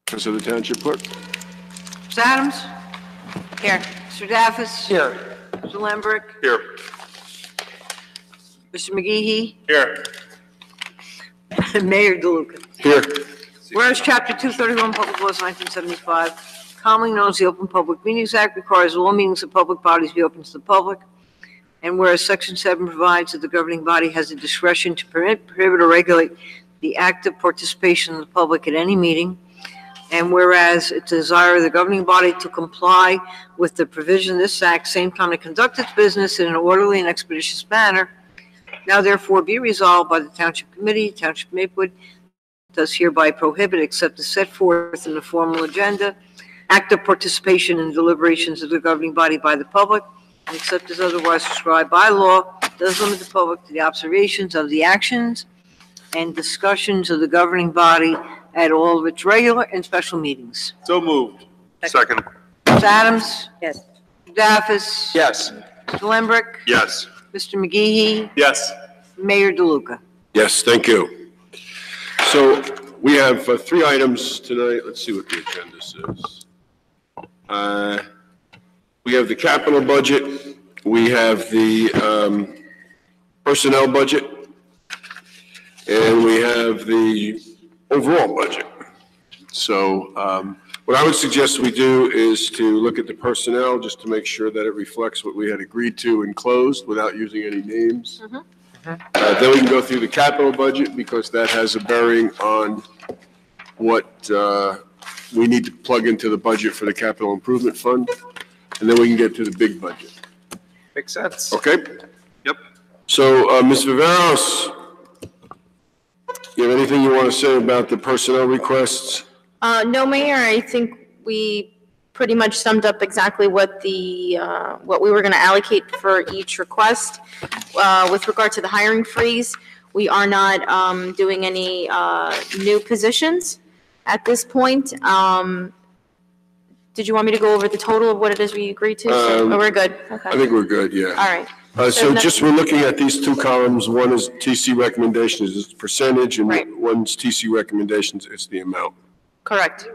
Office of the Township Clerk. Mr. Adams? Here. Mr. Daffis? Here. Mr. Lembrick? Here. Mr. McGehee? Here. And Mayor DeLuca. Here. Whereas Chapter 231 Public Laws 1975, commonly known as the Open Public Meetings Act, requires all meetings of public bodies be open to the public. And whereas Section 7 provides that the governing body has the discretion to permit, prohibit, or regulate the active participation of the public at any meeting. And whereas it's a desire of the governing body to comply with the provision of this act, same time to conduct its business in an orderly and expeditious manner, now therefore be resolved by the Township Committee, Township Maplewood, does hereby prohibit, except as set forth in the formal agenda, active participation in deliberations of the governing body by the public, and except as otherwise prescribed by law, does limit the public to the observations of the actions and discussions of the governing body at all of its regular and special meetings. So moved. Second. Mr. Adams? Yes. Mr. Daffis? Yes. Mr. Lembrick? Yes. Mr. McGehee? Yes. Mayor DeLuca. Yes, thank you. So we have 3 items tonight. Let's see what the agenda says. We have the capital budget. We have the personnel budget. And we have the overall budget. So what I would suggest we do is to look at the personnel just to make sure that it reflects what we had agreed to and closed without using any names. Then we can go through the capital budget because that has a bearing on what we need to plug into the budget for the capital improvement fund. And then we can get to the big budget. Makes sense. Okay? Yep. So, Ms. Viveros, you have anything you want to say about the personnel requests? No, Mayor, I think we pretty much summed up exactly what what we were going to allocate for each request. With regard to the hiring freeze, we are not doing any new positions at this point. Did you want me to go over the total of what it is we agreed to? Oh, we're good. Okay. I think we're good, yeah. All right. So just we're looking at these 2 columns. One is TC recommendations, is percentage, and Right. one's TC recommendations, it's the amount. Correct.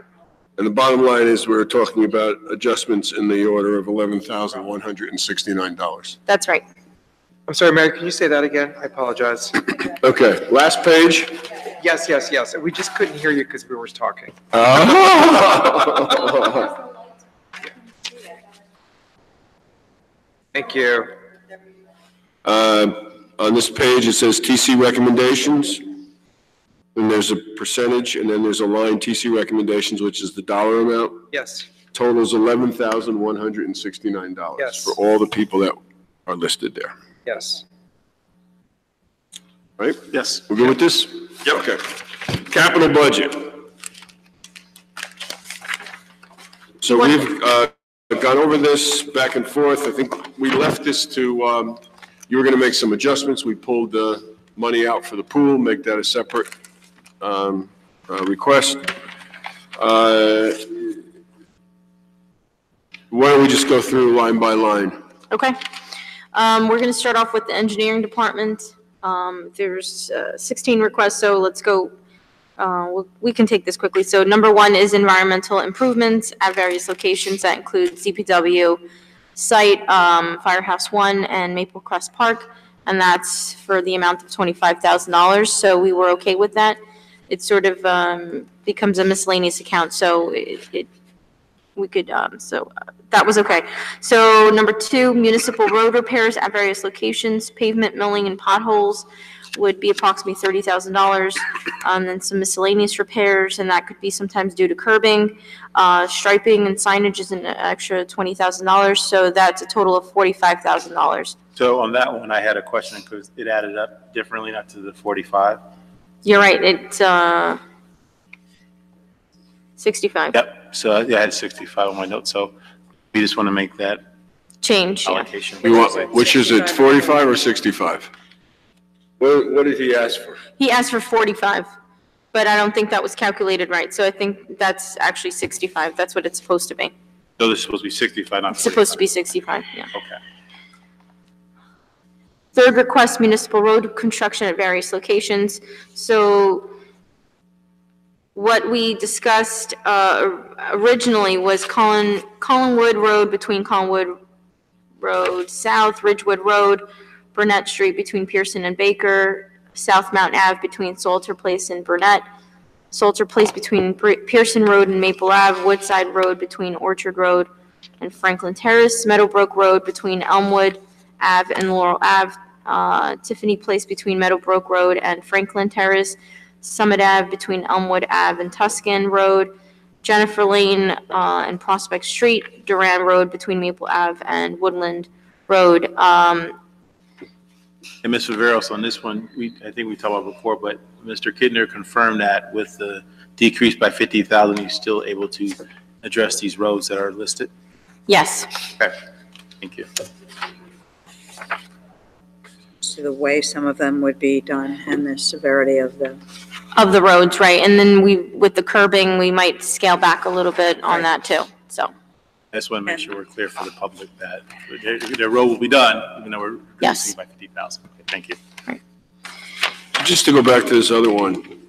And the bottom line is we're talking about adjustments in the order of $11,169. That's right. I'm sorry, Mary, can you say that again? I apologize. Okay, last page. Yes. We just couldn't hear you because we were talking. Thank you. On this page, it says TC recommendations, and there's a percentage, and then there's a line TC recommendations, which is the dollar amount. Yes. Total is $11,169 Yes. for all the people that are listed there. Yes. Right? Yes. We're good with this? Yep. Okay. Capital budget. So we've gone over this back and forth. I think we left this to, you were going to make some adjustments. We pulled the money out for the pool, make that a separate request. Why don't we just go through line by line? Okay. We're going to start off with the engineering department. There's 16 requests, so let's go. We can take this quickly. So number 1 is environmental improvements at various locations. That includes DPW site, Firehouse 1, and Maple Crest Park, and that's for the amount of $25,000. So we were okay with that. It sort of becomes a miscellaneous account, so we could, that was okay. So number 2, municipal road repairs at various locations, pavement, milling, and potholes would be approximately $30,000. And then some miscellaneous repairs, and that could be sometimes due to curbing, striping, and signage is an extra $20,000. So that's a total of $45,000. So on that one, I had a question because it added up differently, not to the 45. You're right, it's 65. Yep, so I had 65 on my notes, so we just want to make that Change, yeah. allocation. You want, which is it, 45 or 65? What did he ask for? He asked for 45, but I don't think that was calculated right. So I think that's actually 65. That's what it's supposed to be. So this is supposed to be 65, not 45. It's supposed to be 65, yeah. Okay. Third request, municipal road construction at various locations. So what we discussed originally was Collinwood Road between Collinwood Road South, Ridgewood Road, Burnett Street between Pearson and Baker, South Mountain Ave between Salter Place and Burnett, Salter Place between Pearson Road and Maple Ave, Woodside Road between Orchard Road and Franklin Terrace, Meadowbrook Road between Elmwood Ave and Laurel Ave, Tiffany Place between Meadowbrook Road and Franklin Terrace, Summit Ave between Elmwood Ave and Tuscan Road, Jennifer Lane and Prospect Street, Duran Road between Maple Ave and Woodland Road. And Ms. Viveros, on this one, I think we talked about before, but Mr. Kidner confirmed that with the decrease by 50,000, he's still able to address these roads that are listed? Yes. Okay, thank you. So the way some of them would be done and the severity of the. Of the roads, right. And then with the curbing, we might scale back a little bit on that too, so. I just want to make sure we're clear for the public that the road will be done, even though we're Yes. reducing by 50,000. Okay, thank you. Just to go back to this other one,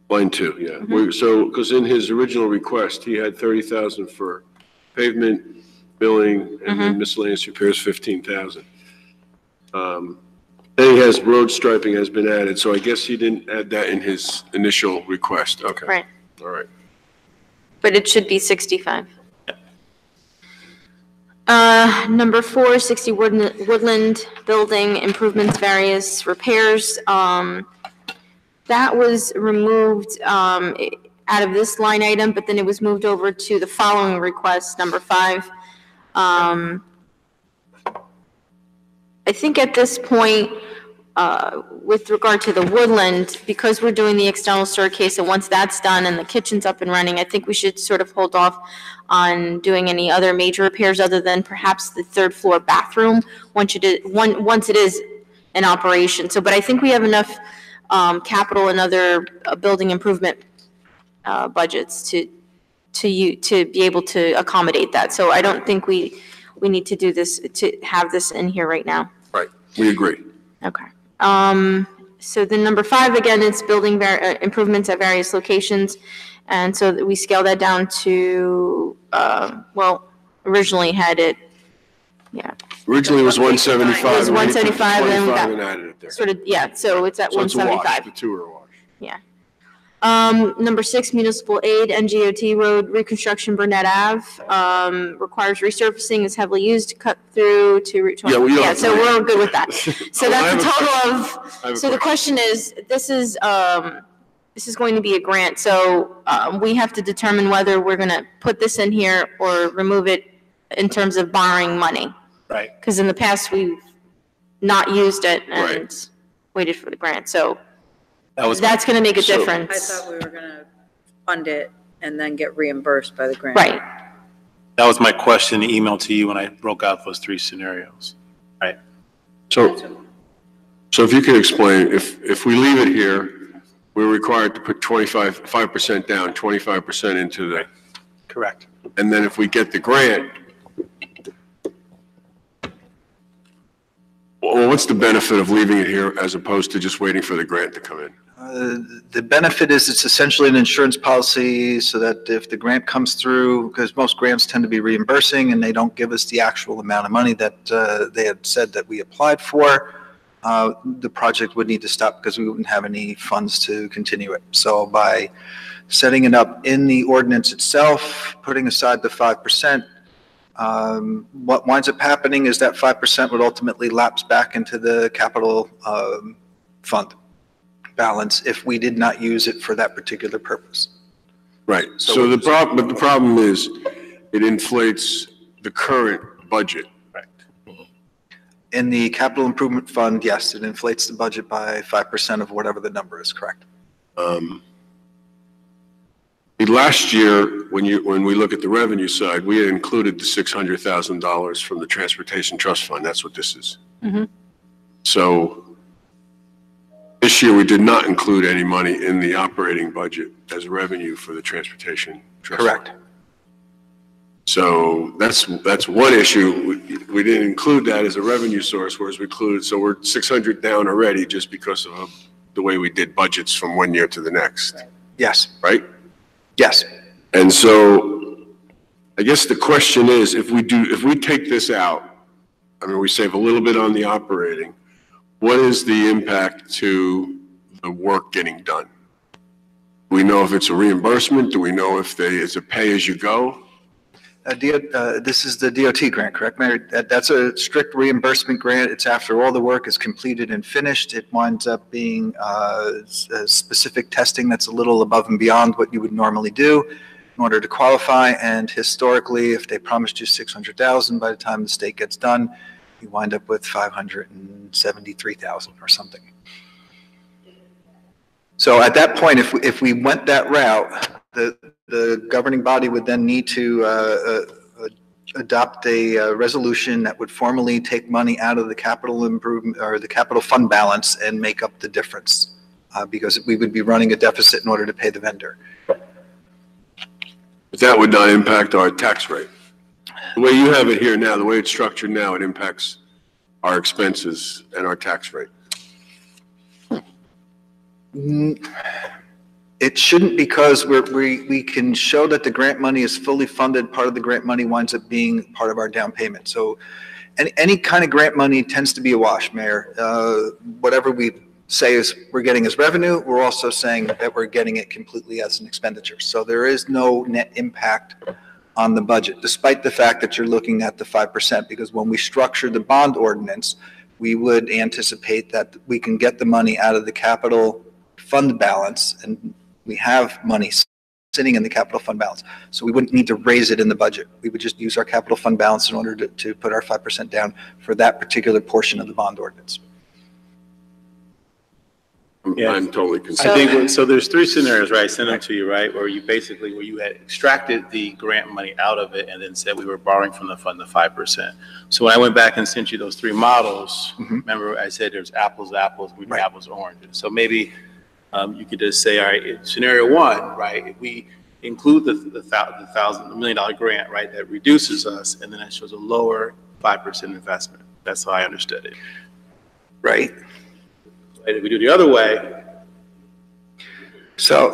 line 2, yeah. So, because in his original request, he had 30,000 for pavement, billing, and then miscellaneous repairs, 15,000. Then he has road striping has been added, so I guess he didn't add that in his initial request. Okay. Right. All right. But it should be 65. Number 4, 60 Woodland Building Improvements, Various Repairs. That was removed out of this line item, but then it was moved over to the following request, number 5. I think at this point, with regard to the Woodland, because we're doing the external staircase, and once that's done and the kitchen's up and running, I think we should sort of hold off on doing any other major repairs other than perhaps the 3rd floor bathroom once it is in operation. So, but I think we have enough capital and other building improvement budgets to be able to accommodate that. So I don't think we need to do this, to have this in here right now. Right. We agree. Okay. So then number 5, again, it's building improvements at various locations. And so we scale that down to, originally had it, Originally it was 175. It was 175 and we got and added it there. sort of, so it's at So it's a wash. 175. The two are a wash. Number 6, municipal aid, NGOT road reconstruction, Burnett Ave, requires resurfacing, is heavily used to cut through to. So we're good with that. So that's a total of, so the question is, this is going to be a grant, so we have to determine whether we're going to put this in here or remove it in terms of borrowing money. Right. Because in the past, we've not used it and Right. waited for the grant, so. That's going to make a So- difference. I thought we were going to fund it and then get reimbursed by the grant. Right. That was my question, email to you when I broke out those 3 scenarios. Right. So if you could explain, if we leave it here, we're required to put 5% down, 25% into the, Correct. and then if we get the grant, well, what's the benefit of leaving it here as opposed to just waiting for the grant to come in? The benefit is it's essentially an insurance policy so that if the grant comes through, because most grants tend to be reimbursing and they don't give us the actual amount of money that they had said that we applied for, the project would need to stop because we wouldn't have any funds to continue it. So by setting it up in the ordinance itself, putting aside the 5%, what winds up happening is that 5% would ultimately lapse back into the capital fund balance if we did not use it for that particular purpose. Right. So the problem is it inflates the current budget. In the capital improvement fund, yes, it inflates the budget by 5% of whatever the number is, correct? Last year, when we look at the revenue side, we had included the $600,000 from the Transportation Trust Fund. That's what this is. So this year, we did not include any money in the operating budget as revenue for the Transportation Trust Fund. Correct. So that's one issue. We didn't include that as a revenue source, whereas we included, so we're 600 down already just because of the way we did budgets from one year to the next, Yes, right? yes. And so I guess the question is, if we take this out, I mean, we save a little bit on the operating, what is the impact to the work getting done? Do we know if it's a reimbursement? Do we know if it's a pay-as-you-go? This is the DOT grant, correct, Mary? That's a strict reimbursement grant. It's after all the work is completed and finished. It winds up being specific testing that's a little above and beyond what you would normally do in order to qualify. And historically, if they promised you $600,000, by the time the state gets done, you wind up with $573,000 or something. So at that point, if we went that route, the governing body would then need to adopt a resolution that would formally take money out of the capital improvement or the capital fund balance and make up the difference, because we would be running a deficit in order to pay the vendor. But that would not impact our tax rate. The way you have it here now, the way it's structured now, it impacts our expenses and our tax rate. It shouldn't, because we can show that the grant money is fully funded. Part of the grant money winds up being part of our down payment. So any kind of grant money tends to be a wash, Mayor. Whatever we say is we're getting as revenue, we're also saying that we're getting it completely as an expenditure. So there is no net impact on the budget, despite the fact that you're looking at the 5%, because when we structure the bond ordinance, we would anticipate that we can get the money out of the capital fund balance, and we have money sitting in the capital fund balance. So we wouldn't need to raise it in the budget. We would just use our capital fund balance in order to put our 5% down for that particular portion of the bond ordinance. Yeah. I'm totally I concerned. think, so there's three scenarios, right? I sent them to you, right? Where you had extracted the grant money out of it and then said we were borrowing from the fund the 5%. So when I went back and sent you those three models, remember I said there's apples, Right. apples, oranges. So maybe you could just say, all right, in scenario one, right? If we include the $1 million grant, right, that reduces us, and then that shows a lower 5% investment. That's how I understood it. Right. And if we do the other way, So,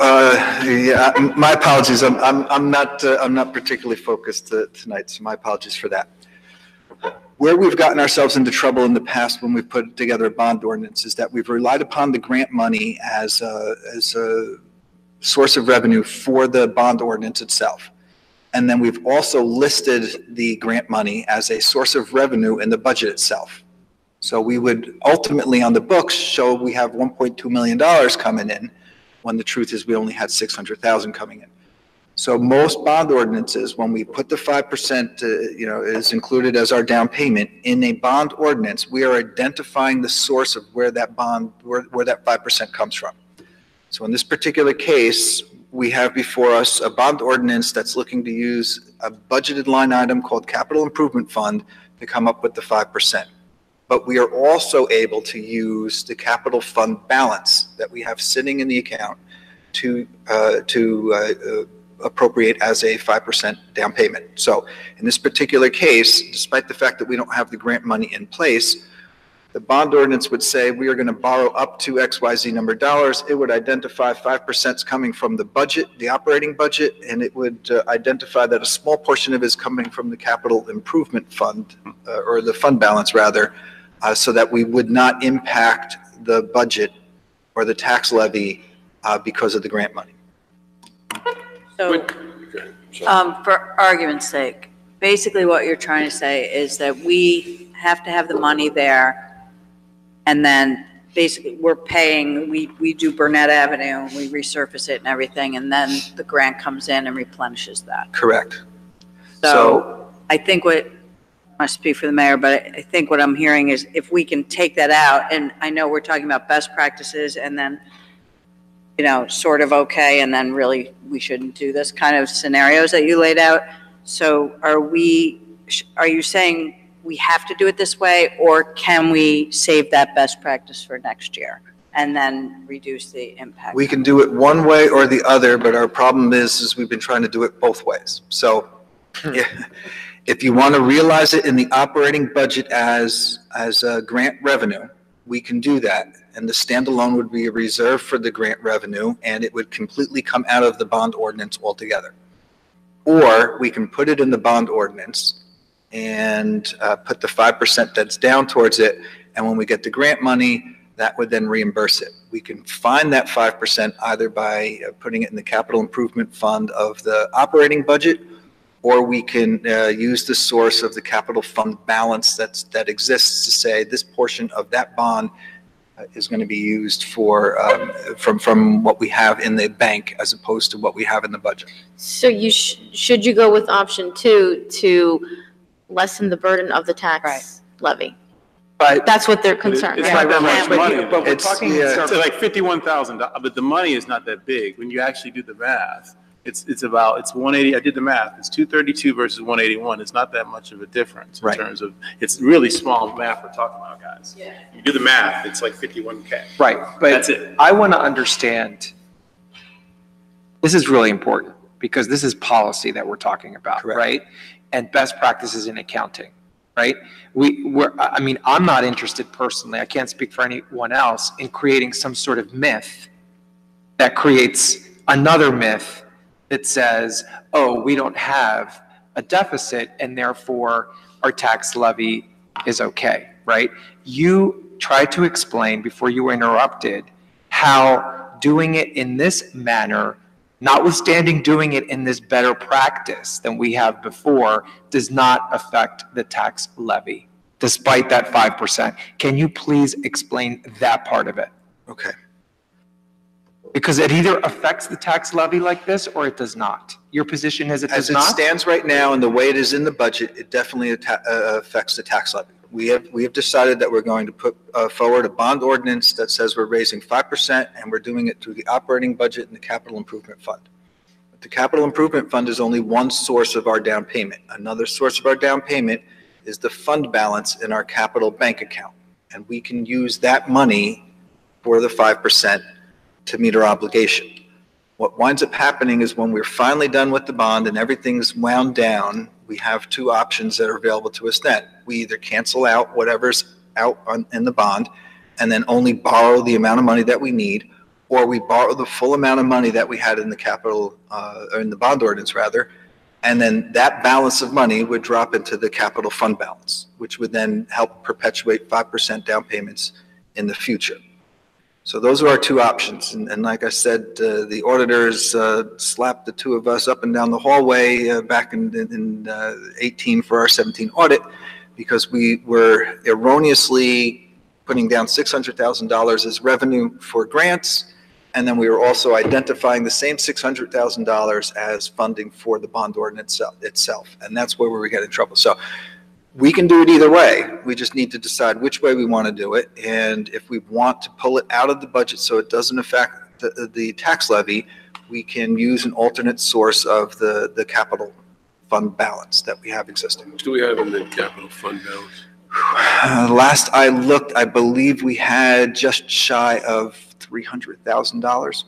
yeah, my apologies. I'm not particularly focused tonight, so my apologies for that. Where we've gotten ourselves into trouble in the past when we've put together a bond ordinance is that we've relied upon the grant money as a source of revenue for the bond ordinance itself. And then we've also listed the grant money as a source of revenue in the budget itself. So we would ultimately on the books show we have $1.2 million coming in, when the truth is we only had $600,000 coming in. So most bond ordinances, when we put the 5%, is included as our down payment in a bond ordinance, we are identifying the source of where that bond, where that 5% comes from. So in this particular case, we have before us a bond ordinance that's looking to use a budgeted line item called Capital Improvement Fund to come up with the 5%. But we are also able to use the capital fund balance that we have sitting in the account to appropriate as a 5% down payment. So in this particular case, despite the fact that we don't have the grant money in place, the bond ordinance would say we are going to borrow up to XYZ number of dollars. It would identify 5% coming from the budget, the operating budget, and it would identify that a small portion of it is coming from the capital improvement fund, or the fund balance rather, so that we would not impact the budget or the tax levy because of the grant money. So, for argument's sake, basically what you're trying to say is that we have to have the money there, and then basically we're paying, we do Burnett Avenue, we resurface it and everything, and then the grant comes in and replenishes that. Correct. So I think I speak for the mayor, but I think what I'm hearing is if we can take that out, and I know we're talking about best practices and then, sort of okay, and then really we shouldn't do this kind of scenarios that you laid out. So are you saying we have to do it this way, or can we save that best practice for next year and then reduce the impact? We can do it one way or the other, but our problem is we've been trying to do it both ways. So if you want to realize it in the operating budget as a grant revenue, we can do that. And the standalone would be a reserve for the grant revenue, and it would completely come out of the bond ordinance altogether. Or we can put it in the bond ordinance and put the 5% that's down towards it, and when we get the grant money, that would then reimburse it. We can find that 5% either by putting it in the capital improvement fund of the operating budget, or we can use the source of the capital fund balance that exists to say this portion of that bond is going to be used for from what we have in the bank as opposed to what we have in the budget. So you should you go with option 2 to lessen the burden of the tax levy? But That's what they're concerned. It's not that much money. But we're It's- talking, yeah. It's like $51,000, but the money is not that big. When you actually do the math, it's 180, I did the math, it's 232 versus 181. It's not that much of a difference in Right. terms of, it's really small math we're talking about, guys. You do the math, it's like 51K. right, but That's it. I want to understand, this is really important, because this is policy that we're talking about, Correct. right? And best practices in accounting, right? I mean, I'm not interested personally, I can't speak for anyone else, in creating some sort of myth that creates another myth that says, oh, we don't have a deficit and therefore our tax levy is okay, right? You tried to explain before you were interrupted how doing it in this manner, notwithstanding doing it in this better practice than we have before, does not affect the tax levy, despite that 5%. Can you please explain that part of it? okay. Because it either affects the tax levy like this or it does not. Your position is it As does it not? stands right now and the way it is in the budget, it definitely affects the tax levy. We have decided that we're going to put forward a bond ordinance that says we're raising 5% and we're doing it through the operating budget and the capital improvement fund. But the capital improvement fund is only one source of our down payment. Another source of our down payment is the fund balance in our capital bank account. And we can use that money for the 5% to meet our obligation. What winds up happening is when we're finally done with the bond and everything's wound down, we have two options that are available to us then. We either cancel out whatever's out in the bond and then only borrow the amount of money that we need, or we borrow the full amount of money that we had in the capital, or in the bond ordinance rather, and then that balance of money would drop into the capital fund balance, which would then help perpetuate 5% down payments in the future. So those are our two options. And like I said, the auditors slapped the two of us up and down the hallway back in 18 for our 17 audit, because we were erroneously putting down $600,000 as revenue for grants. And then we were also identifying the same $600,000 as funding for the bond ordinance itself. And that's where we were getting in trouble. So we can do it either way. We just need to decide which way we want to do it. And if we want to pull it out of the budget so it doesn't affect the tax levy, we can use an alternate source of the capital fund balance that we have existing. What do we have in the capital fund balance? Last I looked, I believe we had just shy of $300,000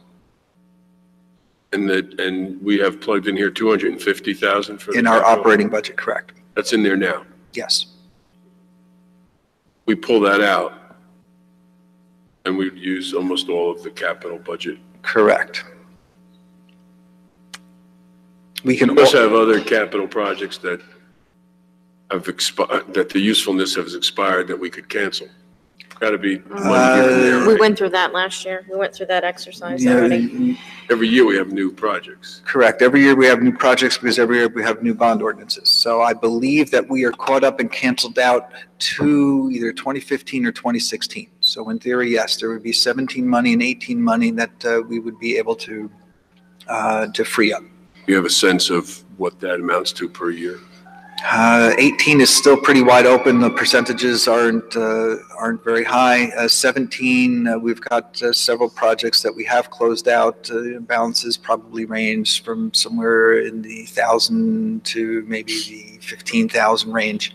And we have plugged in here 250,000 for the in our capital? operating budget, correct? That's in there now. Yes. We pull that out and we'd use almost all of the capital budget. Correct. We We can also have other capital projects that have expired, that the usefulness has expired that we could cancel. Got to be one here and there, We right? went through that last year. We went through that exercise Yeah, already. Every year we have new projects. correct. Every year we have new projects because every year we have new bond ordinances. So I believe that we are caught up and canceled out to either 2015 or 2016. So in theory, yes, there would be 17 money and 18 money that we would be able to free up. You have a sense of what that amounts to per year? 18 is still pretty wide open. The percentages aren't very high. 17, we've got several projects that we have closed out. Balances probably range from somewhere in the 1,000 to maybe the 15,000 range.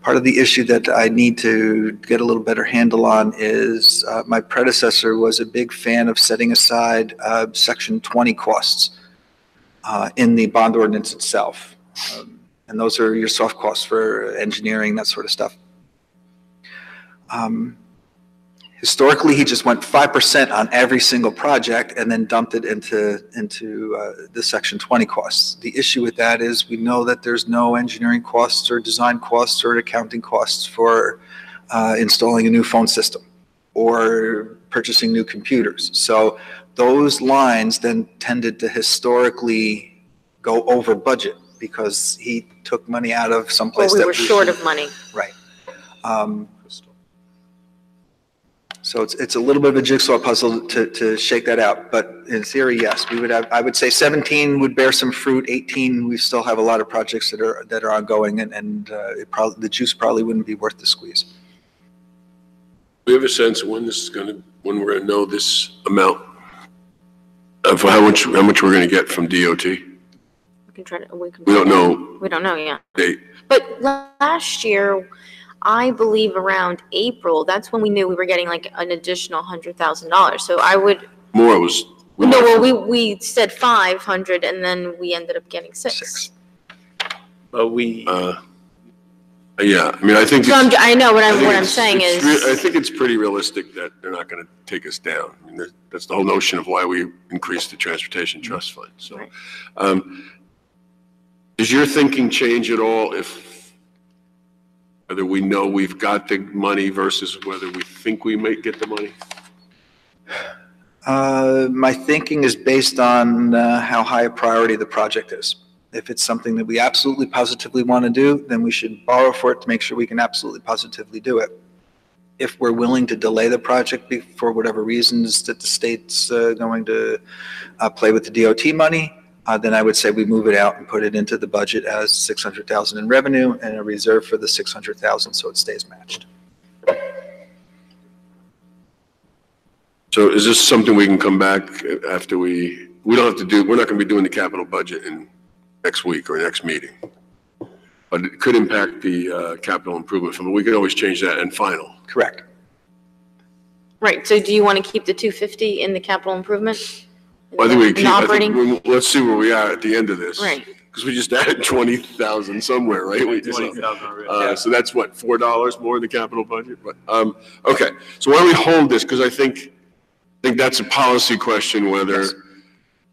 Part of the issue that I need to get a little better handle on is my predecessor was a big fan of setting aside Section 20 costs in the bond ordinance itself. And those are your soft costs for engineering, that sort of stuff. Historically, he just went 5% on every single project and then dumped it into the Section 20 costs. The issue with that is we know that there's no engineering costs or design costs or accounting costs for installing a new phone system or purchasing new computers. So those lines then tended to historically go over budget because he took money out of someplace Or we that were short of money. Right. So it's a little bit of a jigsaw puzzle to shake that out. But in theory, yes, we would have, I would say 17 would bear some fruit. 18, we still have a lot of projects that are ongoing, and the juice probably wouldn't be worth the squeeze. We have a sense of when when we're gonna know this amount of how much we're gonna get from DOT? We don't know. We don't know yet. Date. But last year, I believe around April, that's when we knew we were getting like an additional $100,000. So I would. More it was. No, well, we said 500 and then we ended up getting six. But we, Yeah, I mean, I think. So I know what I'm I saying is. I think it's pretty realistic that they're not gonna take us down. I mean, that's the whole notion of why we increased the transportation trust fund, so. Right. Does your thinking change at all if, whether we know we've got the money versus whether we think we might get the money? My thinking is based on how high a priority the project is. If it's something that we absolutely positively want to do, then we should borrow for it to make sure we can absolutely positively do it. If we're willing to delay the project for whatever reasons that the state's going to play with the DOT money, then I would say we move it out and put it into the budget as $600,000 in revenue and a reserve for the $600,000 so it stays matched. So is this something we can come back after we don't have to do, we're not going to be doing the capital budget in next week or next meeting, but it could impact the capital improvement fund. We could always change that in final. Correct. Right, so do you want to keep the 250 in the capital improvement? Well, I think we In keep, operating? let's see where we are at the end of this. Right. Because we just added 20,000 somewhere, right? We just, 20,000 already. so that's what, $4 more in the capital budget? But, okay, so why don't we hold this? Because I think that's a policy question, whether Yes.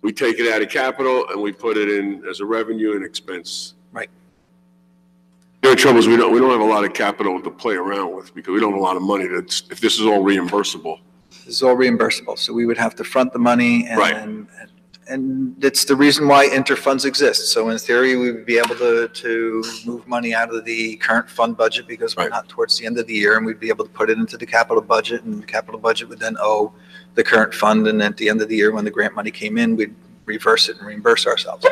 we take it out of capital and we put it in as a revenue and expense. Right. The trouble is we don't have a lot of capital to play around with because we don't have a lot of money if this is all reimbursable. This is all reimbursable, so we would have to front the money Right. and it's the reason why interfunds exist. So in theory, we would be able to move money out of the current fund budget because we're Right. not towards the end of the year, and we'd be able to put it into the capital budget, and the capital budget would then owe the current fund, and at the end of the year, when the grant money came in, we'd reverse it and reimburse ourselves.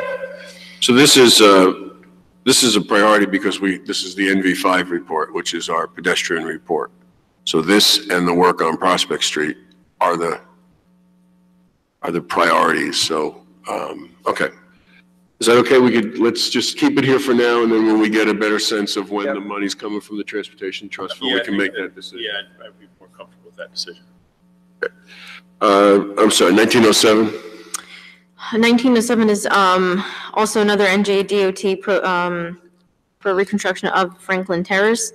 So this is a priority because this is the NV5 report, which is our pedestrian report. So this and the work on Prospect Street are the priorities. So, okay. Is that okay? Let's just keep it here for now, and then when we get a better sense of when the money's coming from the Transportation Trust Fund, Yeah, we I can think make that decision. Yeah, I'd be more comfortable with that decision. I'm sorry, 1907? 1907 is also another NJDOT for reconstruction of Franklin Terrace,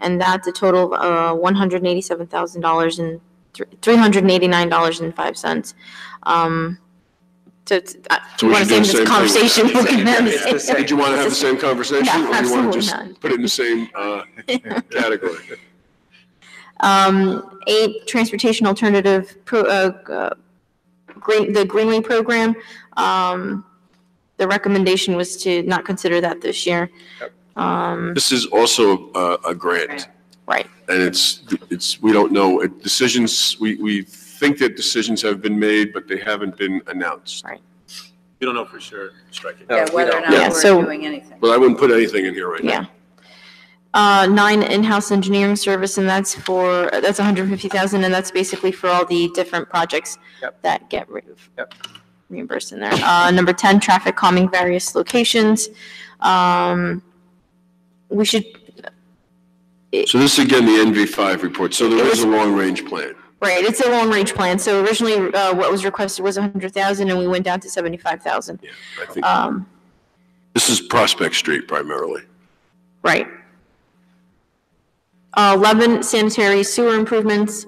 and that's a total of $187,000 and $389.05. So it's, So you we want should to do say the in same this thing. conversation, we're gonna say. Did you want to have the same conversation? No, Or do you want to absolutely just not. put it in the same category? A transportation alternative, the Greenway program, the recommendation was to not consider that this year. This is also a grant. Right. And we don't know, decisions, we think that decisions have been made, but they haven't been announced. Right. You don't know for sure, strike it. Yeah, whether or Yeah, not we're so- doing anything. But I wouldn't put anything in here right now. Yeah. 9 in-house engineering service, and that's $150,000, and that's basically for all the different projects that get reimbursed in there. Number 10, traffic calming various locations. We should. So this is again the NV5 report. So there is a long-range plan. Right, it's a long-range plan. So originally, what was requested was 100,000, and we went down to 75,000. Yeah, I think this is Prospect Street primarily. Right. 11 sanitary sewer improvements.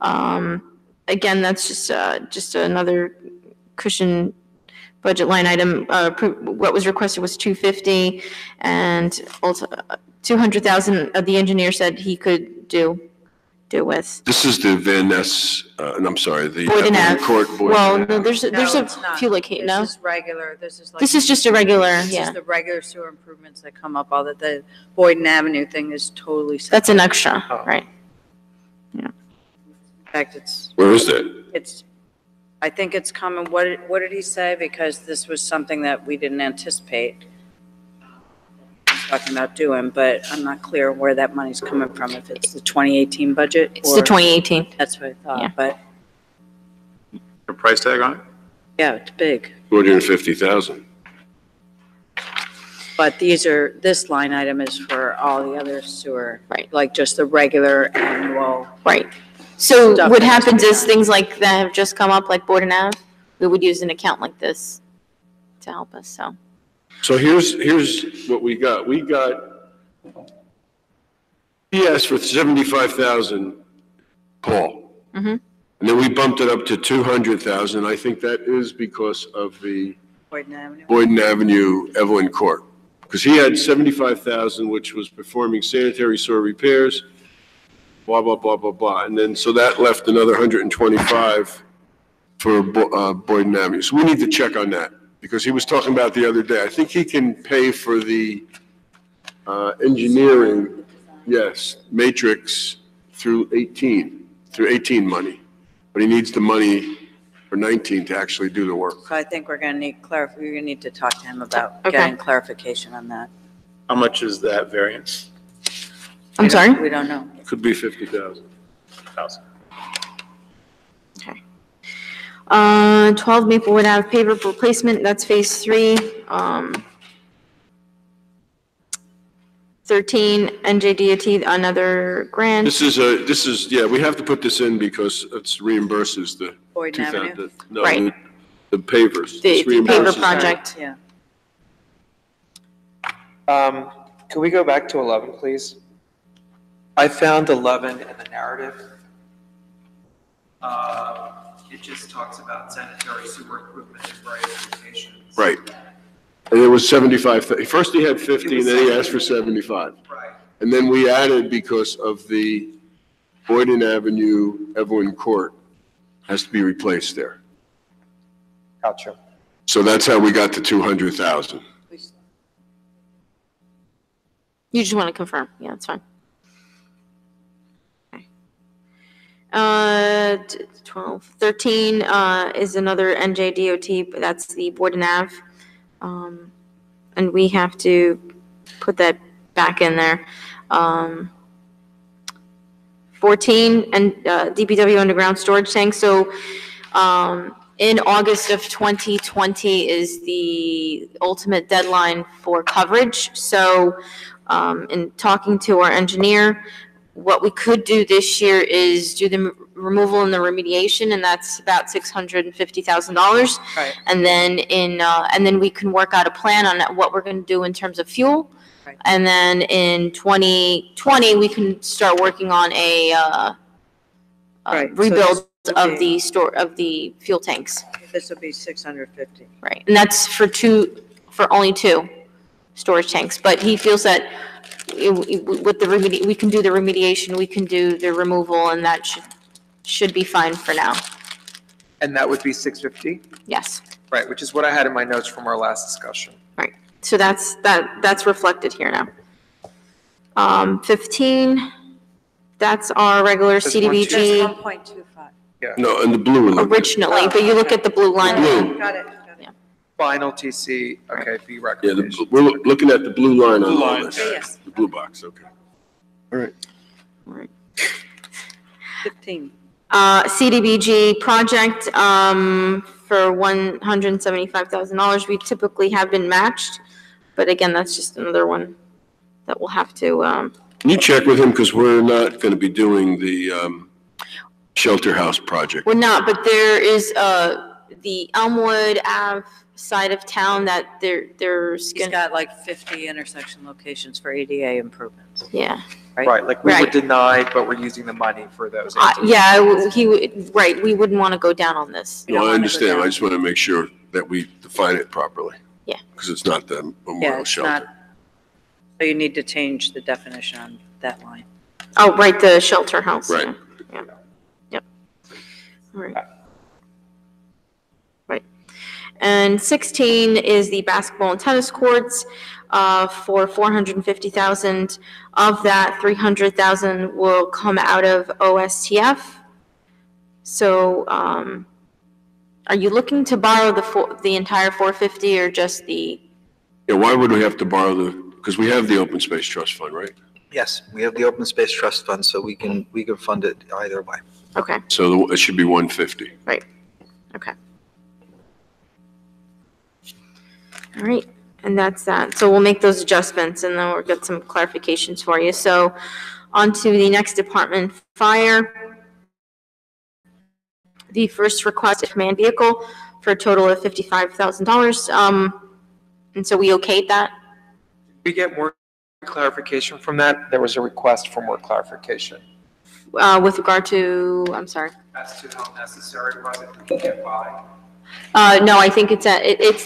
Again, that's just another cushion budget line item. What was requested was 250, and also 200,000, the engineer said he could do with. This is the Van Ness, and I'm sorry, the Boyden Evelyn Ave. Court. Boyden Well, Ave. no, there's No, a it's not. few locations, no? This is regular, this is like. This is just a regular, This yeah. is the regular sewer improvements that come up, all that, the Boyden Avenue thing is totally separate. That's an extra, Oh. right? In fact, Where is that? it's, I think it's coming, what did he say? Because this was something that we didn't anticipate. He's talking about doing, but I'm not clear where that money's coming from, if it's the 2018 budget It's the or- 2018. That's what I Yeah. thought, but A price tag on it? yeah, it's big. 250,000. But this line item is for all the other sewer. Right. Like just the regular annual. Right. So Stuff what that has to happens be is done. things like that have just come up, like Boyden Ave, we would use an account like this to help us, so. So here's what we got. He asked for 75,000, Paul. Mhm. And then we bumped it up to 200,000. I think that is because of the Boyden Avenue. Boyden Avenue, Evelyn Court. Because he had 75,000, which was performing sanitary sewer repairs, blah, blah, blah, blah, blah. And then, so that left another 125 for Boyden Avenue. So we need to check on that, because he was talking about the other day. I think he can pay for the engineering, yes, matrix through 18 money. But he needs the money for 19 to actually do the work. So I think we're going to need we're going to need to talk to him about Okay. getting clarification on that. How much is that variance? I'm sorry? We don't know. Could be 50,000. 12 Maplewood Ave paver replacement, that's phase 3. 13 NJDOT, another grant. This is, yeah, we have to put this in because it reimburses the Boyden 2,000. Avenue? No, Right. the pavers. The This paver reimburses- project. Yeah. Can we go back to 11, please? I found 11 in the narrative. It just talks about sanitary sewer improvement in various locations. Right. And it was 75, first he had 50, and then he asked for 75. Right. And then we added, because of the Boyden Avenue, Evelyn Court has to be replaced there. Gotcha. So that's how we got to 200,000. You just want to confirm, yeah, that's fine. Okay. 12, 13 is another NJDOT, but that's the Boyden Ave. And we have to put that back in there. 14, and DPW underground storage tank. So in August of 2020 is the ultimate deadline for coverage. So in talking to our engineer, what we could do this year is do the removal and the remediation, and that's about $650,000. Right. And then and then we can work out a plan on what we're going to do in terms of fuel. Right. And then in 2020, we can start working on a Right, so rebuild this of would the the fuel tanks. This will be 650. Right. And that's for only 2 storage tanks. But he feels that with the we can do the remediation, we can do the removal, and that should be fine for now. And that would be 650? Yes. Right, which is what I had in my notes from our last discussion. Right. So that's reflected here now. 15, that's our regular Just CDBG Just 1.25. No, and the blue one. originally, but you look at the blue line. Blue. Got it. Final TC, okay, fee Yeah, recommendation. we're looking at the blue line on Blue all line. this. Yes. The blue box, okay. All right. Right. 15. CDBG project for $175,000. We typically have been matched, but again, that's just another one that we'll have to. Can you check with him, because we're not going to be doing the shelter house project. We're not, but there is the Elmwood Ave side of town that there's He's got like 50 intersection locations for ADA improvements. yeah. Right, like we would Right. deny, but we're using the money for those. Yeah, he would, right, we wouldn't want to go down on this. We don't No, I wanna go understand. I down. just want to make sure that we define it properly. Yeah. Because it's not the Yeah, memorial it's not, shelter. so you need to change the definition on that line. Oh, right, the shelter house. Right. Yeah. Yep. All right. Right. And 16 is the basketball and tennis courts for 450,000. Of that, 300,000 will come out of OSTF. So, are you looking to borrow the entire 450 or just the? Yeah, why would we have to borrow because we have the open space trust fund, right? Yes, we have the open space trust fund, so we can fund it either way. Okay. So it should be 150. Okay. All right, and that's that. So we'll make those adjustments and then we'll get some clarifications for you. So on to the next department, fire. The first request, a command vehicle for a total of $55,000. And so we okayed that? We get more clarification from that. There was a request for more clarification. With regard to, I'm sorry. As to how necessary was it to get by? No, I think it's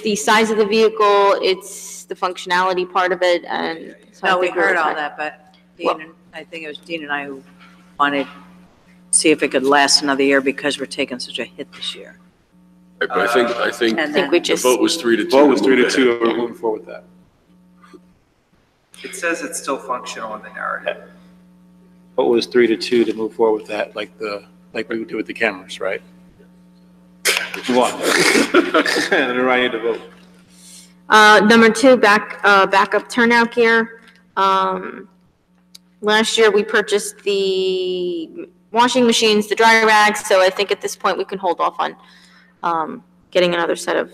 the size of the vehicle, it's the functionality part of it, and. So I No, we think we're heard all okay. that, but I think it was Dean and I who wanted to see if it could last another year because we're taking such a hit this year. Right, but I think And I think we then, the just. vote was 3-2. Vote was 3-2, move we're ahead. moving forward with that. It says it's still functional in the narrative. Vote was 3-2 to move forward with that, like we would do with the cameras, right? Move on. And then I need to vote. Number 2, backup turnout gear. Last year, we purchased the washing machines, the dry rags, so I think at this point, we can hold off on getting another set of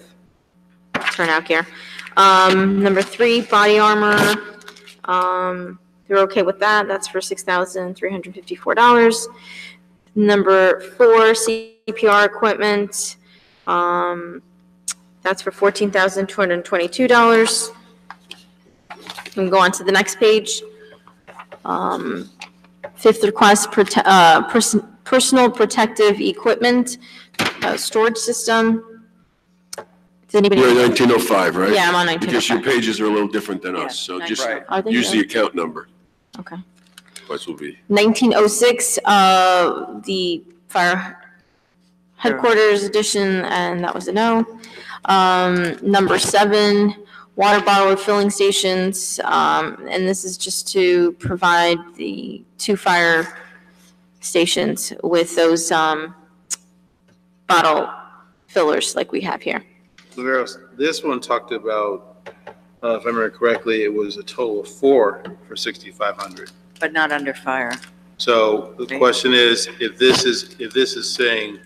turnout gear. Number 3, body armor. They're okay with that. That's for $6,354. Number 4, CPR equipment. That's for $14,222. We can go on to the next page. 5th request, personal protective equipment, storage system. Does anybody? You're at 1905, right? Yeah, I'm on Because your 1905. pages are a little different than Yeah, us, so just Right. Are they? use the account number. Okay. Otherwise we'll be, 1906, the fire headquarters edition, and that was a no. Number 7, water bottle refilling stations, and this is just to provide the 2 fire stations with those bottle fillers like we have here. Laveros, this one talked about, if I remember correctly, it was a total of 4 for 6,500. but not under fire. So the question is, if this is saying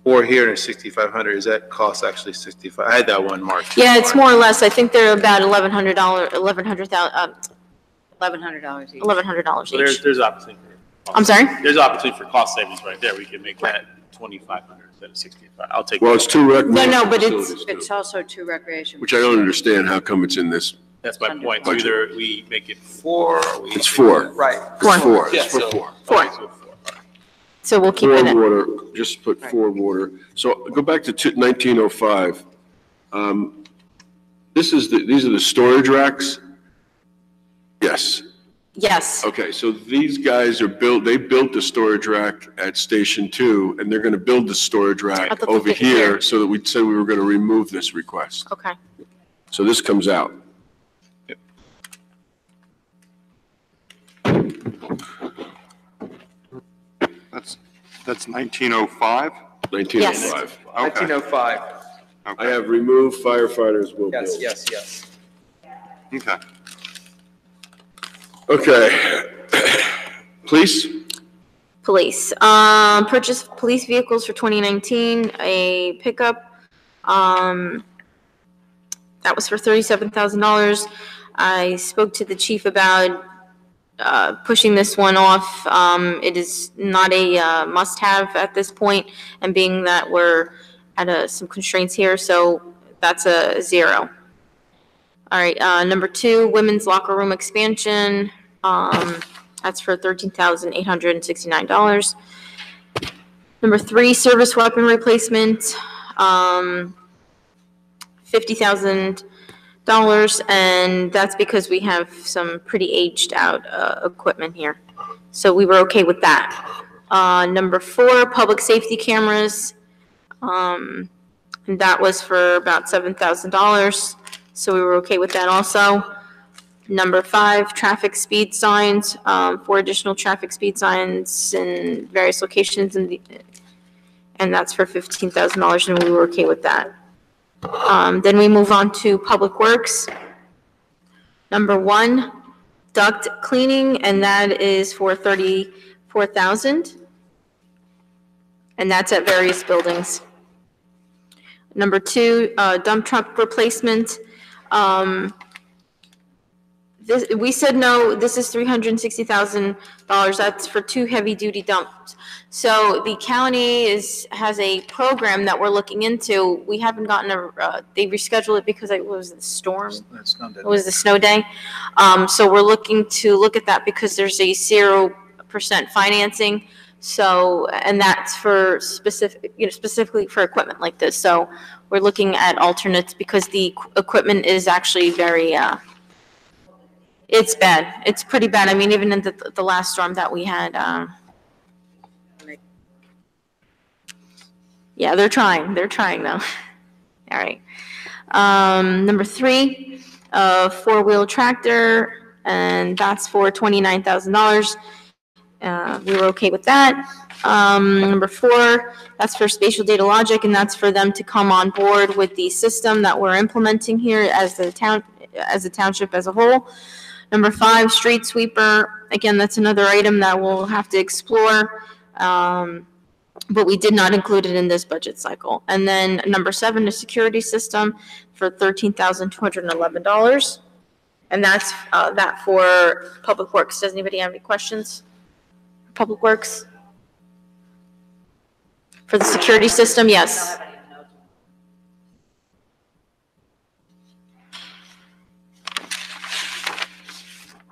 4 here and 6,500, is that cost actually 65? I had that one marked. Yeah, it's more or less, I think they're about $1,100 $1,100 each. $1,100 So there's each. opportunity for. I'm sorry? There's opportunity for cost savings right there. We can make that 2,500 instead of 65. I'll take that. well, it's 2 recreational No, but it's- facilities, It's too, also 2 recreation. which I don't understand how come it's in this. That's my point. So Budget. either we make it 4 or we. It's 4. Right. Four. It's 4, Yeah, it's for so- 4. Four. Okay, so 4. So we'll keep 4 it in. water, just put 4 water. So go back to 1905. These are the storage racks? Yes. Yes. Okay, so these guys they built the storage rack at Station 2, and they're going to build the storage I rack thought they over did it here. here so that we said we were going to remove this request. Okay. So this comes out. That's 1905? 1905. Okay. 1905. I have removed firefighters will build. Yes, yes, yes. Okay. Okay. Police? Police. Purchase police vehicles for 2019, a pickup. That was for $37,000. I spoke to the chief about pushing this one off. It is not a must-have at this point, and being that we're at some constraints here, so that's a 0. All right, number 2, women's locker room expansion. That's for $13,869. Number 3, service weapon replacement, $50,000, and that's because we have some pretty aged out equipment here. So we were okay with that. Number 4, public safety cameras, and that was for about $7,000. So we were okay with that also. Number 5, traffic speed signs, 4 additional traffic speed signs in various locations, and that's for $15,000, and we were okay with that. Then we move on to Public Works. Number 1, duct cleaning, and that is for $34,000, and that's at various buildings. Number 2, dump truck replacement. We said no, this is $360,000. That's for 2 heavy-duty dumps. So the county has a program that we're looking into. We haven't gotten they rescheduled it because it was the storm. It was the snow day. So we're looking at that because there's a 0% financing. So, and that's for specifically for equipment like this. So we're looking at alternates because the equipment is actually very, it's bad. It's pretty bad. I mean, even in the last storm that we had, yeah, they're trying though. All right. Number 3, 4-wheel tractor, and that's for $29,000. We were okay with that. Number 4, that's for Spatial Data Logic, and that's for them to come on board with the system that we're implementing here as the township as a whole. Number 5, street sweeper. Again, that's another item that we'll have to explore, but we did not include it in this budget cycle. And then number 7, a security system for $13,211, and that's that for Public Works. Does anybody have any questions? Public Works? For the security system, yes.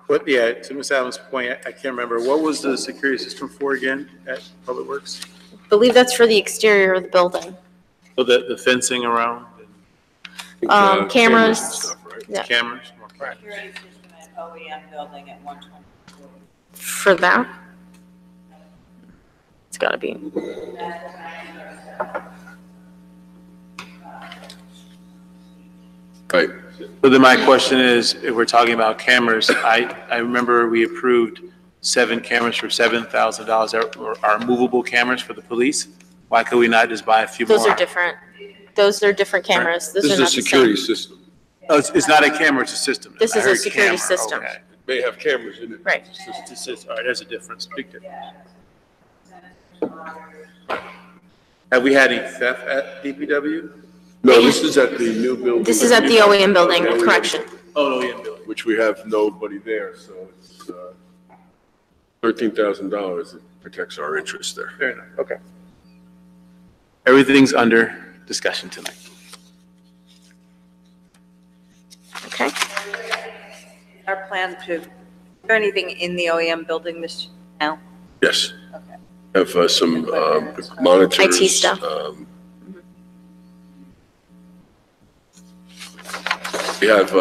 What, yeah, to Ms. Adams' point, I can't remember. What was the security system for again at Public Works? I believe that's for the exterior of the building. So the fencing around? Cameras. and stuff, right? Yeah. Cameras? Security system at OEM building at 124. For that? It's gotta be. Right. So then my question is, if we're talking about cameras, I remember we approved 7 cameras for $7,000 are movable cameras for the police. Why could we not just buy a few more? Those are different. Those are different cameras. Those This are is a not the same. security system. Oh, it's not a camera, it's a system. This I is a heard security camera, system. okay. It may have cameras in it. Right. All right, there's a difference, big difference. Have we had any theft at DPW? No, this is at the new building. This is at the OEM building, correction. Oh, no, yeah, building. Which we have nobody there, so it's $13,000. It protects our interest there. Fair enough, okay. Everything's under discussion tonight. Okay. Our plan to, is there anything in the OEM building this now? Yes. Okay. Have some monitors. IT stuff. We have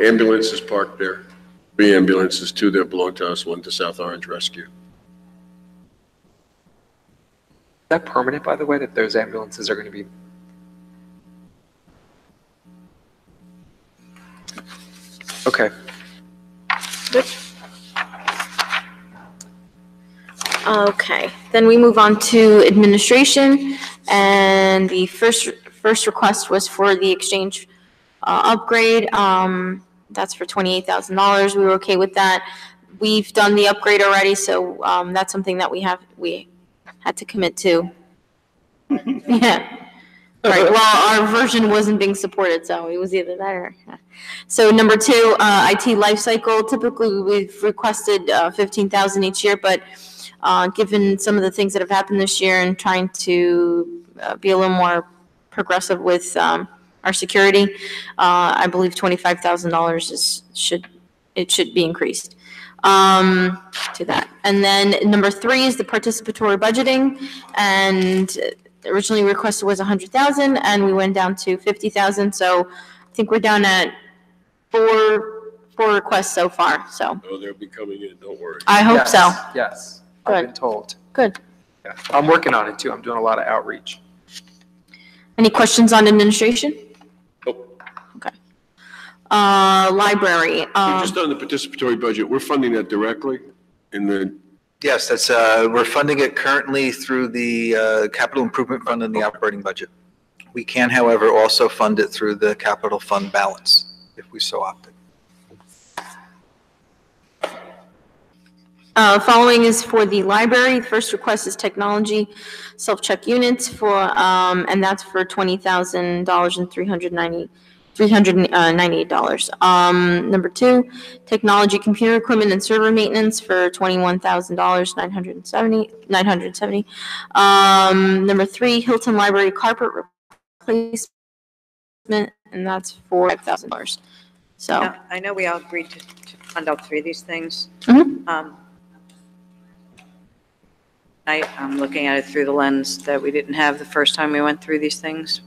ambulances parked there. 3 ambulances, 2 that belong to us, 1 to South Orange Rescue. Is that permanent, by the way, that those ambulances are going to be? Okay. Good. Okay, then we move on to administration, and the first request was for the exchange upgrade. That's for $28,000. We were okay with that. We've done the upgrade already, so that's something that we had to commit to. Yeah. Right, well, our version wasn't being supported, so it was either that or. So number 2, IT lifecycle. Typically, we've requested $15,000 each year, but given some of the things that have happened this year and trying to be a little more progressive with our security, I believe $25,000 should be increased. to that. And then number 3 is the participatory budgeting, and originally requested was 100,000, and we went down to 50,000. So I think we're down at four requests so far. So Oh, they'll be coming in, don't worry. I hope so. Yes, yes, I've Good. been told. Good. Yeah. I'm working on it too. I'm doing a lot of outreach. Any questions on administration? Nope. Okay. Library. Just on the participatory budget, we're funding that directly in the, Yes, that's, we're funding it currently through the capital improvement fund and the operating budget. We can, however, also fund it through the capital fund balance, if we so opted. Following is for the library. The first request is technology self-check units for, and that's for $20,000 and $398. Number 2, technology computer equipment and server maintenance for $21,000, $970. Number 3, Hilton Library carpet replacement, and that's for $5,000. So, Now, I know we all agreed to fund all 3 of these things. Mhm. I'm looking at it through the lens that we didn't have the first time we went through these things.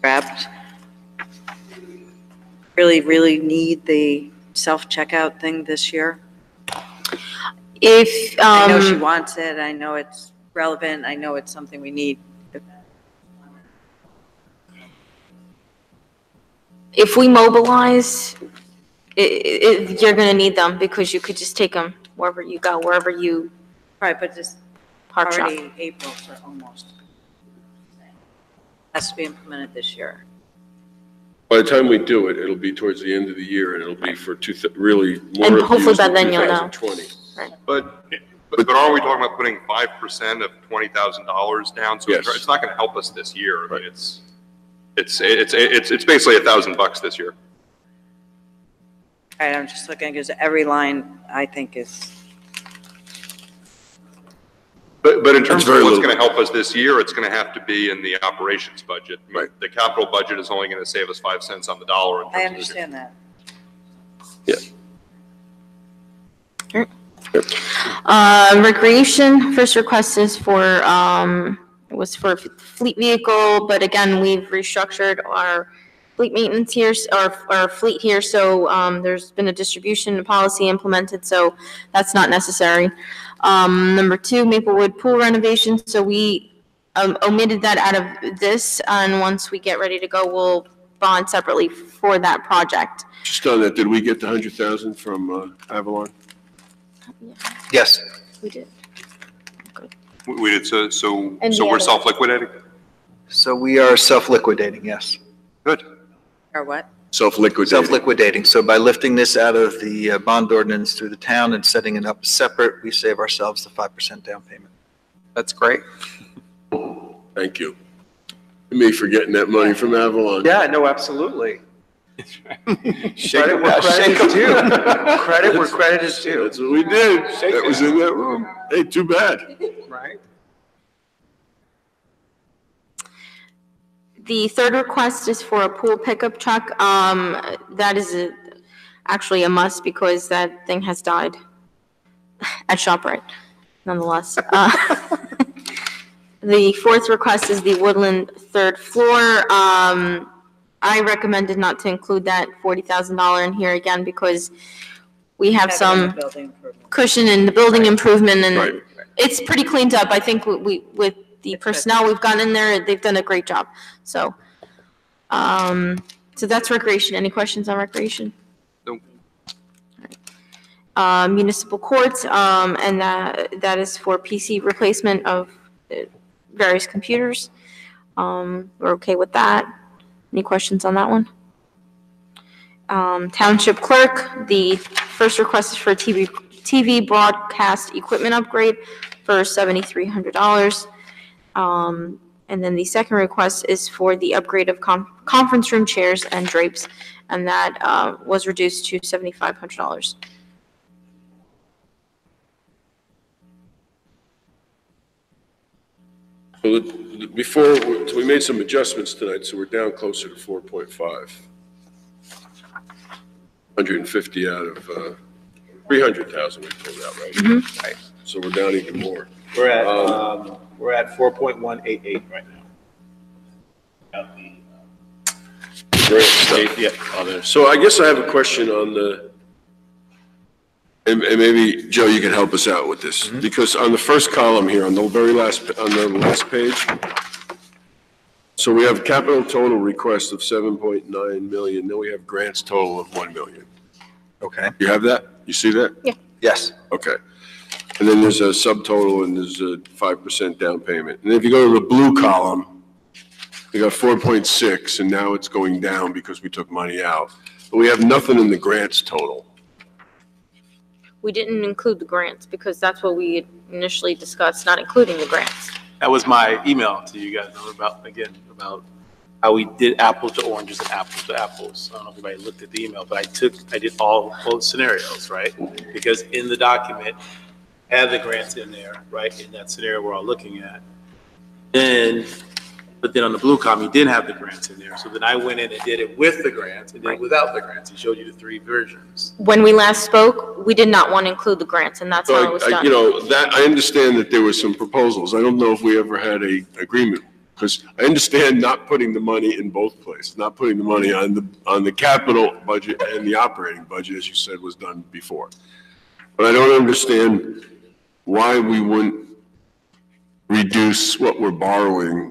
Grabbed. Really need the self-checkout thing this year. if, I know she wants it, I know it's relevant, I know it's something we need. if we mobilize, you're going to need them because you could just take them wherever you go, wherever you Right, but it's park shop. already April for almost. Has to be implemented this year. by the time we do it, it'll be towards the end of the year, and it'll be for really more And of hopefully these by in then you'll know. 2020. But aren't we talking about putting 5% of $20,000 down? So Yes. it's not going to help us this year. I mean, it's basically $1,000 this year. All right, I'm just looking, because every line, I think, is, But in terms of very what's little. going to help us this year, it's going to have to be in the operations budget. I mean, Right. The capital budget is only going to save us 5 cents on the dollar. in I terms of- understand that. Recreation, first request is for, it was for fleet vehicle, but again, we've restructured our fleet maintenance here, our fleet here, so, there's been a distribution policy implemented, so that's not necessary. Number 2, Maplewood pool renovation, so we, omitted that out of this, and once we get ready to go, we'll bond separately for that project. Just on that, did we get the 100,000 from Avalon? Yes. We did. We did, so And the we're other- self-liquidating? So we are self-liquidating, yes. Good. Or what? Self-liquidating. Self-liquidating. So by lifting this out of the bond ordinance through the town and setting it up separate, we save ourselves the 5% down payment. That's great. Thank you. Me for getting that money from Avalon. Yeah, no, absolutely. Shake Credit it where out, credit shake is 'em. due. Credit where credit is due. That's what we did. That was in that room. Hey, too bad. Right? The third request is for a pool pickup truck. That is actually a must because that thing has died at ShopRite, nonetheless. The fourth request is the Woodland third floor. I recommended not to include that $40,000 in here again because we have some Building improvement. cushion in the building improvement Right. and it's pretty cleaned up. I think with the personnel we've got in there, they've done a great job. So, so that's recreation. Any questions on recreation? Nope. Municipal courts, and that is for PC replacement of various computers. We're okay with that. Any questions on that one? Township clerk, the first request is for a TV broadcast equipment upgrade for $7,300. And then the second request is for the upgrade of conference room chairs and drapes, and that was reduced to $7,500. So before, so we made some adjustments tonight, so we're down closer to 4.5. 150 out of 300,000 we pulled out, right? Right. So we're down even more. We're at 4.188 right now. Got the, Grant stuff. yeah, oh, there's. So I guess I have a question on the, and maybe, Joe, you can help us out with this. Because on the first column here, on the last page, so we have capital total request of 7.9 million, then we have grants total of 1 million. Okay. You have that? You see that? Yeah. Yes. Okay. And then there's a subtotal and there's a 5% down payment. And if you go to the blue column, we got 4.6 and now it's going down because we took money out. But we have nothing in the grants total. We didn't include the grants because that's what we had initially discussed, not including the grants. That was my email to you guys about how we did apples to oranges and apples to apples. I don't know if anybody looked at the email, but I did all both scenarios, right? Because in the document, had the grants in there, right? In that scenario we're all looking at. But then on the blue column, he didn't have the grants in there. So then I went in and did it with the grants and then without the grants. He showed you the 3 versions. When we last spoke, we did not want to include the grants, and that's how it was done. You know, that, I understand that there were some proposals. I don't know if we ever had a agreement. Because I understand not putting the money in both places, not putting the money on the capital budget and the operating budget, as you said, was done before. But I don't understand why we wouldn't reduce what we're borrowing.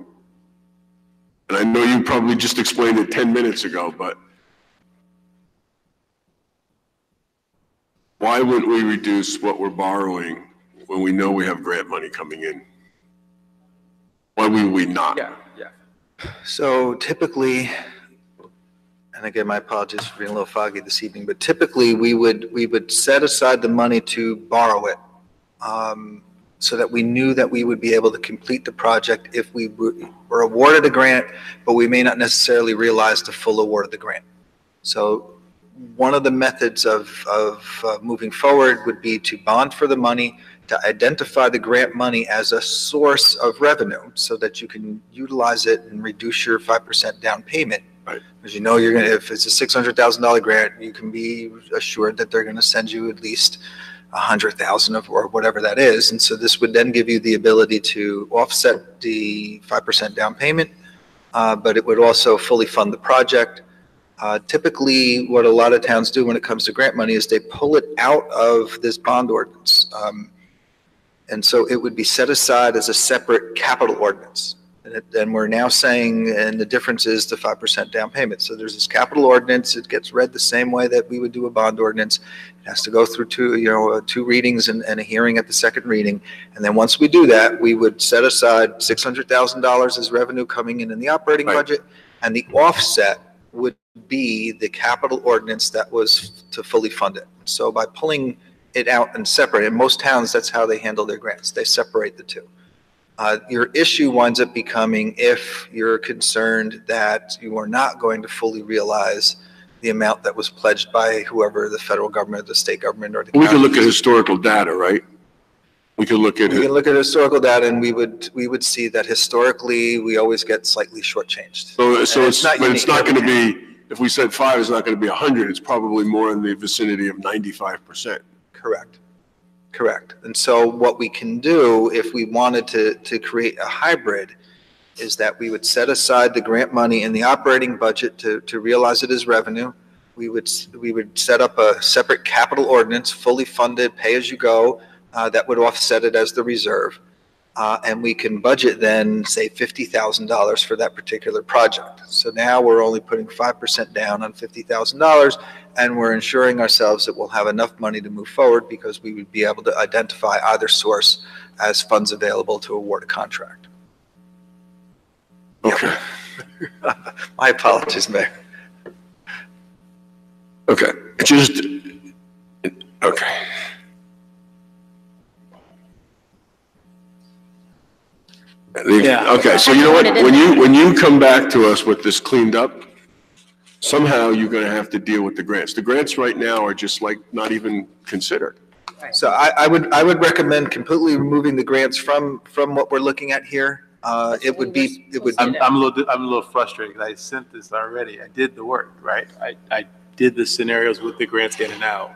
And I know you probably just explained it 10 minutes ago, but why wouldn't we reduce what we're borrowing when we know we have grant money coming in? Why would we not? Yeah. So typically, and again, my apologies for being a little foggy this evening, but typically we would set aside the money to borrow it, so that we knew that we would be able to complete the project if we were awarded a grant, but we may not necessarily realize the full award of the grant. So one of the methods of moving forward would be to bond for the money, to identify the grant money as a source of revenue so that you can utilize it and reduce your 5% down payment. Right. Because you know you're going to, if it's a $600,000 grant, you can be assured that they're going to send you at least 100,000 or whatever that is. And so this would then give you the ability to offset the 5% down payment, but it would also fully fund the project. Typically, what a lot of towns do when it comes to grant money is they pull it out of this bond ordinance. And so it would be set aside as a separate capital ordinance. And we're now saying, and the difference is the 5% down payment. So there's this capital ordinance. It gets read the same way that we would do a bond ordinance. It has to go through two readings and a hearing at the second reading. And then once we do that, we would set aside $600,000 as revenue coming in the operating budget. And the offset would be the capital ordinance that was to fully fund it. So by pulling it out and separate, in most towns, that's how they handle their grants. They separate the two. Your issue winds up becoming if you're concerned that you are not going to fully realize the amount that was pledged by whoever, the federal government, the state government, or the county. We can look at historical data, right? We can look at historical data, and we would see that historically we always get slightly shortchanged. So it's not going to be, if we said 5, it's not going to be 100. It's probably more in the vicinity of 95%. Correct. And so what we can do if we wanted to create a hybrid is that we would set aside the grant money in the operating budget to realize it as revenue. We would set up a separate capital ordinance, fully funded, pay as you go, that would offset it as the reserve. And we can budget then, say, $50,000 for that particular project. So now we're only putting 5% down on $50,000, and we're ensuring ourselves that we'll have enough money to move forward because we would be able to identify either source as funds available to award a contract. Okay. My apologies, Mayor. Okay. Okay. Yeah. Okay, so you know what, when you come back to us with this cleaned up, somehow you're gonna have to deal with the grants. The grants right now are just like not even considered. So I would recommend completely removing the grants from what we're looking at here. I'm a little frustrated because I sent this already. I did the work, right? I did the scenarios with the grants in and out.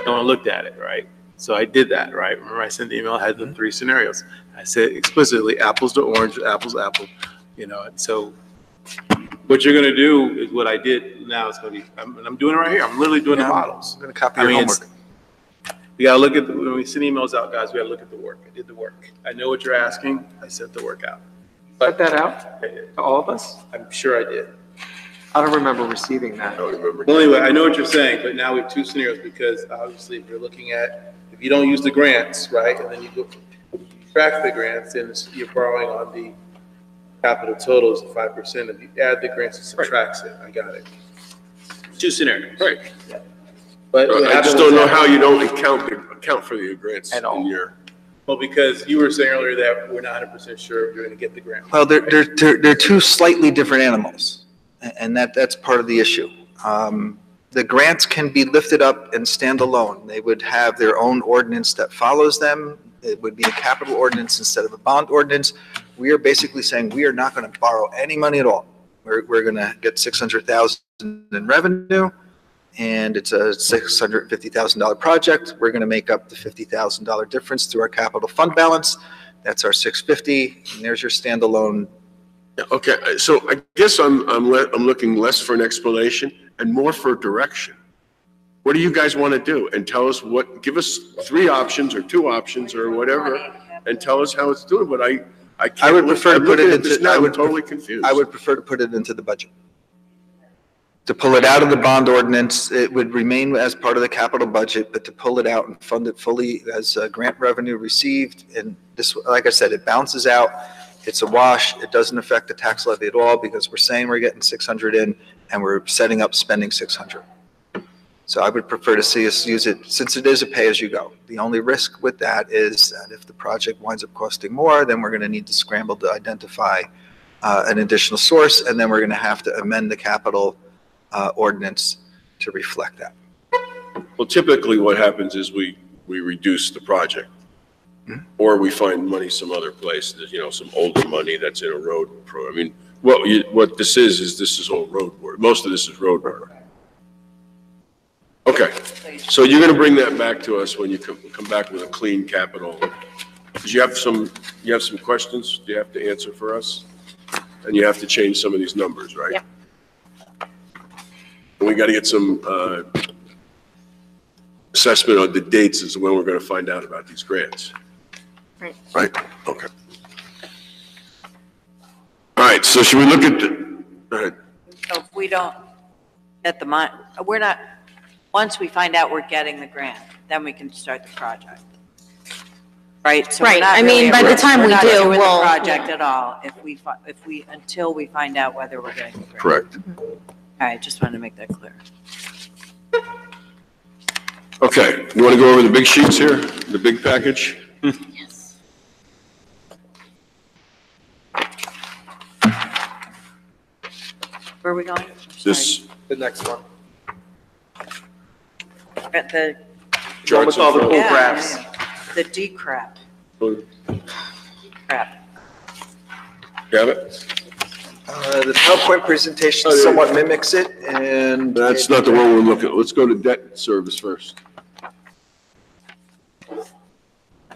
No one looked at it, right? So I did that, right? Remember I sent the email, I had the 3 scenarios. I said explicitly, apples to orange, apples to apple, and so what you're gonna do is what I did now. It's gonna be, and I'm doing it right here. I'm literally doing the models. I'm going to copy your homework. We gotta look at, when we send emails out, guys, we gotta look at the work. I did the work. I know what you're asking. I sent the work out. Put that out to all of us? I'm sure I did. I don't remember receiving that. I don't remember. Well, anyway, I know what you're saying, but now we have 2 scenarios because obviously if you're looking at, if you don't use the grants, right, and then you go track the grants, then you're borrowing on the capital totals of 5%. If you add the grants, it subtracts it. I got it. 2 scenarios. Right. But I just don't know how you don't account for the grants At all. in your. Well, because you were saying earlier that we're not 100% sure if you're going to get the grant. Well, they're 2 slightly different animals, and that's part of the issue. The grants can be lifted up and stand alone. They would have their own ordinance that follows them. It would be a capital ordinance instead of a bond ordinance. We are basically saying we are not going to borrow any money at all. We're going to get $600,000 in revenue, and it's a $650,000 project. We're going to make up the $50,000 difference through our capital fund balance. That's our $650, and there's your standalone. Okay, so I guess I'm looking less for an explanation and more for direction. What do you guys want to do? And tell us give us 3 options or 2 options or whatever, and tell us how it's doing. But I can't. I would prefer to put it into. I'm totally confused. I would prefer to put it into the budget. To pull it out of the bond ordinance, it would remain as part of the capital budget, but to pull it out and fund it fully as grant revenue received. And this, like I said, it bounces out. It's a wash. It doesn't affect the tax levy at all because we're saying we're getting 600 in and we're setting up spending 600. So I would prefer to see us use it since it is a pay-as-you-go. The only risk with that is that if the project winds up costing more, then we're going to need to scramble to identify an additional source, and then we're going to have to amend the capital ordinance to reflect that. Well, typically what happens is we reduce the project. Or we find money some other place, some older money that's in a road program. I mean, what this is all road work. Most of this is road work. Okay, so you're gonna bring that back to us when you come back with a clean capital. Because you have some questions you have to answer for us, and you have to change some of these numbers, right? Yep. And we gotta get some, assessment on the dates as to when we're gonna find out about these grants. Right. Right, okay. All right, so should we look at all right, So if we don't get the money, once we find out we're getting the grant, then we can start the project. Right? So we're Right, not I mean, really- by the time we're we not do, doing the we'll- project at all until we find out whether we're getting the grant. correct. All right, just wanted to make that clear. Okay, you want to go over the big sheets here, the big package? Yes. Where are we going? This The next one. At the, charts with all the in cool front. graphs. the D crap. You Crap. have it? The PowerPoint presentation somewhat mimics it, and That's not the one we're looking at. Let's go to debt service first.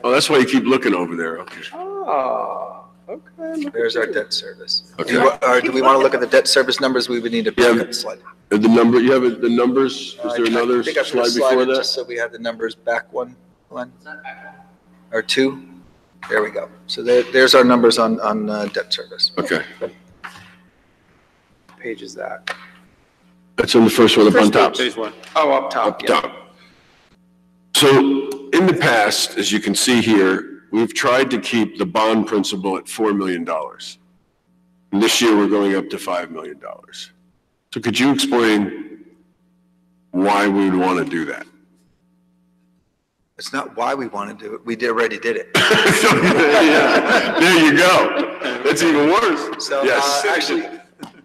Oh, that's why you keep looking over there, okay. Oh, okay. there's our debt service. Okay. Do we want to look at the debt service numbers? We would need to Yeah. pick up the slide. And the number, you have the numbers? Is there another I think I put a slide before in that? Just so we have the numbers back one, or 2. There we go. So there's our numbers on debt service. Okay, What page is that? that's on the first one up on top. Phase 1. Oh, up top, Up yeah. top. So in the past, as you can see here, we've tried to keep the bond principal at $4 million. And this year, we're going up to $5 million. So could you explain why we would want to do that? It's not why we want to do it. We already did it. Yeah, there you go. That's even worse. So Yes. actually,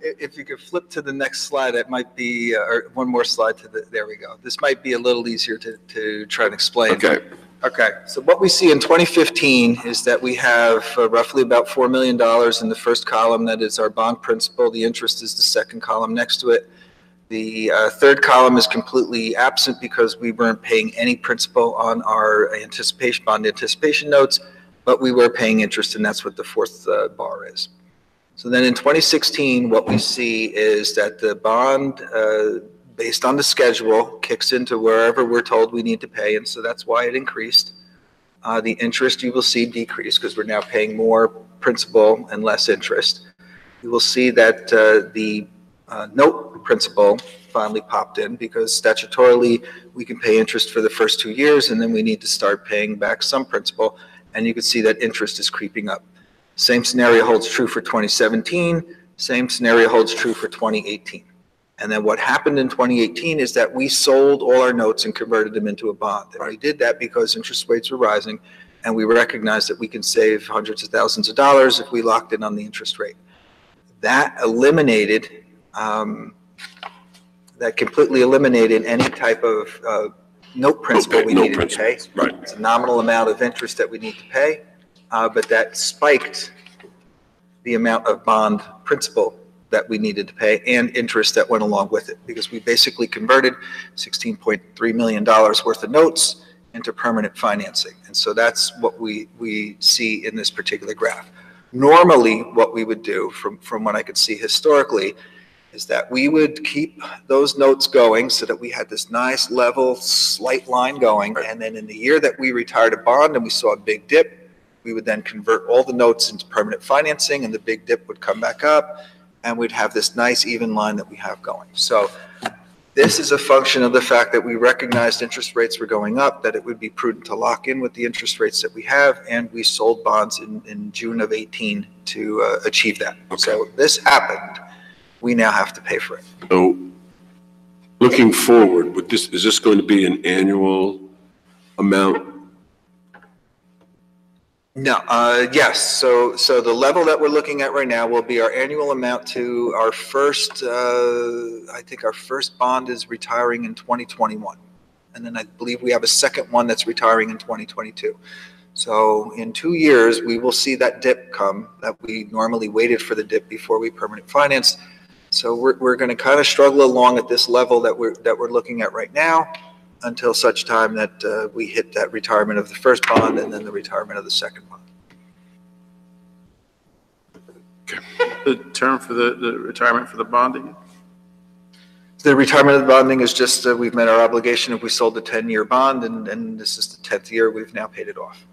if you could flip to the next slide, it might be, or one more slide there we go. This might be a little easier to try and explain. Okay. Okay, so what we see in 2015 is that we have roughly about $4 million in the first column. That is our bond principal. The interest is the second column next to it. The third column is completely absent because we weren't paying any principal on our bond anticipation notes, but we were paying interest, and that's what the fourth bar is. So then in 2016, what we see is that the bond, based on the schedule, kicks into wherever we're told we need to pay, and so that's why it increased. The interest you will see decrease because we're now paying more principal and less interest. You will see that the note principal finally popped in because statutorily we can pay interest for the first 2 years and then we need to start paying back some principal, and you can see that interest is creeping up. Same scenario holds true for 2017, same scenario holds true for 2018. And then what happened in 2018 is that we sold all our notes and converted them into a bond. And we did that because interest rates were rising, and we recognized that we can save hundreds of thousands of dollars if we locked in on the interest rate. That eliminated, that completely eliminated any type of note principal we needed to pay. Right. It's a nominal amount of interest that we need to pay, but that spiked the amount of bond principal that we needed to pay and interest that went along with it, because we basically converted $16.3 million worth of notes into permanent financing. And so that's what we see in this particular graph. Normally, what we would do from what I could see historically is that we would keep those notes going so that we had this nice level, slight line going. And then in the year that we retired a bond and we saw a big dip, we would then convert all the notes into permanent financing and the big dip would come back up. And we'd have this nice even line that we have going. So this is a function of the fact that we recognized interest rates were going up, that it would be prudent to lock in with the interest rates that we have, and we sold bonds in June of 18 to achieve that. Okay. So this happened. We now have to pay for it. So looking forward, with this, is this going to be an annual amount? No, yes. So the level that we're looking at right now will be our annual amount to our first, I think our first bond is retiring in 2021. And then I believe we have a second one that's retiring in 2022. So in 2 years, we will see that dip come that we normally waited for the dip before we permanent financed. So we're going to kind of struggle along at this level that we're looking at right now, until such time that we hit that retirement of the first bond and then the retirement of the second bond. The term for the retirement for the bonding? The retirement of the bonding is just we've met our obligation if we sold the 10-year bond, and this is the 10th year we've now paid it off.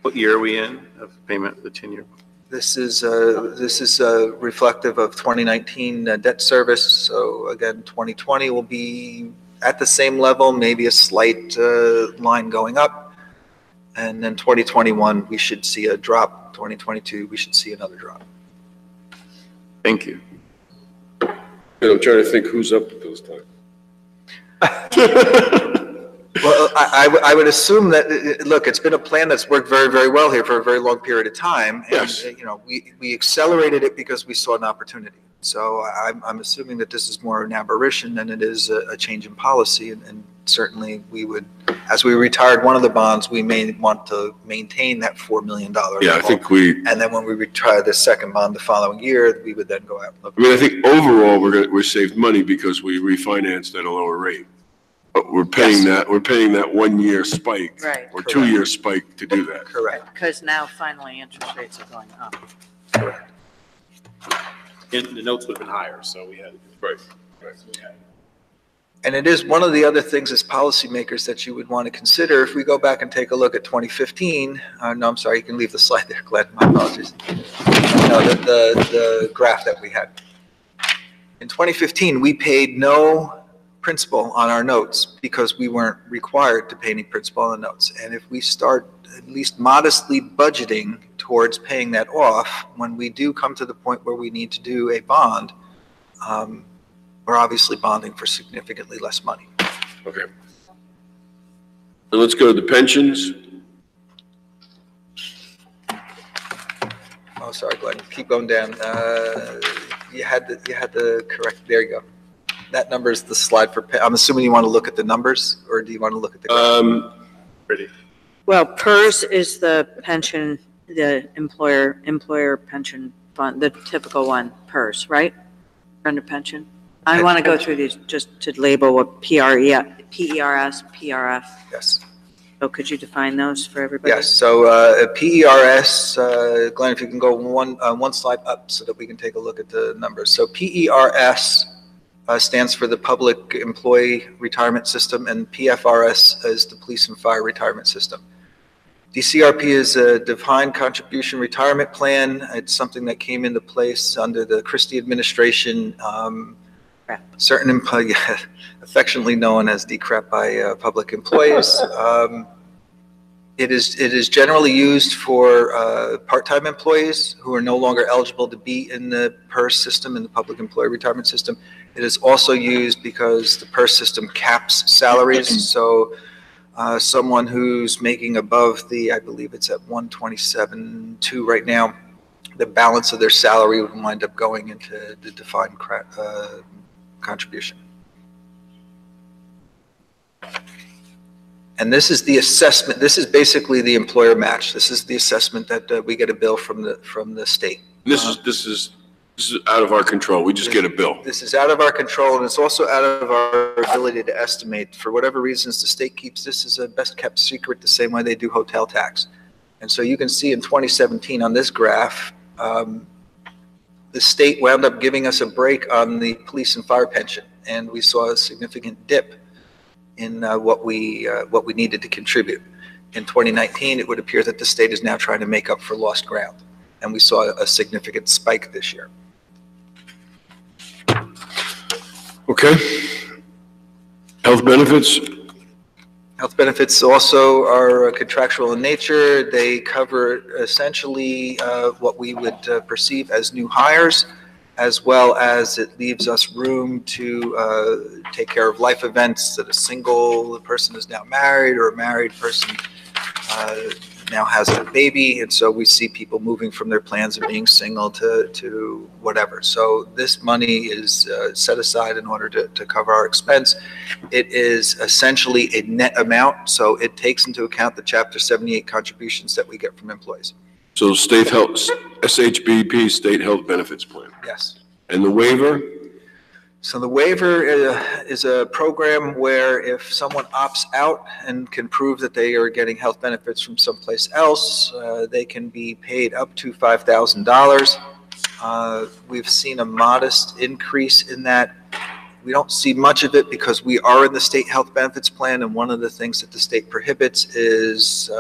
What year are we in of payment of the 10-year? This is reflective of 2019 debt service. So again, 2020 will be at the same level, maybe a slight line going up. And then 2021, we should see a drop. 2022, we should see another drop. Thank you. And I'm trying to think who's up at those times. Well, I would assume that, look, it's been a plan that's worked very, very well here for a very long period of time. And, Yes. you know, we accelerated it because we saw an opportunity. So I'm assuming that this is more an aberration than it is a change in policy. And certainly we would, as we retired one of the bonds, we may want to maintain that $4 million. Yeah, I think we, And then when we retire the second bond the following year, we would then go out and look. I mean, I think overall, we're saved money because we refinanced at a lower rate. But we're paying that 1 year spike. Right. Or 2 year spike to do that. Correct. Because now finally interest rates are going up. Correct. And the notes would have been higher, so we had. Right. And it is one of the other things as policymakers that you would want to consider. If we go back and take a look at 2015, no, I'm sorry, you can leave the slide there, Glenn, my apologies. No, the graph that we had. In 2015, we paid no principal on our notes because we weren't required to pay any principal on the notes. And if we start at least modestly budgeting towards paying that off, when we do come to the point where we need to do a bond, we're obviously bonding for significantly less money. Okay. And let's go to the pensions. Oh, sorry, Glenn, keep going down. You had the correct, there you go. That number is the slide for, I'm assuming you want to look at the numbers, or do you want to look at the graph? Pretty. Well, PERS is the pension, the employer pension fund, the typical one, PERS, right? Under pension. I want to go through these just to label what PERS, PRF. Yes. So could you define those for everybody? Yes, so PERS, Glenn, if you can go one slide up so that we can take a look at the numbers. So PERS stands for the Public Employee Retirement System, and PFRS is the Police and Fire Retirement System. DCRP is a defined contribution retirement plan. It's something that came into place under the Christie administration. Certain affectionately known as DCREP by public employees. It is generally used for part-time employees who are no longer eligible to be in the PERS system, in the Public Employee Retirement System. It is also used because the PERS system caps salaries. So someone who's making above the, I believe it's at 127.2 right now, the balance of their salary would wind up going into the defined contribution. And this is the assessment. This is basically the employer match. This is the assessment that we get a bill from the state. This is out of our control. We just get a bill. This is out of our control, and it's also out of our ability to estimate. For whatever reasons, the state keeps this as a best kept secret, the same way they do hotel tax. And so you can see in 2017 on this graph, the state wound up giving us a break on the police and fire pension, and we saw a significant dip in what we needed to contribute. In 2019, it would appear that the state is now trying to make up for lost ground, and we saw a significant spike this year. Okay. Health benefits? Health benefits also are contractual in nature. They cover essentially what we would perceive as new hires, as well as it leaves us room to take care of life events that a single person is now married, or a married person now has a baby. And so we see people moving from their plans of being single to whatever. So this money is set aside in order to cover our expense. It is essentially a net amount, so it takes into account the Chapter 78 contributions that we get from employees. So state health, SHBP, state health benefits plan. Yes. And the waiver? So the waiver is a program where if someone opts out and can prove that they are getting health benefits from someplace else, they can be paid up to $5,000. We've seen a modest increase in that. We don't see much of it because we are in the state health benefits plan, and one of the things that the state prohibits is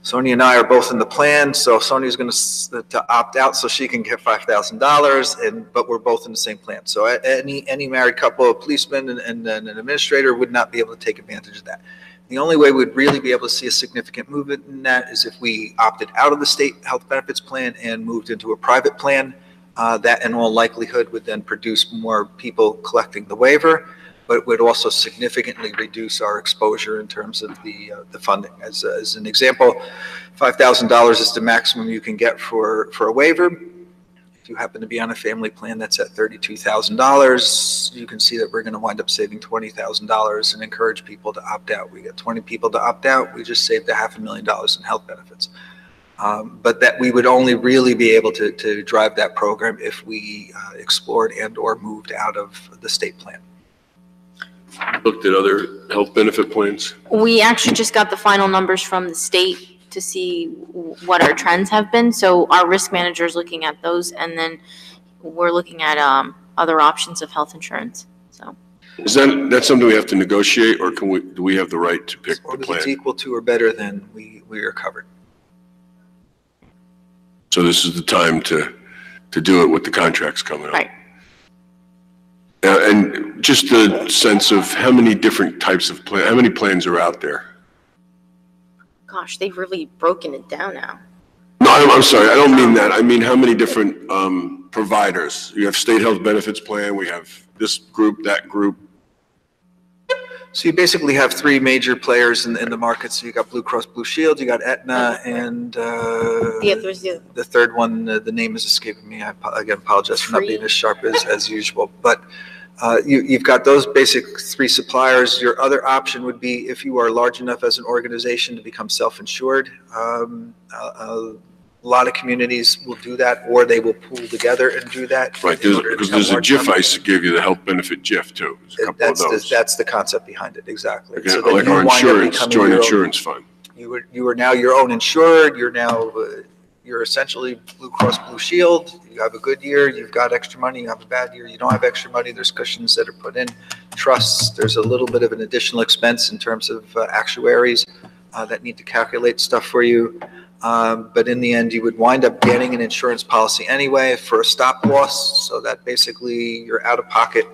Sonia and I are both in the plan, so Sonia's going to opt out so she can get $5,000, but we're both in the same plan. So any married couple, a policeman and an administrator would not be able to take advantage of that. The only way we'd really be able to see a significant movement in that is if we opted out of the state health benefits plan and moved into a private plan. That in all likelihood would then produce more people collecting the waiver, but it would also significantly reduce our exposure in terms of the funding. As an example, $5,000 is the maximum you can get for a waiver. If you happen to be on a family plan that's at $32,000, you can see that we're going to wind up saving $20,000 and encourage people to opt out. We get 20 people to opt out, we just saved $500,000 in health benefits. But that we would only really be able to drive that program if we explored and or moved out of the state plan. Looked at other health benefit plans? We actually just got the final numbers from the state to see what our trends have been. So our risk manager is looking at those, and then we're looking at other options of health insurance. So is that something we have to negotiate, or do we have the right to pick the plan? If it's equal to or better than, we are covered. So this is the time to do it with the contracts coming up. Right. And just the sense of how many different types of how many plans are out there? Gosh, they've really broken it down now. No, I'm sorry. I don't mean that. I mean, how many different providers? You have state health benefits plan. We have this group, that group. So you basically have three major players in the market. So you got Blue Cross Blue Shield, you got Aetna, and the third one, the name is escaping me. I again apologize for not being as sharp as usual. But you've got those basic three suppliers. Your other option would be if you are large enough as an organization to become self-insured. A A lot of communities will do that, or they will pool together and do that. Right, in order to because become there's a large GIF numbers. I used to give you, the health benefit GIF too. There's a couple of those. That's the concept behind it, exactly. Okay, So that like you our wind up insurance, becoming joint your own- insurance fund. You are now your own insured, you're now, you're essentially Blue Cross Blue Shield. You have a good year, you've got extra money, you have a bad year, you don't have extra money, there's cushions that are put in, trusts, there's a little bit of an additional expense in terms of actuaries that need to calculate stuff for you. But in the end, you would wind up getting an insurance policy anyway for a stop loss, so that basically you're out of pocket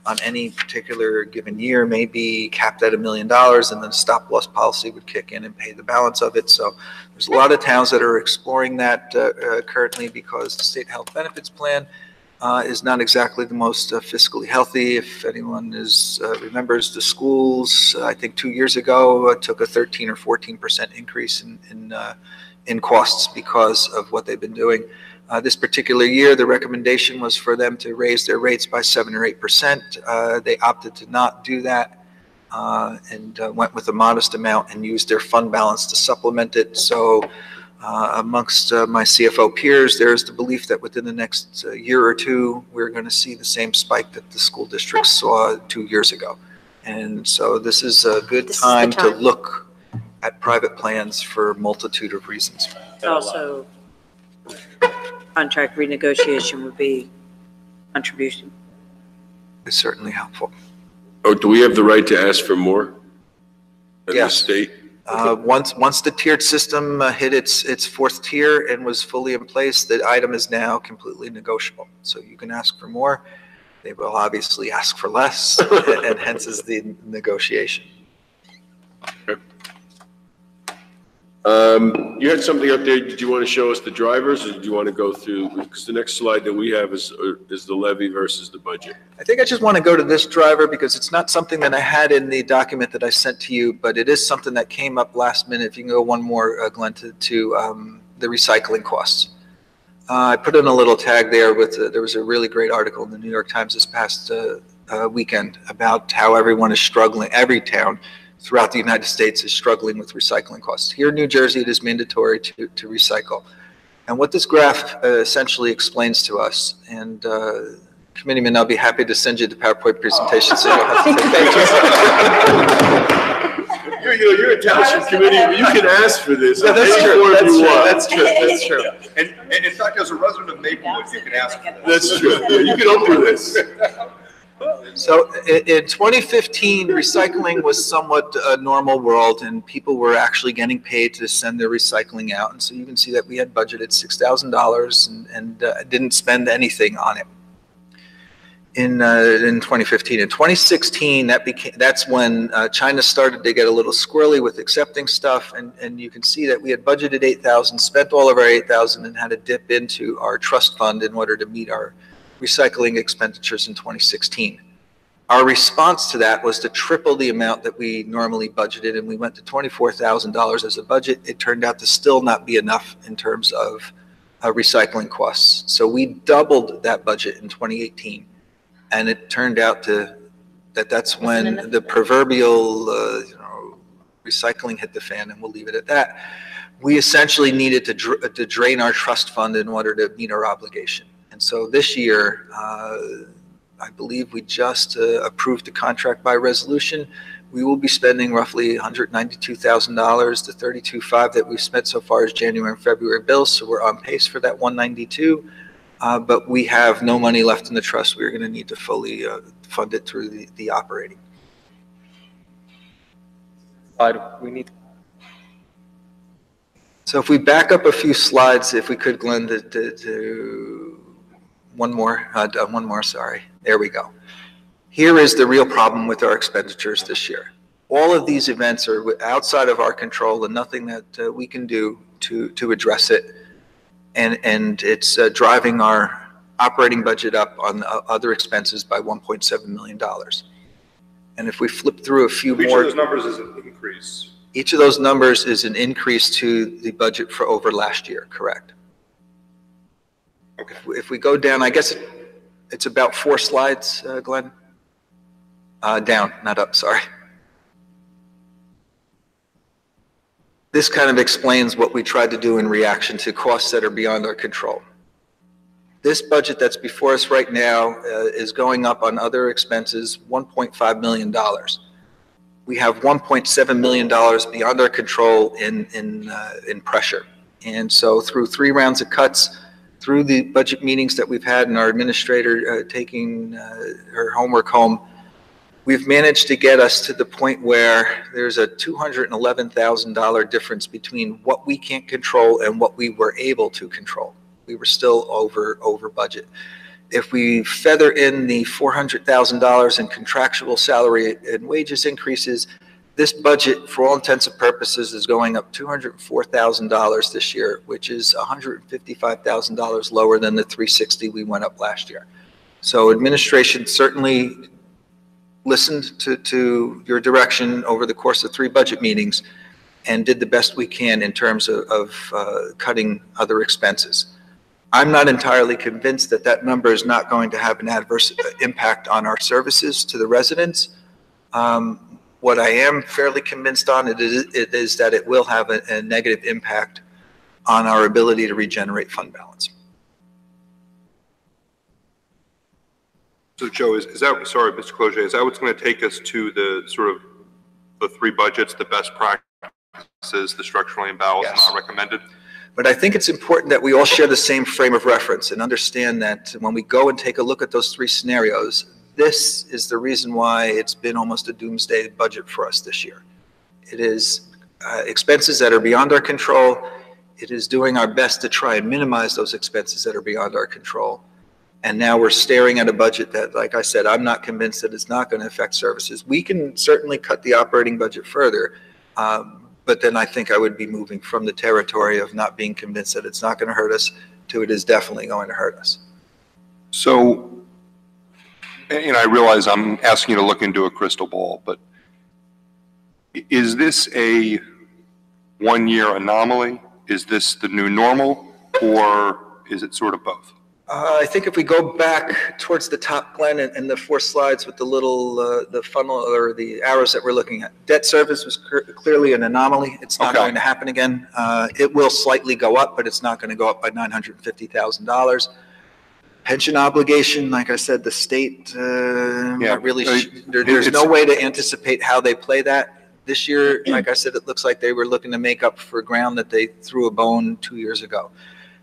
on any particular given year may be capped at $1 million, and then stop loss policy would kick in and pay the balance of it. So there's a lot of towns that are exploring that currently, because the state health benefits plan is not exactly the most fiscally healthy. If anyone remembers the schools, I think 2 years ago took a 13 or 14% increase in costs because of what they've been doing. This particular year, the recommendation was for them to raise their rates by 7 or 8%. They opted to not do that and went with a modest amount and used their fund balance to supplement it. So amongst my CFO peers, there's the belief that within the next year or two, we're going to see the same spike that the school districts saw 2 years ago. And so this is a good time to look at private plans for a multitude of reasons. Also, contract renegotiation would be contribution. It's certainly helpful. Oh, do we have the right to ask for more? At the Yes. state? Once the tiered system hit its fourth tier and was fully in place, the item is now completely negotiable. So you can ask for more. They will obviously ask for less, and hence is the negotiation. You had something up there. Did you want to show us the drivers, or did you want to go through? Because the next slide that we have is the levy versus the budget. I think I just want to go to this driver because it's not something that I had in the document that I sent to you, but it is something that came up last minute. If you can go one more, Glenn, to the recycling costs. I put in a little tag there there was a really great article in the New York Times this past weekend about how everyone is struggling, every town throughout the United States is struggling with recycling costs. Here in New Jersey, it is mandatory to recycle. And what this graph essentially explains to us, and Committeeman, I'll be happy to send you the PowerPoint presentation so you don't have to take pages. You're a township committee, but you can ask for this. Yeah, that's true. That's true. And in fact, as a resident of Maplewood, you can ask for that. That's true. You can open this. So in 2015, recycling was somewhat a normal world, and people were actually getting paid to send their recycling out. And so you can see that we had budgeted $6,000 and didn't spend anything on it in 2015. In 2016, that's when China started to get a little squirrely with accepting stuff, and you can see that we had budgeted $8,000, spent all of our $8,000, and had to dip into our trust fund in order to meet our recycling expenditures in 2016. Our response to that was to triple the amount that we normally budgeted, and we went to $24,000 as a budget. It turned out to still not be enough in terms of recycling costs. So we doubled that budget in 2018, and it turned out that's when the proverbial recycling hit the fan, and we'll leave it at that. We essentially needed to drain our trust fund in order to meet our obligation. And so this year, I believe we just approved the contract by resolution. We will be spending roughly $192,000. The $32,500 that we've spent so far is January and February bills, so we're on pace for that $192,000. But we have no money left in the trust. We're going to need to fully fund it through the operating. So if we back up a few slides, if we could, Glenn, to one more, sorry. There we go. Here is the real problem with our expenditures this year. All of these events are outside of our control and nothing that we can do to address it. And it's driving our operating budget up on other expenses by $1.7 million. And if we flip through a few more. Each of those numbers is an increase. Each of those numbers is an increase to the budget for over last year, correct? Okay. If we go down, I guess it's about 4 slides, Glenn? Down, not up, sorry. This kind of explains what we tried to do in reaction to costs that are beyond our control. This budget that's before us right now is going up on other expenses $1.5 million. We have $1.7 million beyond our control in pressure. And so through 3 rounds of cuts, through the budget meetings that we've had and our administrator taking her homework home, we've managed to get us to the point where there's a $211,000 difference between what we can't control and what we were able to control. We were still over budget. If we feather in the $400,000 in contractual salary and wages increases, this budget, for all intents and purposes, is going up $204,000 this year, which is $155,000 lower than the $360,000 we went up last year. So administration certainly listened to your direction over the course of 3 budget meetings and did the best we can in terms of cutting other expenses. I'm not entirely convinced that that number is not going to have an adverse impact on our services to the residents. What I am fairly convinced on it is that it will have a negative impact on our ability to regenerate fund balance. So Joe, is that, sorry, Mr. Cloutier, is that what's going to take us to the sort of the 3 budgets, the best practices, the structurally imbalanced, Yes. not recommended? But I think it's important that we all share the same frame of reference and understand that when we go and take a look at those 3 scenarios, this is the reason why it's been almost a doomsday budget for us this year. It is expenses that are beyond our control. It is doing our best to try and minimize those expenses that are beyond our control. And now we're staring at a budget that, like I said, I'm not convinced that it's not going to affect services. We can certainly cut the operating budget further, but then I think I would be moving from the territory of not being convinced that it's not going to hurt us to it is definitely going to hurt us. So, and I realize I'm asking you to look into a crystal ball, but is this a 1-year anomaly? Is this the new normal, or is it sort of both? I think if we go back towards the top, Glenn, and the 4 slides with the little, the funnel or the arrows that we're looking at, debt service was clearly an anomaly. It's not going to happen again. It will slightly go up, but it's not going to go up by $950,000. Pension obligation, like I said, the state, not really, there's no way to anticipate how they play that. This year, like I said, it looks like they were looking to make up for ground that they threw a bone 2 years ago.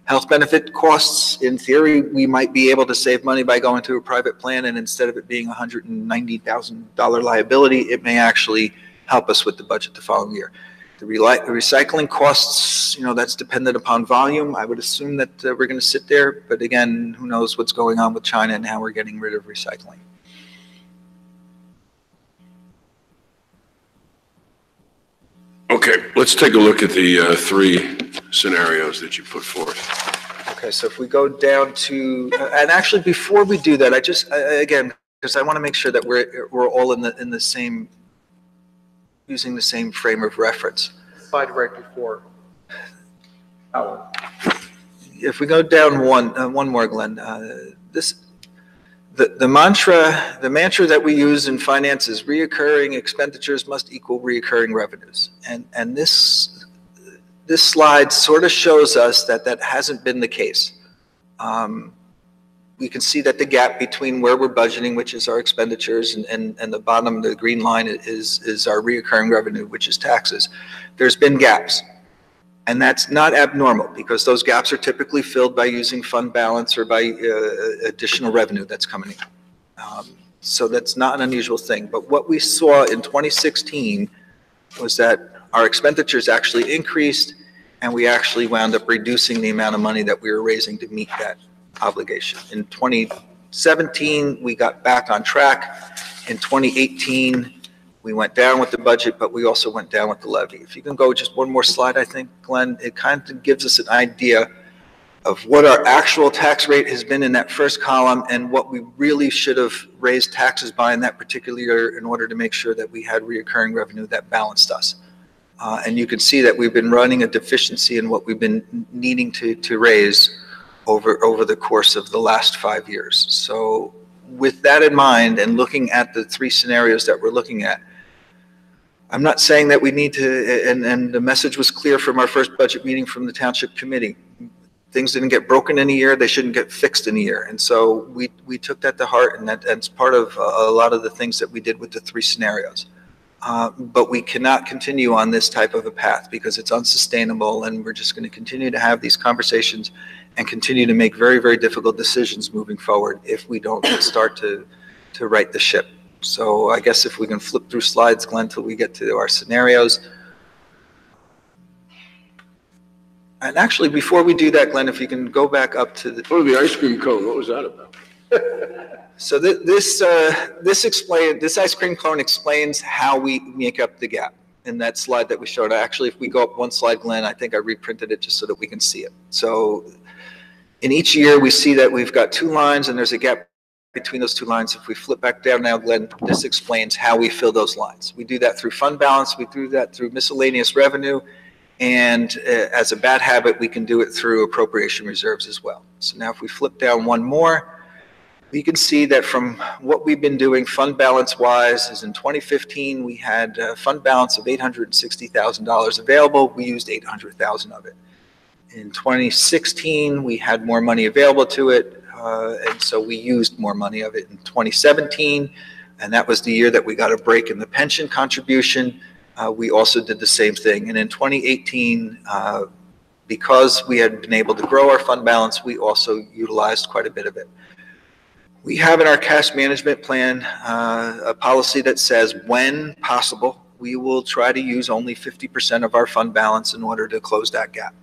Health benefit costs, in theory, we might be able to save money by going to a private plan, and instead of it being a $190,000 liability, it may actually help us with the budget the following year. The recycling costs, you know, that's dependent upon volume. I would assume that we're going to sit there, but again, who knows what's going on with China and how we're getting rid of recycling. Okay, let's take a look at the 3 scenarios that you put forth. Okay, so if we go down to, and actually before we do that, again, because I want to make sure that we're all in the same, using the same frame of reference. Slide right before. If we go down one more, Glenn, the mantra that we use in finance is reoccurring expenditures must equal reoccurring revenues, and this slide sort of shows us that hasn't been the case. We can see that the gap between where we're budgeting, which is our expenditures, and the bottom, the green line is our reoccurring revenue, which is taxes. There's been gaps. And that's not abnormal, because those gaps are typically filled by using fund balance or by additional revenue that's coming in. So that's not an unusual thing. But what we saw in 2016 was that our expenditures actually increased, and we actually wound up reducing the amount of money that we were raising to meet that obligation. In 2017, we got back on track. In 2018, we went down with the budget, but we also went down with the levy. If you can go just one more slide, I think, Glenn, it kind of gives us an idea of what our actual tax rate has been in that first column and what we really should have raised taxes by in that particular year in order to make sure that we had reoccurring revenue that balanced us. And you can see that we've been running a deficiency in what we've been needing to raise over the course of the last 5 years. So with that in mind, and looking at the 3 scenarios that we're looking at, I'm not saying that we need to, and the message was clear from our first budget meeting from the Township Committee. Things didn't get broken in a year, they shouldn't get fixed in a year. And so we took that to heart, and that's part of a lot of the things that we did with the 3 scenarios. But we cannot continue on this type of a path because it's unsustainable, and we're just going to continue to have these conversations and continue to make very, very difficult decisions moving forward if we don't start to right the ship. So I guess if we can flip through slides, Glenn, till we get to our scenarios. And actually, before we do that, Glenn, if you can go back up to the... Oh, the ice cream cone, what was that about? So this ice cream cone explains how we make up the gap in that slide that we showed. Actually, if we go up one slide, Glenn, I think I reprinted it just so that we can see it. So in each year, we see that we've got 2 lines and there's a gap between those 2 lines. If we flip back down now, Glenn, this explains how we fill those lines. We do that through fund balance, we do that through miscellaneous revenue, and as a bad habit, we can do it through appropriation reserves as well. So now if we flip down one more, we can see that from what we've been doing fund balance wise is in 2015, we had a fund balance of $860,000 available. We used $800,000 of it. In 2016, we had more money available to it, and so we used more money of it. In 2017, and that was the year that we got a break in the pension contribution, we also did the same thing. And in 2018, because we had been able to grow our fund balance, we also utilized quite a bit of it. We have in our cash management plan a policy that says when possible, we will try to use only 50% of our fund balance in order to close that gap.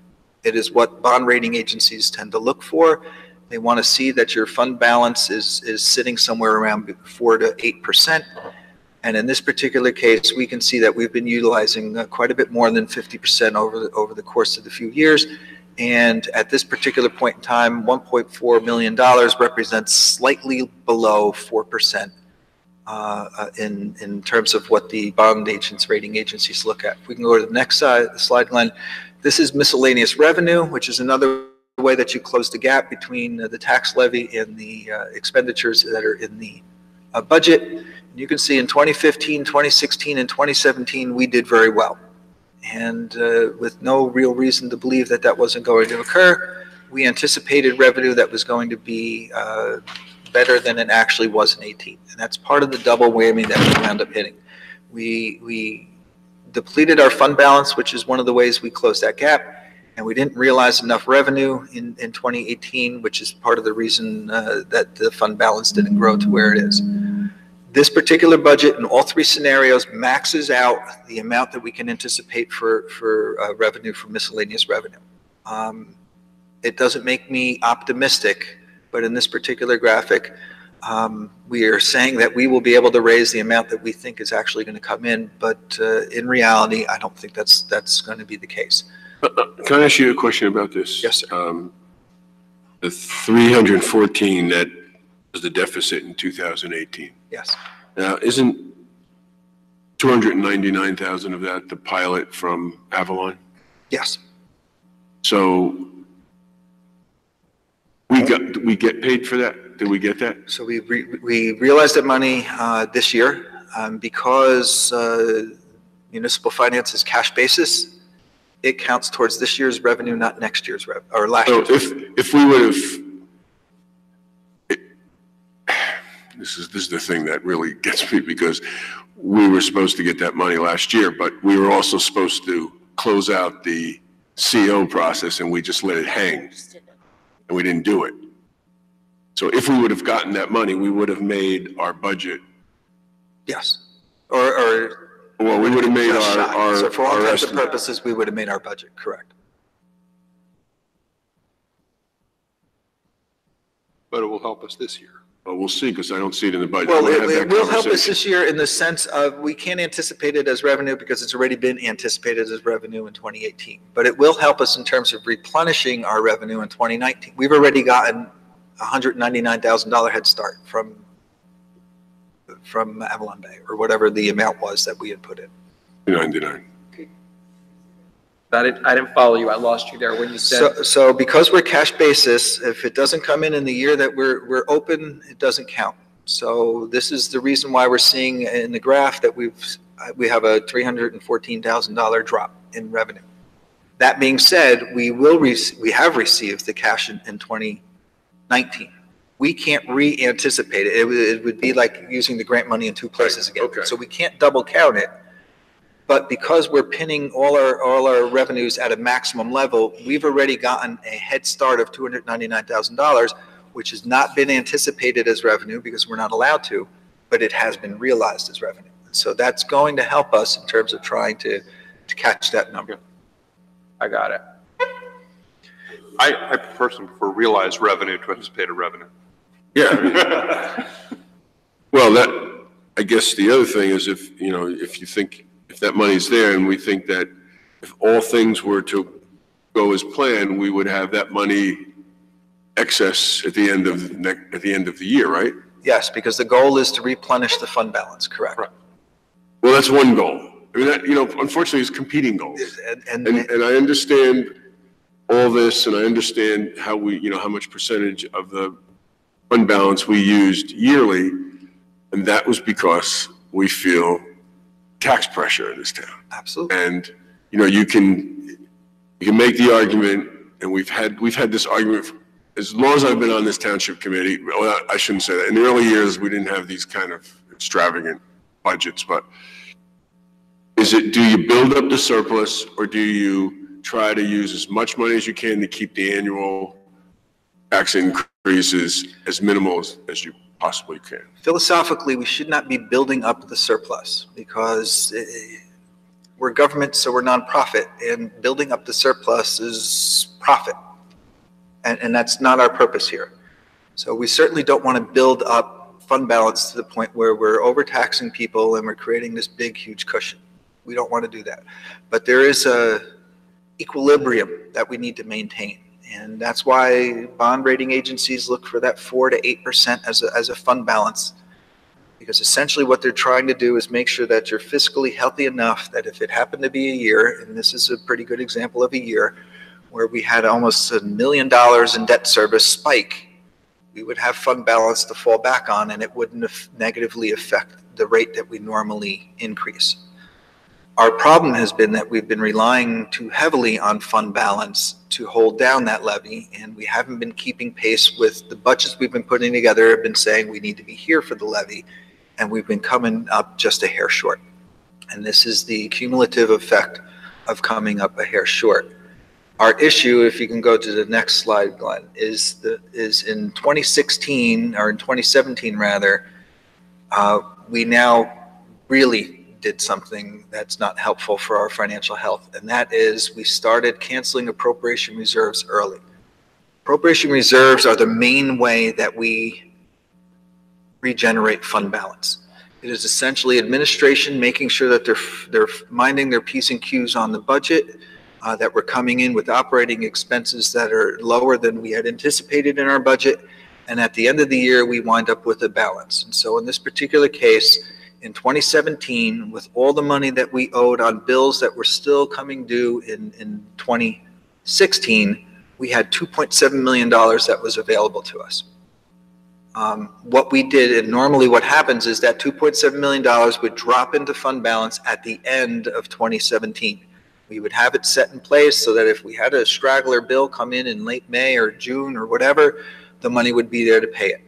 It is what bond rating agencies tend to look for. They want to see that your fund balance is sitting somewhere around 4 to 8%. And in this particular case, we can see that we've been utilizing quite a bit more than 50% over the course of the few years. And at this particular point in time, $1.4 million represents slightly below 4% in terms of what the bond agents, rating agencies look at. If we can go to the next slide, Glenn. This is miscellaneous revenue, which is another way that you close the gap between the tax levy and the expenditures that are in the budget. And you can see in 2015, 2016, and 2017, we did very well. And with no real reason to believe that that wasn't going to occur, we anticipated revenue that was going to be better than it actually was in 18. And that's part of the double whammy that we wound up hitting. We depleted our fund balance, which is one of the ways we closed that gap, and we didn't realize enough revenue in 2018, which is part of the reason that the fund balance didn't grow to where it is. This particular budget in all 3 scenarios maxes out the amount that we can anticipate for revenue from miscellaneous revenue. It doesn't make me optimistic, but in this particular graphic, we are saying that we will be able to raise the amount that we think is actually going to come in, but in reality, I don't think that's going to be the case. Can I ask you a question about this? Yes, sir. The 314 that was the deficit in 2018. Yes. Now, isn't 299,000 of that the pilot from Avalon? Yes. So we get paid for that? Did we get that? So we realized that money this year because municipal finance is cash basis. It counts towards this year's revenue, not next year's revenue or last year's. So if we would have, this is the thing that really gets me, because we were supposed to get that money last year, but we were also supposed to close out the CO process, and we just let it hang, and we didn't do it. So if we would have gotten that money, we would have made our budget. Yes. Or well, we would have made our so for all intents and estimate. purposes, we would have made our budget, correct. But it will help us this year. Well, we'll see, because I don't see it in the budget. Well, We'll have it that will help us conversation. this year in the sense of we can't anticipate it as revenue because it's already been anticipated as revenue in 2018. But it will help us in terms of replenishing our revenue in 2019. We've already gotten $199,000 head start from Avalon Bay, or whatever the amount was that we had put in. 99. I didn't follow you. I lost you there when you said. So because we're cash basis, if it doesn't come in the year that we're open, it doesn't count. So this is the reason why we're seeing in the graph that we've we have a $314,000 drop in revenue. That being said, we have received the cash in 2019. We can't re-anticipate it. It would be like using the grant money in two places again. Okay. So we can't double count it. But because we're pinning all our revenues at a maximum level, we've already gotten a head start of $299,000, which has not been anticipated as revenue because we're not allowed to, but it has been realized as revenue. So that's going to help us in terms of trying to catch that number. I got it. I personally prefer realized revenue to anticipated revenue. Yeah. I mean, well, that, I guess the other thing is if you think, if that money's there and we think that if all things were to go as planned, we would have that money excess at the end of the year, right? Yes, because the goal is to replenish the fund balance, correct? Right. Well, that's one goal. I mean, that, unfortunately, it's competing goals. And And I understand all this, and I understand how how much percentage of the fund balance we used yearly, and that was because we feel tax pressure in this town. absolutely. And, you can make the argument, and we've had this argument as long as I've been on this township committee. Well, I shouldn't say that. In the early years, we didn't have these kind of extravagant budgets, but do you build up the surplus, or do you try to use as much money as you can to keep the annual tax increases as minimal as you possibly can? Philosophically, we should not be building up the surplus because we're government, so we're nonprofit, and building up the surplus is profit. And that's not our purpose here. So we certainly don't want to build up fund balance to the point where we're overtaxing people and we're creating this big, huge cushion. We don't want to do that. But there is a equilibrium that we need to maintain. And that's why bond rating agencies look for that 4 to 8% as a fund balance. Because essentially what they're trying to do is make sure that you're fiscally healthy enough that if it happened to be a year, and this is a pretty good example of a year, where we had almost $1 million in debt service spike, we would have fund balance to fall back on, and it wouldn't negatively affect the rate that we normally increase. Our problem has been that we've been relying too heavily on fund balance to hold down that levy, and we haven't been keeping pace with the budgets we've been putting together. Have been saying we need to be here for the levy, and we've been coming up just a hair short. And this is the cumulative effect of coming up a hair short. Our issue, if you can go to the next slide, Glenn, is in 2016, or in 2017 rather, we now really did something that's not helpful for our financial health, and that is we started canceling appropriation reserves early. Appropriation reserves are the main way that we regenerate fund balance. It is essentially administration making sure that they're minding their P's and Q's on the budget, that we're coming in with operating expenses that are lower than we had anticipated in our budget, and at the end of the year, we wind up with a balance. And so in this particular case, in 2017, with all the money that we owed on bills that were still coming due in 2016, we had $2.7 million that was available to us. What we did, and normally what happens is that $2.7 million would drop into fund balance at the end of 2017. We would have it set in place so that if we had a straggler bill come in late May or June or whatever, the money would be there to pay it.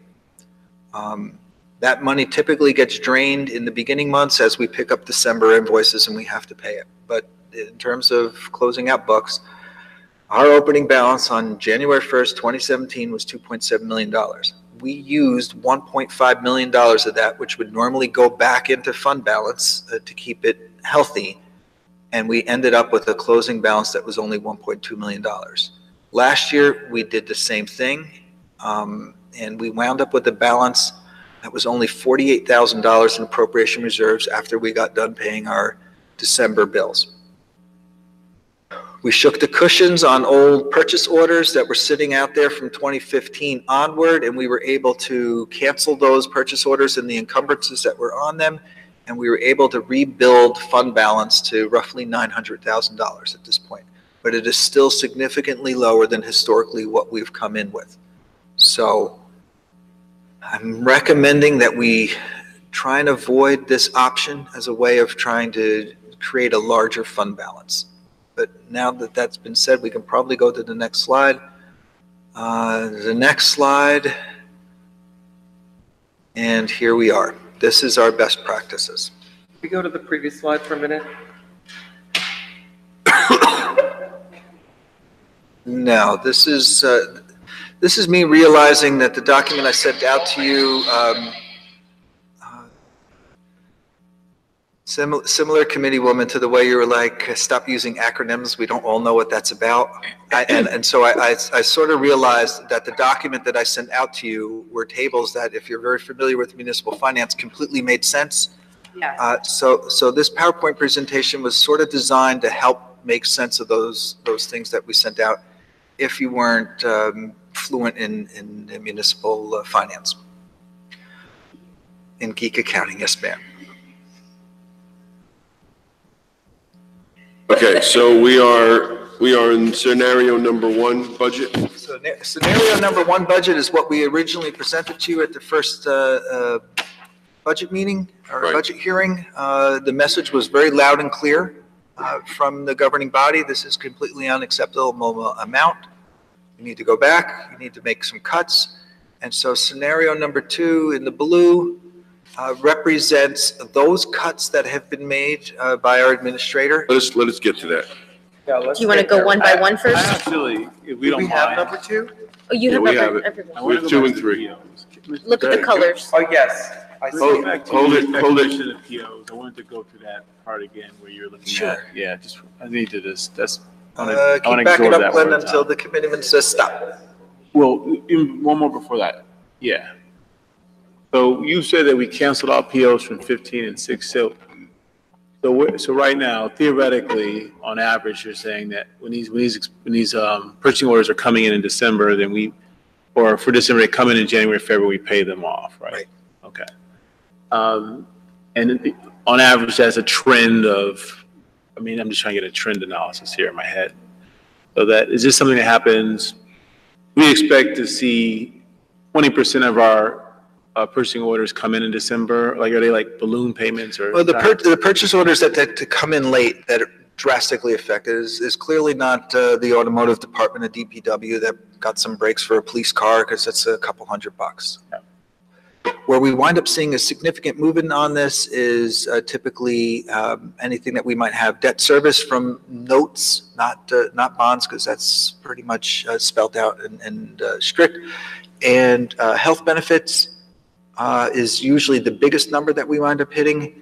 That money typically gets drained in the beginning months as we pick up December invoices and we have to pay it. But in terms of closing out books, our opening balance on January 1st, 2017 was $2.7 million. We used $1.5 million of that, which would normally go back into fund balance to keep it healthy. And we ended up with a closing balance that was only $1.2 million. Last year, we did the same thing, and we wound up with a balance that was only $48,000 in appropriation reserves after we got done paying our December bills. We shook the cushions on old purchase orders that were sitting out there from 2015 onward, and we were able to cancel those purchase orders and the encumbrances that were on them, and we were able to rebuild fund balance to roughly $900,000 at this point. But it is still significantly lower than historically what we've come in with. So I'm recommending that we try and avoid this option as a way of trying to create a larger fund balance. But now that that's been said, we can probably go to the next slide. The next slide. And here we are. This is our best practices. Can we go to the previous slide for a minute? No, this is me realizing that the document I sent out to you, similar committee woman to the way you were like, stop using acronyms. We don't all know what that's about. And so I sort of realized that the document that I sent out to you were tables that, if you're very familiar with municipal finance, completely made sense. Yeah. So this PowerPoint presentation was sort of designed to help make sense of those things that we sent out if you weren't fluent in municipal finance. In geek accounting, yes, ma'am. Okay, so we are in scenario number 1, budget. So scenario number 1 budget is what we originally presented to you at the first budget meeting or Right. budget hearing. The message was very loud and clear from the governing body. This is completely unacceptable amount. You need to go back. You need to make some cuts. And so scenario number 2 in the blue represents those cuts that have been made by our administrator. Let us get to that. Yeah, Do you want to go one by one first? Actually, if we Do don't we have mind. number 2? Oh, you Yeah, have we have it. everyone. I wanna With go 2 back and to 3. the POs. Look at the colors. Oh, yes. I see. Hold- Back to hold the it, hold it. definition of POs. I wanted to go through that part again where you're looking at. Sure. Yeah, just, I need to just, that's, I Keep want to backing absorb up, that Glenn, one until time. the committeeman says stop. Well, one more before that. Yeah. So you said that we canceled our POs from 15 and 6. So right now, theoretically, on average, you're saying that when these purchasing orders are coming in December, then or for December, they come in January, February, we pay them off, right? Right. Okay. And on average, that's a trend of, I'm just trying to get a trend analysis here in my head. So that, is this something that happens, we expect to see 20% of our purchasing orders come in December? Like, are they like balloon payments or? Well, the purchase orders that come in late that drastically affect it is clearly not the automotive department of DPW that got some breaks for a police car because that's a couple $100. Yeah. Where we wind up seeing a significant movement on this is typically anything that we might have debt service from notes, not bonds, because that's pretty much spelled out and strict. And health benefits is usually the biggest number that we wind up hitting.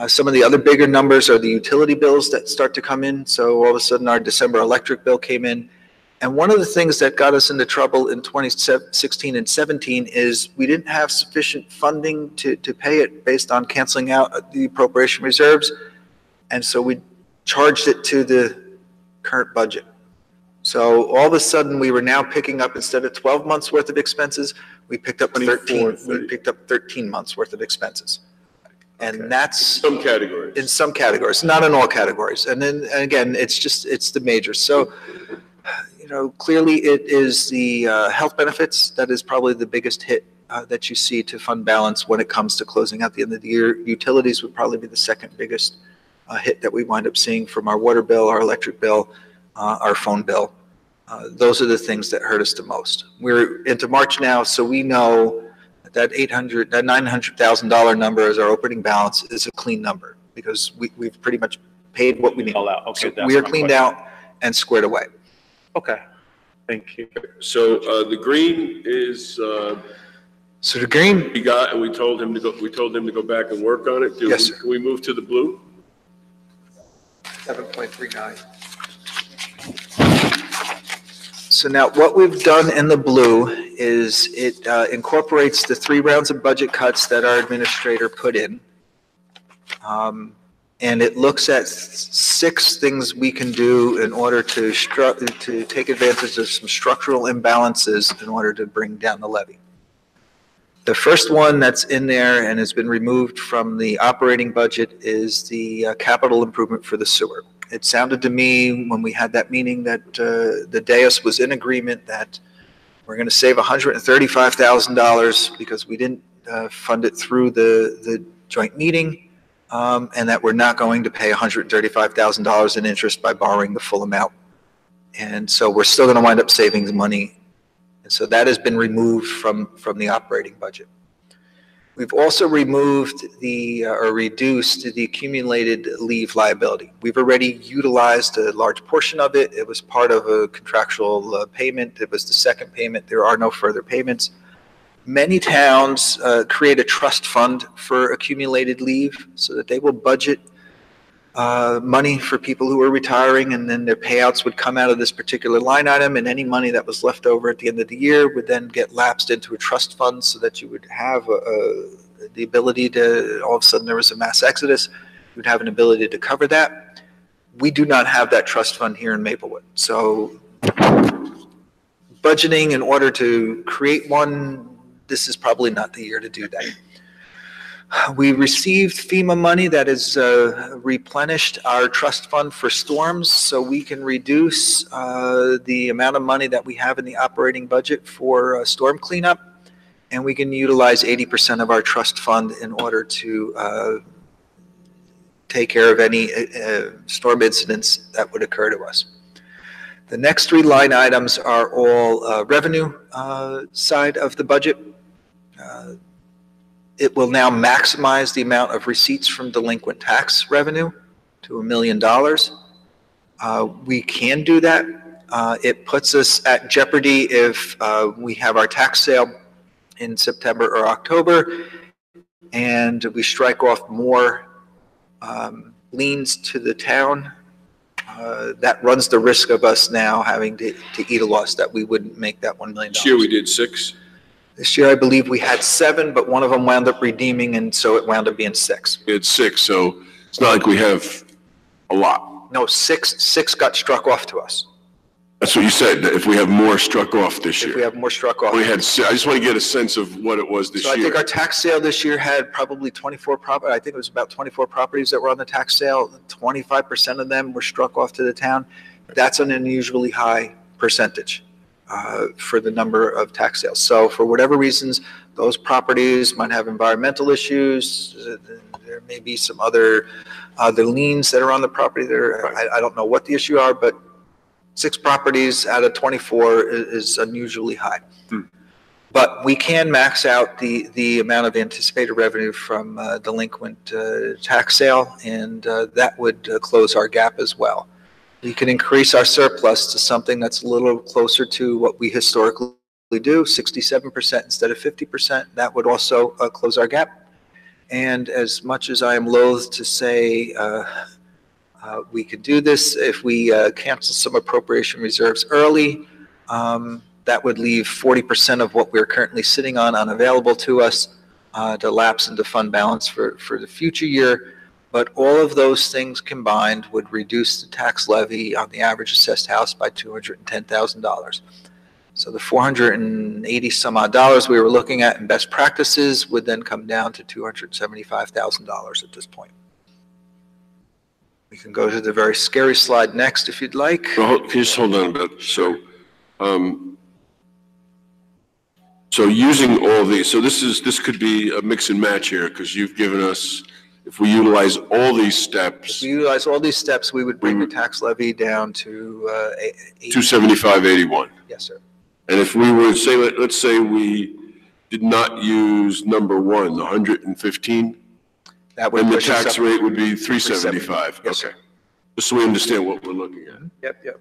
Some of the other bigger numbers are the utility bills that start to come in. So all of a sudden our December electric bill came in. And one of the things that got us into trouble in 2016 and 17 is we didn't have sufficient funding to pay it based on canceling out the appropriation reserves. And so we charged it to the current budget. So all of a sudden we were now picking up, instead of 12 months worth of expenses, we picked up 13 months worth of expenses. Okay. And that's Some categories. in some categories, not in all categories. And then again, it's the majors. So, clearly it is the health benefits that is probably the biggest hit that you see to fund balance when it comes to closing out the end of the year. Utilities would probably be the second biggest hit that we wind up seeing from our water bill, our electric bill, our phone bill. Those are the things that hurt us the most. We're into March now, so we know that $900,000 number as our opening balance is a clean number because we've pretty much paid what we need. All out, okay. So that's we are my cleaned question. out and squared away. Okay, thank you. So the green is, So the green, we got, and we told him to go back and work on it. Yes, sir. Can we move to the blue? 7.39. so now what we've done in the blue is it incorporates the 3 rounds of budget cuts that our administrator put in. And it looks at 6 things we can do in order to take advantage of some structural imbalances in order to bring down the levy. The first one that's in there and has been removed from the operating budget is the capital improvement for the sewer. It sounded to me when we had that meeting that the dais was in agreement that we're going to save $135,000 because we didn't fund it through the joint meeting, and that we're not going to pay $135,000 in interest by borrowing the full amount. And so we're still going to wind up saving the money. And so that has been removed from the operating budget. We've also removed or reduced the accumulated leave liability. We've already utilized a large portion of it. It was part of a contractual payment. It was the second payment. There are no further payments. Many towns create a trust fund for accumulated leave so that they will budget money for people who are retiring, and then their payouts would come out of this particular line item, and any money that was left over at the end of the year would then get lapsed into a trust fund so that you would have the ability to, all of a sudden there was a mass exodus, you would have an ability to cover that. We do not have that trust fund here in Maplewood. So budgeting in order to create one, this is probably not the year to do that. We received FEMA money that has replenished our trust fund for storms, so we can reduce the amount of money that we have in the operating budget for storm cleanup, and we can utilize 80% of our trust fund in order to take care of any storm incidents that would occur to us. The next three line items are all revenue side of the budget. It will now maximize the amount of receipts from delinquent tax revenue to $1 million. We can do that. It puts us at jeopardy if we have our tax sale in September or October and we strike off more liens to the town. That runs the risk of us now having to eat a loss that we wouldn't make that $1 million. This year we did 6. This year, I believe we had 7, but one of them wound up redeeming, and so it wound up being 6. We had 6, so it's not like we have a lot. No, 6 got struck off to us. That's what you said, that if we have more struck off this year. If we have more struck off. We had, I just want to get a sense of what it was this So I year. think our tax sale this year had probably 24 properties. I think it was about 24 properties that were on the tax sale. 25% of them were struck off to the town. That's an unusually high percentage for the number of tax sales. So for whatever reasons, those properties might have environmental issues. There may be some other liens that are on the property there. I don't know what the issue are, but 6 properties out of 24 is unusually high. But we can max out the amount of anticipated revenue from delinquent tax sale, and that would close our gap as well. We can increase our surplus to something that's a little closer to what we historically do, 67% instead of 50%. That would also close our gap. And as much as I am loath to say we could do this, if we cancel some appropriation reserves early, that would leave 40% of what we're currently sitting on unavailable to us to lapse into fund balance for the future year. But all of those things combined would reduce the tax levy on the average assessed house by $210,000. So the $480 some odd dollars we were looking at in best practices would then come down to $275,000 at this point. We can go to the very scary slide next if you'd like. Well, can you just hold on a bit? So using all these, so this could be a mix and match here, because you've given us, if we utilize all these steps. If we utilize all these steps, we would bring the tax levy down to 275.81. Yes, sir. And if we were to say, let's say we did not use number 1, the 115, That would then the push us tax up rate would be 375. Yes, Okay. sir. Just so we understand what we're looking at. Yep.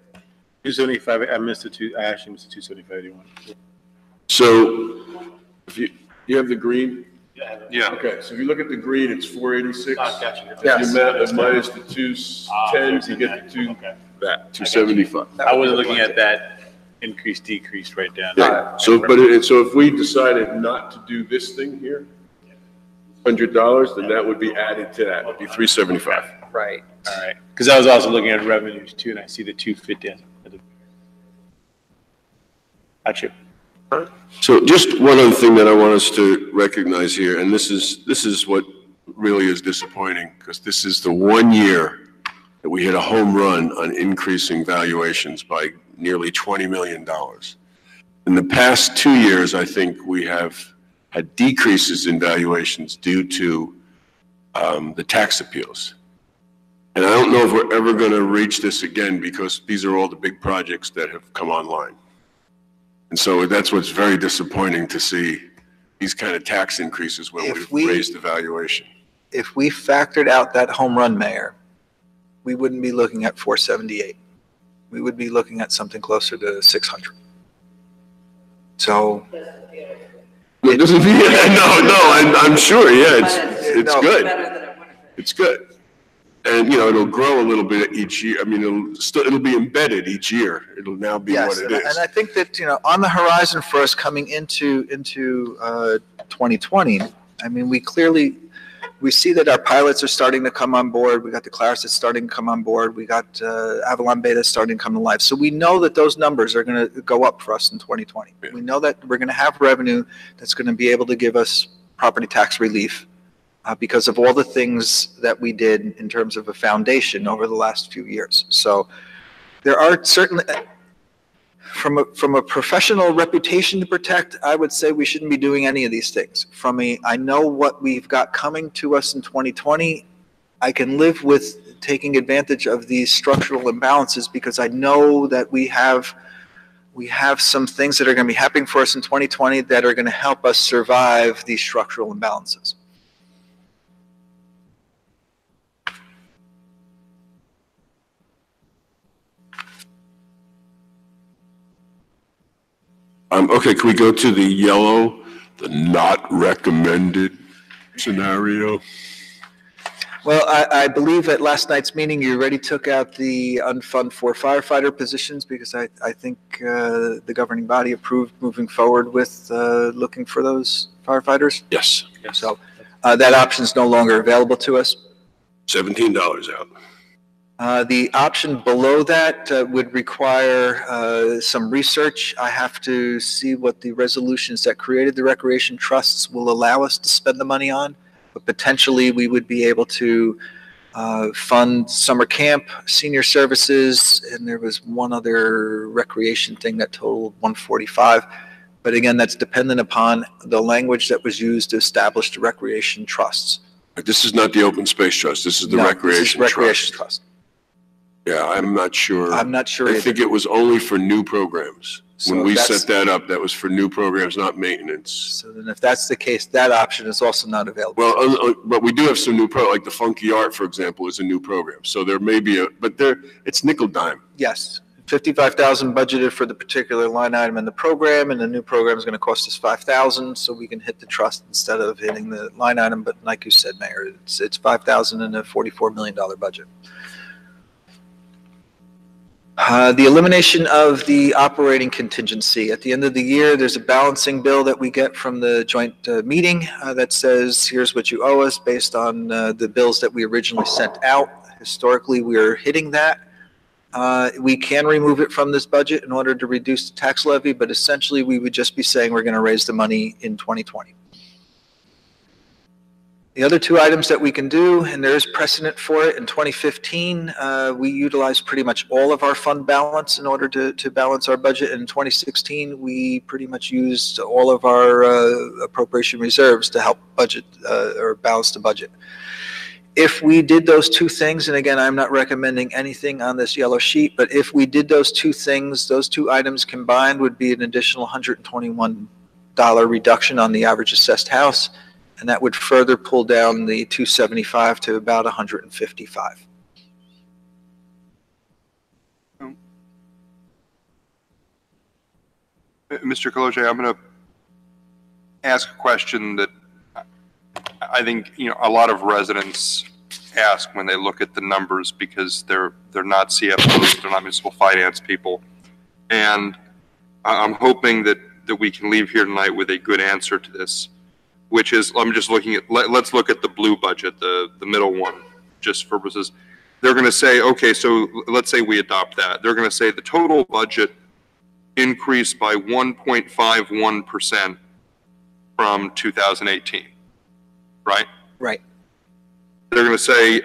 275, I actually missed the 275.81. So if you have the green? Yeah. Okay, so if you look at the green, it's 486. Gotcha. If you minus the 210, you get the 275. I wasn't looking at that increase, decrease right down. Yeah, so if we decided not to do this thing here, $100, then that would be added to that, it would be 375. Right. All right, because I was also looking at revenues too, and I see the 250. Gotcha. So just one other thing that I want us to recognize here, and this is what really is disappointing, because this is the one year that we hit a home run on increasing valuations by nearly $20 million. In the past 2 years, I think we have had decreases in valuations due to the tax appeals. And I don't know if we're ever going to reach this again because these are all the big projects that have come online. And so that's what's very disappointing to see these kind of tax increases when we've raised the valuation. If we factored out that home run, Mayor, we wouldn't be looking at 478. We would be looking at something closer to 600. So. No, I'm sure, yeah, it's good. It's good. And, it'll grow a little bit each year. I mean, it'll be embedded each year. It'll now be what it is. And I think that, on the horizon for us coming into 2020, I mean, we see that our pilots are starting to come on board. We got the Claris that's starting to come on board. We got Avalon Beta starting to come to life. So we know that those numbers are going to go up for us in 2020. Yeah. We know that we're going to have revenue that's going to be able to give us property tax relief because of all the things that we did in terms of a foundation over the last few years. So there are certainly, from a professional reputation to protect, I would say we shouldn't be doing any of these things. I know what we've got coming to us in 2020. I can live with taking advantage of these structural imbalances because I know that we have some things that are going to be happening for us in 2020 that are going to help us survive these structural imbalances. Okay, can we go to the yellow, the not recommended scenario? Well, I believe at last night's meeting, you already took out the unfund for firefighter positions because I think the governing body approved moving forward with looking for those firefighters. Yes. So that option is no longer available to us. $17 out. The option below that would require some research. I have to see what the resolutions that created the recreation trusts will allow us to spend the money on. But potentially we would be able to fund summer camp, senior services, and there was one other recreation thing that totaled 145. But again, that's dependent upon the language that was used to establish the recreation trusts. This is not the open space trust. This is the recreation trust. Yeah, I'm not sure. I'm not sure I either. think it was only for new programs. So when we set that up, that was for new programs, not maintenance. So then if that's the case, that option is also not available. Well, but we do have some new like the Funky Art, for example, is a new program. So there may be it's nickel dime. Yes. 55,000 budgeted for the particular line item in the program, and the new program is going to cost us 5,000, so we can hit the trust instead of hitting the line item. But like you said, Mayor, it's 5,000 in a $44 million budget. The elimination of the operating contingency. At the end of the year, there's a balancing bill that we get from the joint meeting that says, here's what you owe us based on the bills that we originally sent out. Historically, we are hitting that. We can remove it from this budget in order to reduce the tax levy, but essentially we would just be saying we're going to raise the money in 2020. The other two items that we can do, and there is precedent for it, in 2015, we utilized pretty much all of our fund balance in order to balance our budget. In 2016, we pretty much used all of our appropriation reserves to help budget or balance the budget. If we did those two things, and again, I'm not recommending anything on this yellow sheet, but if we did those two things, those two items combined would be an additional $121 reduction on the average assessed house. And that would further pull down the 275 to about 155. Mr. Kaloje, I'm going to ask a question that I think, a lot of residents ask when they look at the numbers because they're not CFOs, they're not municipal finance people. And I'm hoping that we can leave here tonight with a good answer to this, which is, I'm just looking at, let's look at the blue budget, the middle one, just for purposes. They're going to say, okay, so let's say we adopt that. They're going to say the total budget increased by 1.51% from 2018, right? Right. They're going to say,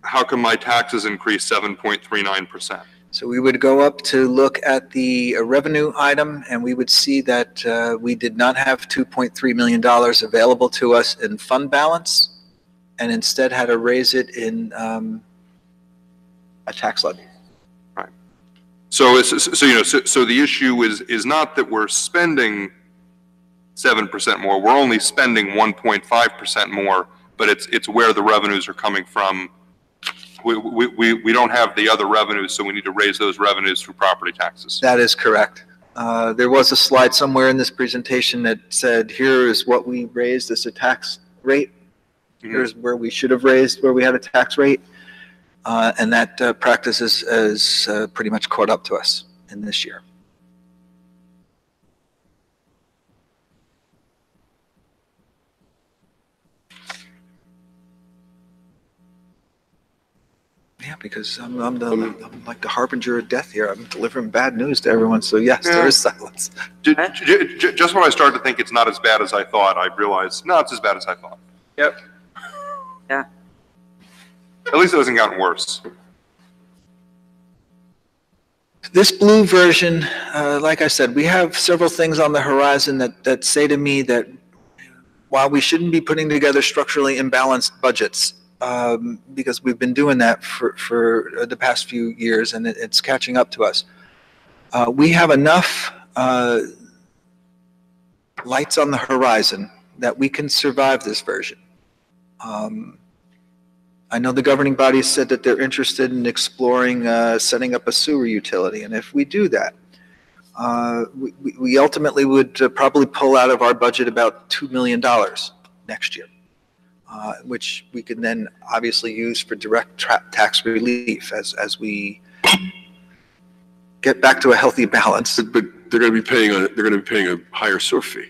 how come my taxes increased 7.39%? So we would go up to look at the revenue item, and we would see that we did not have $2.3 million available to us in fund balance. and instead had to raise it in a tax levy. So, so the issue is not that we're spending 7% more, we're only spending 1.5% more, but it's where the revenues are coming from. We don't have the other revenues, so we need to raise those revenues through property taxes. That is correct. There was a slide somewhere in this presentation that said, here is what we raised as a tax rate. Here's where we should have raised, where we had a tax rate. And that practice is pretty much caught up to us in this year. Yeah, because I'm like the harbinger of death here. I'm delivering bad news to everyone. So yes, there is silence. Just when I started to think it's not as bad as I thought, I realized, no, it's as bad as I thought. Yep. Yeah. At least it hasn't gotten worse. This blue version, like I said, we have several things on the horizon that say to me that while we shouldn't be putting together structurally imbalanced budgets, because we've been doing that for the past few years and it's catching up to us, we have enough lights on the horizon that we can survive this version. I know the governing body said that they're interested in exploring setting up a sewer utility, and if we do that, we ultimately would probably pull out of our budget about $2 million next year, which we could then obviously use for direct tax relief as we get back to a healthy balance. But they're going to be paying a higher sewer fee.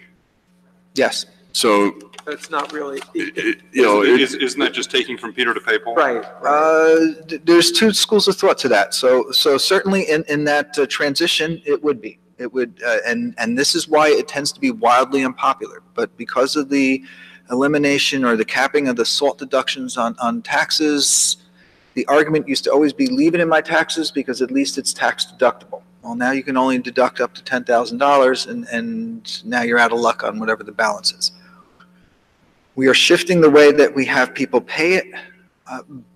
Yes. So That's not really. Isn't that just taking from Peter to pay Paul? Right. There's two schools of thought to that. So certainly in that transition, it would be. It would, and this is why it tends to be wildly unpopular. But because of the elimination or the capping of the SALT deductions on taxes, the argument used to always be leave it in my taxes because at least it's tax deductible. Well, now you can only deduct up to $10,000, and now you're out of luck on whatever the balance is. We are shifting the way that we have people pay it,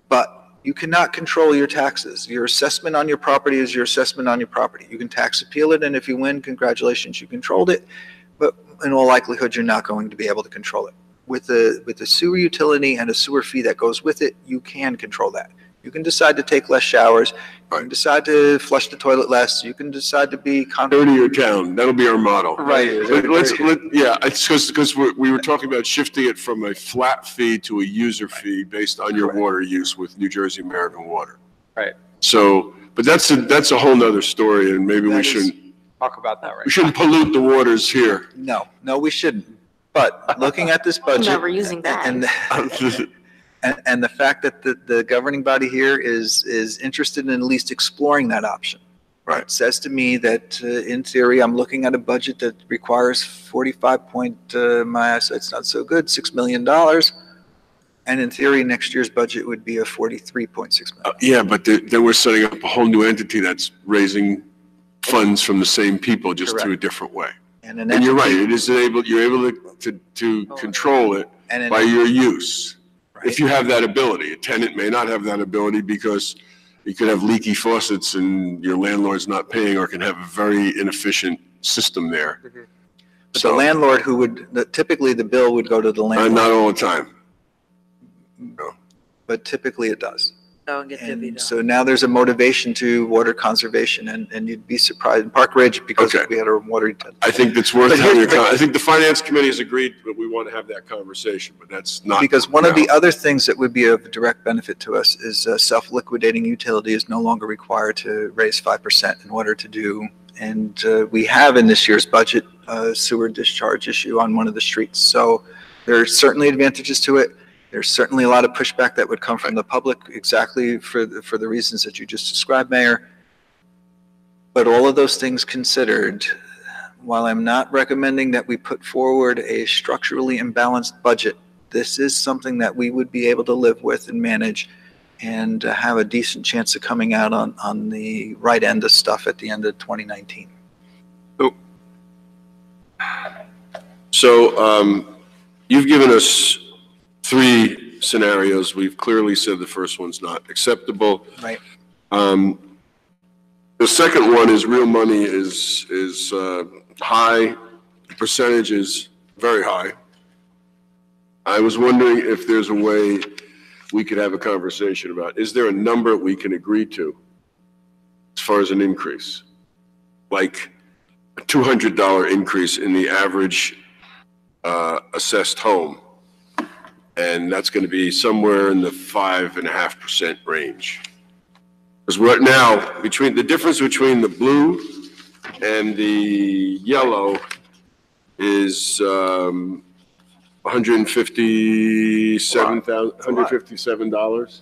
but you cannot control your taxes. Your assessment on your property is your assessment on your property. You can tax appeal it, and if you win, congratulations, you controlled it. But in all likelihood, you're not going to be able to control it. With the sewer utility and a sewer fee that goes with it, you can control that. You can decide to take less showers. You can decide to flush the toilet less. You can decide to be dirty your town. That'll be our motto. Right. It's because we were talking about shifting it from a flat fee to a user fee based on your water use with New Jersey American Water. Right. So, but that's a whole nother story, and maybe we shouldn't Talk about that right we shouldn't pollute the waters here. No, we shouldn't. But looking at this budget. Never using that. And the fact that the governing body here is interested in at least exploring that option. Right. It says to me that in theory, I'm looking at a budget that requires 45 point, my eyesight's not so good, $6 million. And in theory, next year's budget would be a 43.6 million. Yeah, but then we're setting up a whole new entity that's raising funds from the same people, just through a different way. And you're right, you're able to control it by your use. Right. If you have that ability. A tenant may not have that ability because you could have leaky faucets and your landlord's not paying, or can have a very inefficient system there. Mm-hmm. But the landlord typically the bill would go to the landlord. Not all the time. No. But typically it does. And so now there's a motivation to water conservation, and you'd be surprised in Park Ridge because we had a water utility. I think that's worth having. I think the finance committee has agreed that we want to have that conversation, but that's not. Because one of the other things that would be of direct benefit to us is self-liquidating utility is no longer required to raise 5% in order to do. And we have in this year's budget a sewer discharge issue on one of the streets. So there are certainly advantages to it. There's certainly a lot of pushback that would come from the public, exactly for the reasons that you just described, Mayor. But all of those things considered, while I'm not recommending that we put forward a structurally imbalanced budget, this is something that we would be able to live with and manage and have a decent chance of coming out on the right end of stuff at the end of 2019. So you've given us three scenarios. We've clearly said the first one's not acceptable. Right. The second one is real money is high, the percentage is very high. I was wondering if there's a way we could have a conversation about, is there a number we can agree to as far as an increase? Like a $200 increase in the average assessed home. And that's going to be somewhere in the 5.5% range. Because right now, the difference between the blue and the yellow is $157.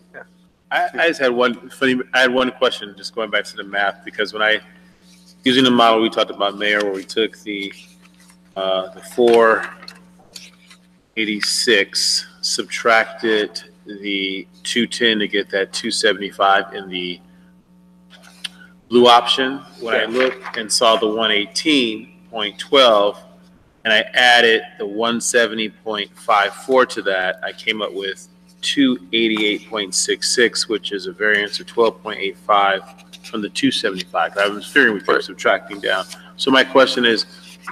I just had one question, just going back to the math, because when using the model we talked about, Mayor, where we took the 486, subtracted the 210 to get that 275 in the blue option. When I looked and saw the 118.12, and I added the 170.54 to that, I came up with 288.66, which is a variance of 12.85 from the 275. I was figuring we kept subtracting down. So my question is,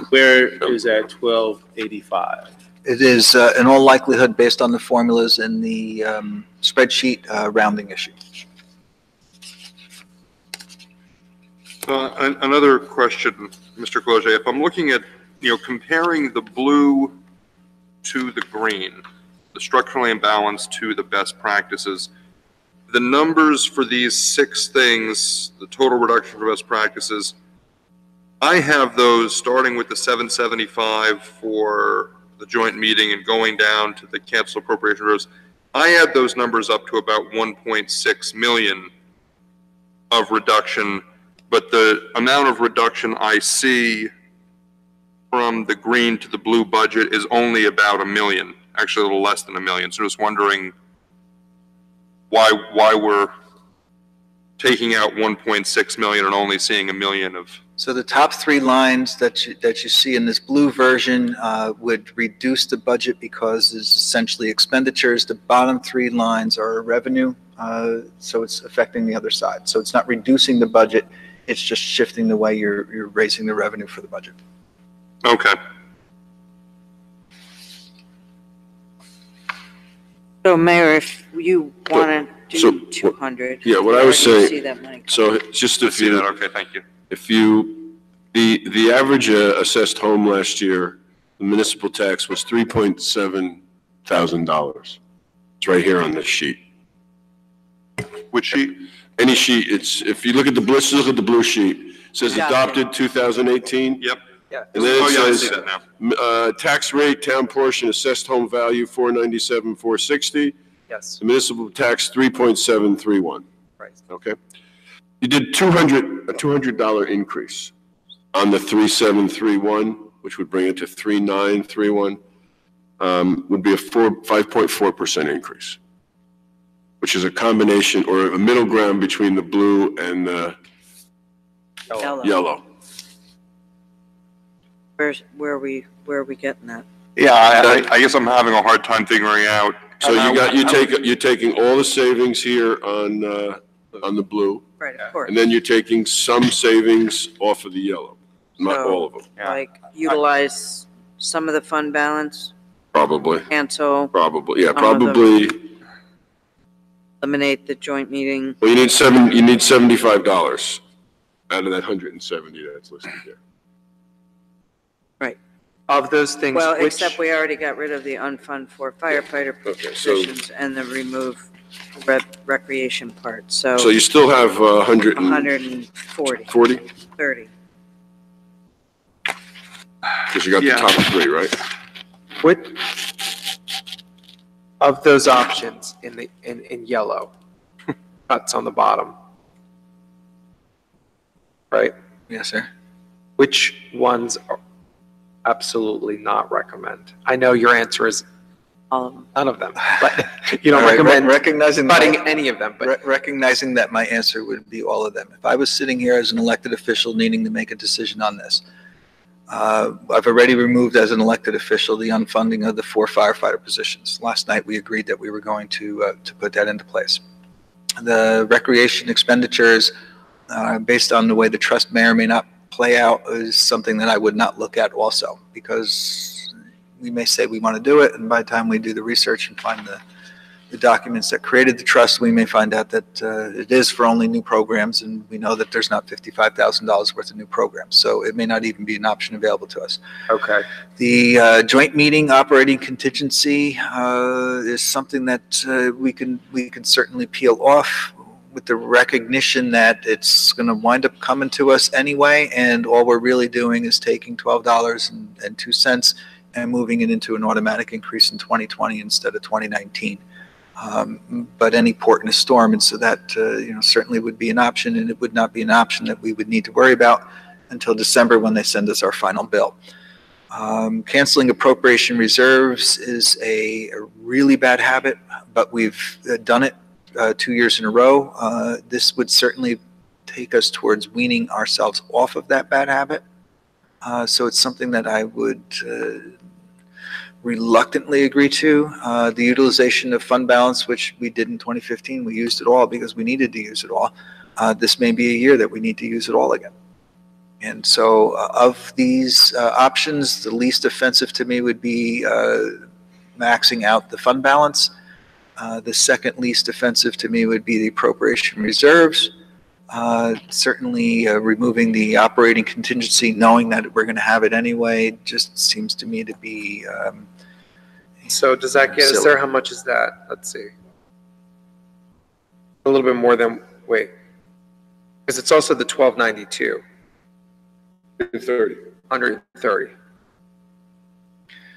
where is that 1285? It is, in all likelihood, based on the formulas in the spreadsheet, rounding issue. Another question, Mr. Cloget, if I'm looking at, comparing the blue to the green, the structurally imbalanced to the best practices, the numbers for these 6 things, the total reduction for best practices, I have those starting with the 775 for the joint meeting and going down to the cancel appropriation reserves. I add those numbers up to about 1.6 million of reduction, but the amount of reduction I see from the green to the blue budget is only about $1 million, actually a little less than $1 million. So just wondering why we're taking out 1.6 million and only seeing $1 million of. So the top 3 lines that you see in this blue version would reduce the budget because it's essentially expenditures. The bottom 3 lines are revenue, so it's affecting the other side. So it's not reducing the budget, it's just shifting the way you're raising the revenue for the budget. Okay. So Mayor, if you want to So, do 200. yeah, what I was where do you saying- see that money? So just I see that, okay, thank you. the average assessed home last year, the municipal tax was $3.7 thousand. It's right here on this sheet. Which sheet? Any sheet, if you look at the blue sheet, it says Adopted. adopted 2018. Yep. Yeah. And then Oh, it yeah, I says, see that now. tax rate, town portion, assessed home value, 497,460. Yes, The municipal tax, 3.731. right. Okay? You did a $200 increase on the 3.731, which would bring it to 3.931, would be a 5.4% increase, which is a combination or a middle ground between the blue and the yellow. Where are we getting that? Yeah, I guess I'm having a hard time figuring out. So you're taking all the savings here on the blue, Right, of course. and then you're taking some savings off of the yellow, not So- all of them, Like utilize some of the fund balance, probably. cancel, Yeah, Some of them. probably. eliminate the joint meeting. Well, you need $75 out of that 170 that's listed there. Of those things, Well, which, except we already got rid of the unfund for firefighter Okay, so- positions and the remove recreation part, So so you still have 140, 40, 30. because you got the Yeah. top 3, right? which of those options in yellow, cuts on the bottom, right? Yes, sir. Which ones are absolutely not recommend? I know your answer is All of them. none of them, but you don't All right, recommend recognizing cutting that, any of them, but recognizing that my answer would be all of them. If I was sitting here as an elected official needing to make a decision on this, I've already removed as an elected official the unfunding of the 4 firefighter positions. Last night, we agreed that we were going to put that into place. The recreation expenditures, based on the way the trust may or may not play out, is something that I would not look at also, because we may say we want to do it, and by the time we do the research and find the documents that created the trust, we may find out that it is for only new programs, and we know that there's not $55,000 worth of new programs, so it may not even be an option available to us. Okay. The joint meeting operating contingency is something that we can certainly peel off, with the recognition that it's going to wind up coming to us anyway, and all we're really doing is taking $12.02 and moving it into an automatic increase in 2020 instead of 2019. But any port in a storm, and so that certainly would be an option, and it would not be an option that we would need to worry about until December when they send us our final bill. Canceling appropriation reserves is a really bad habit, but we've done it 2 years in a row. This would certainly take us towards weaning ourselves off of that bad habit. So it's something that I would reluctantly agree to. The utilization of fund balance, which we did in 2015, we used it all because we needed to use it all. This may be a year that we need to use it all again. And so of these options, the least offensive to me would be maxing out the fund balance. The second least offensive to me would be the appropriation reserves. Certainly removing the operating contingency, knowing that we're going to have it anyway, just seems to me to be So does that get us silly. there? How much is that? Let's see. A little bit more than, wait. Because it's also the 1292, 130.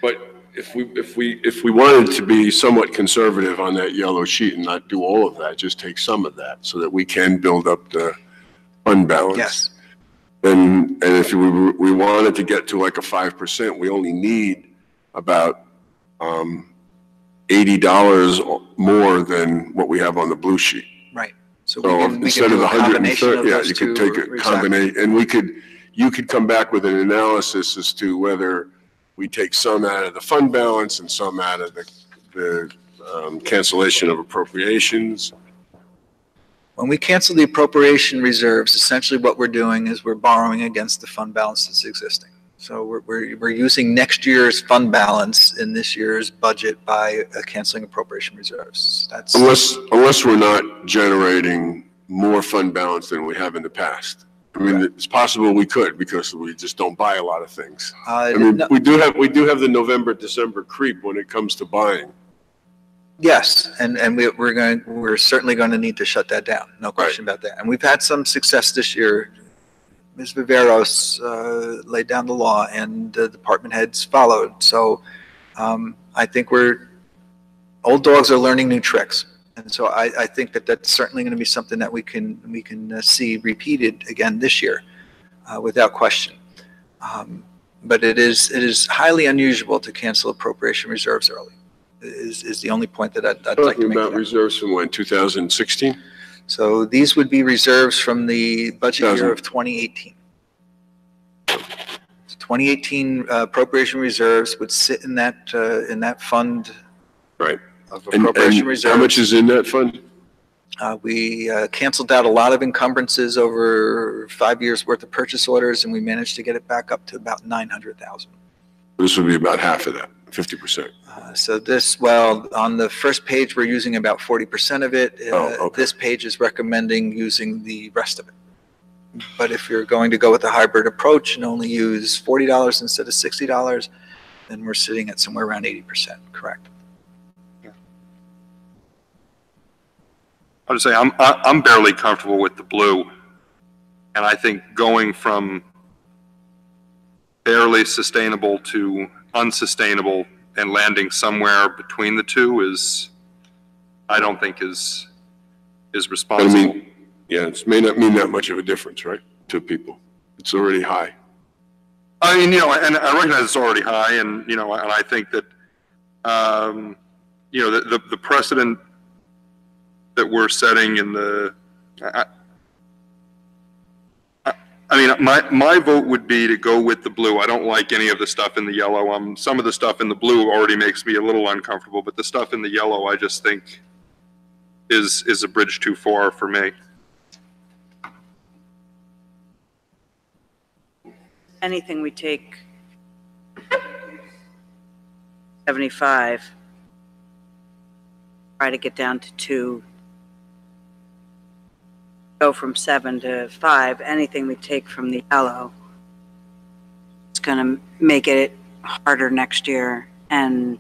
But if we wanted to be somewhat conservative on that yellow sheet and not do all of that, just take some of that so that we can build up the fund balance. Yes. And if we wanted to get to like a 5%, we only need about $80 more than what we have on the blue sheet. right. So So we instead can of do the a combination 130, of yeah, those you two. could take a combination, and you could come back with an analysis as to whether we take some out of the fund balance and some out of the cancellation of appropriations. When we cancel the appropriation reserves, essentially what we're doing is we're borrowing against the fund balance that's existing. So we're using next year's fund balance in this year's budget by canceling appropriation reserves. That's Unless we're not generating more fund balance than we have in the past. I mean, it's possible we could, because we just don't buy a lot of things. I mean, no- we do have the November, December creep when it comes to buying. Yes, and we're certainly going to need to shut that down. No question about that. And we've had some success this year. Ms. Viveros laid down the law, and the department heads followed. So I think old dogs are learning new tricks. And so I think that that's certainly going to be something that we can see repeated again this year, without question. But it is highly unusual to cancel appropriation reserves early. Is the only point that I'd like to Talking make. about reserves from when, 2016? So these would be reserves from the budget year of 2018. 2018 appropriation reserves would sit in that fund. Right. Of And appropriation reserves. how much is in that fund? We canceled out a lot of encumbrances over 5 years worth of purchase orders, and we managed to get it back up to about 900,000. This would be about half of that, 50%. So on the first page, we're using about 40% of it. Okay. This page is recommending using the rest of it. But if you're going to go with a hybrid approach and only use $40 instead of $60, then we're sitting at somewhere around 80%, correct? I would say I'm barely comfortable with the blue, and I think going from barely sustainable to unsustainable and landing somewhere between the two I don't think is responsible. I mean, yeah, it may not mean that much of a difference, right, to people. It's already high. I mean, and I recognize it's already high, and and I think that the precedent that we're setting in I mean, my vote would be to go with the blue. I don't like any of the stuff in the yellow. Some of the stuff in the blue already makes me a little uncomfortable, but the stuff in the yellow, I just think is a bridge too far for me. Anything we take 75, try to get down to 2, go from 7 to 5, anything we take from the yellow, it's going to make it harder next year. And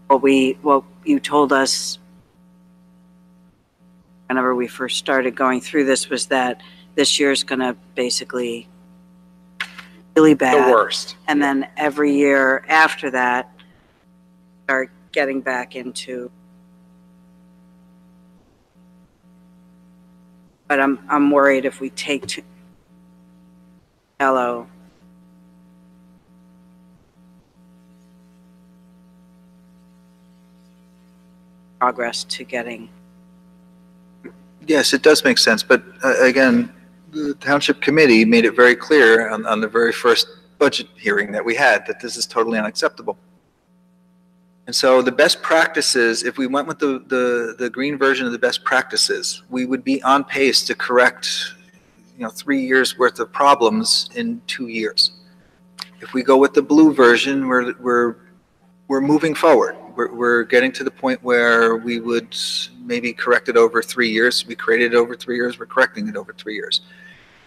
what you told us whenever we first started going through this was that this year is going to basically really bad. The worst. And then every year after that, start getting back into. But I'm worried if we take yellow, progress to getting. Yes, it does make sense, but again, the Township Committee made it very clear on the very first budget hearing that we had that this is totally unacceptable. And so the best practices, if we went with the green version of the best practices, we would be on pace to correct, 3 years worth of problems in 2 years. If we go with the blue version, we're moving forward. We're getting to the point where we would maybe correct it over 3 years. We created it over 3 years. We're correcting it over 3 years.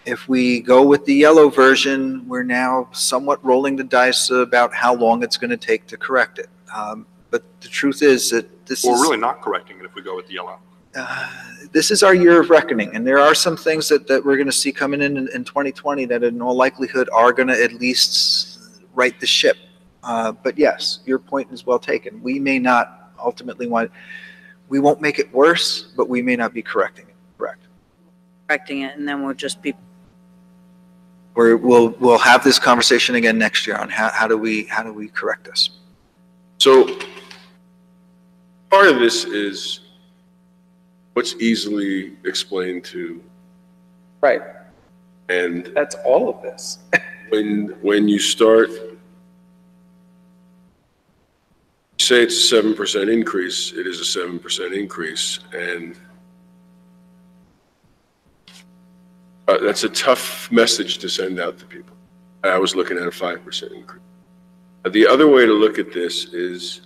If we go with the yellow version, we're now somewhat rolling the dice about how long it's going to take to correct it. But the truth is that We're really not correcting it if we go with the yellow. This is our year of reckoning, and there are some things that we're going to see coming in 2020 that in all likelihood are going to at least right the ship. But yes, your point is well taken. We may not ultimately we won't make it worse, but we may not be correcting it. Correcting it, and then we'll just be. We'll have this conversation again next year on how do we correct this. So part of this is what's easily explained to, Right. and That's all of this. when you start, say it's a 7% increase, it is a 7% increase, and that's a tough message to send out to people. I was looking at a 5% increase. The other way to look at this is,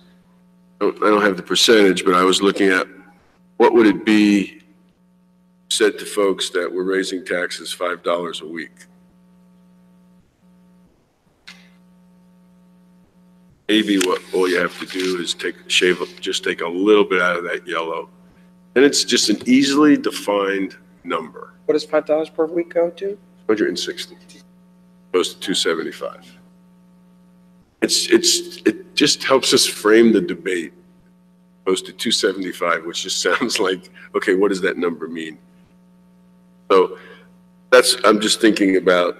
I don't have the percentage, but I was looking at what would it be said to folks that we're raising taxes $5 a week. Maybe what all you have to do is just take a little bit out of that yellow. And it's just an easily defined number. What does $5 per week go to? 160 goes to 275. It just helps us frame the debate. Goes to 275, which just sounds like, okay, what does that number mean? So I'm just thinking about,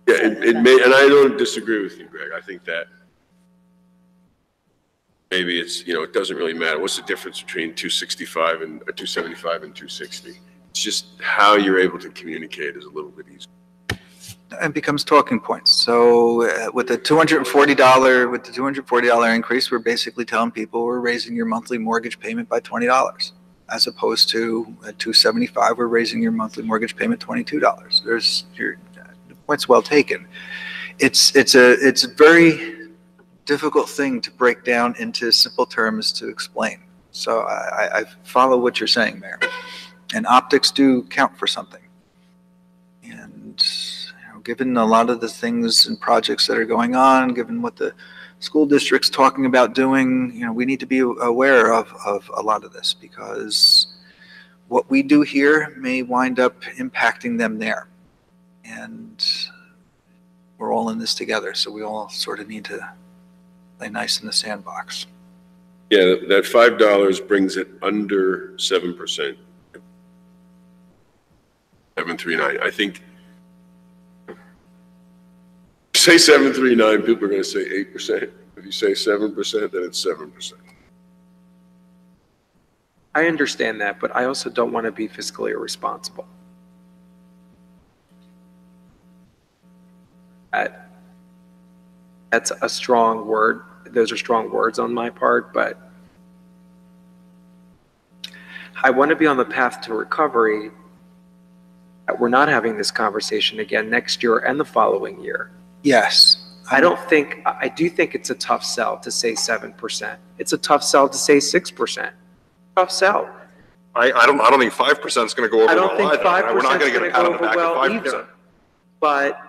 yeah, it may, and I don't disagree with you, Greg. I think that maybe it's, it doesn't really matter. What's the difference between 265 and 275 and 260? It's just how you're able to communicate is a little bit easier. And becomes talking points. So with the $240 increase, we're basically telling people we're raising your monthly mortgage payment by $20, as opposed to at $275, we're raising your monthly mortgage payment $22. The point's well taken. It's a very difficult thing to break down into simple terms to explain. So I follow what you're saying there, and optics do count for something. And given a lot of the things and projects that are going on, given what the school district's talking about doing, we need to be aware of a lot of this, because what we do here may wind up impacting them there. And we're all in this together, so we all sort of need to play nice in the sandbox. Yeah, that $5 brings it under 7%. 739. I think say 739, people are going to say 8%. If you say 7%, then it's 7%. I understand that, but I also don't want to be fiscally irresponsible. That's a strong word. Those are strong words on my part, but I want to be on the path to recovery. We're not having this conversation again next year and the following year. Yes. I do think it's a tough sell to say 7%. It's a tough sell to say 6%. Tough sell. I don't think 5% is going to go over I well don't think either. 5% We're not is going to going get to a go pat on the over back well at 5%. either. But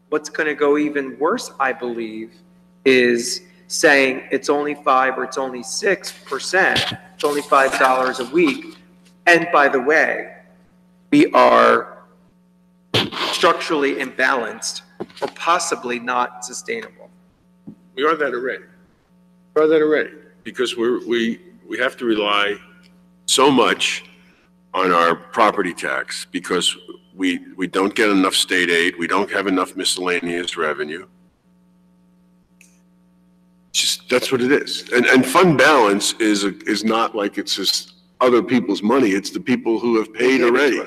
what's going to go even worse, I believe, is saying it's only 5 or it's only 6%. It's only $5 a week. And by the way, we are structurally imbalanced or possibly not sustainable. We are that already. We are that already, because we have to rely so much on our property tax because we don't get enough state aid, we don't have enough miscellaneous revenue. Just, that's what it is. And fund balance is not like it's just other people's money, it's the people who have paid already.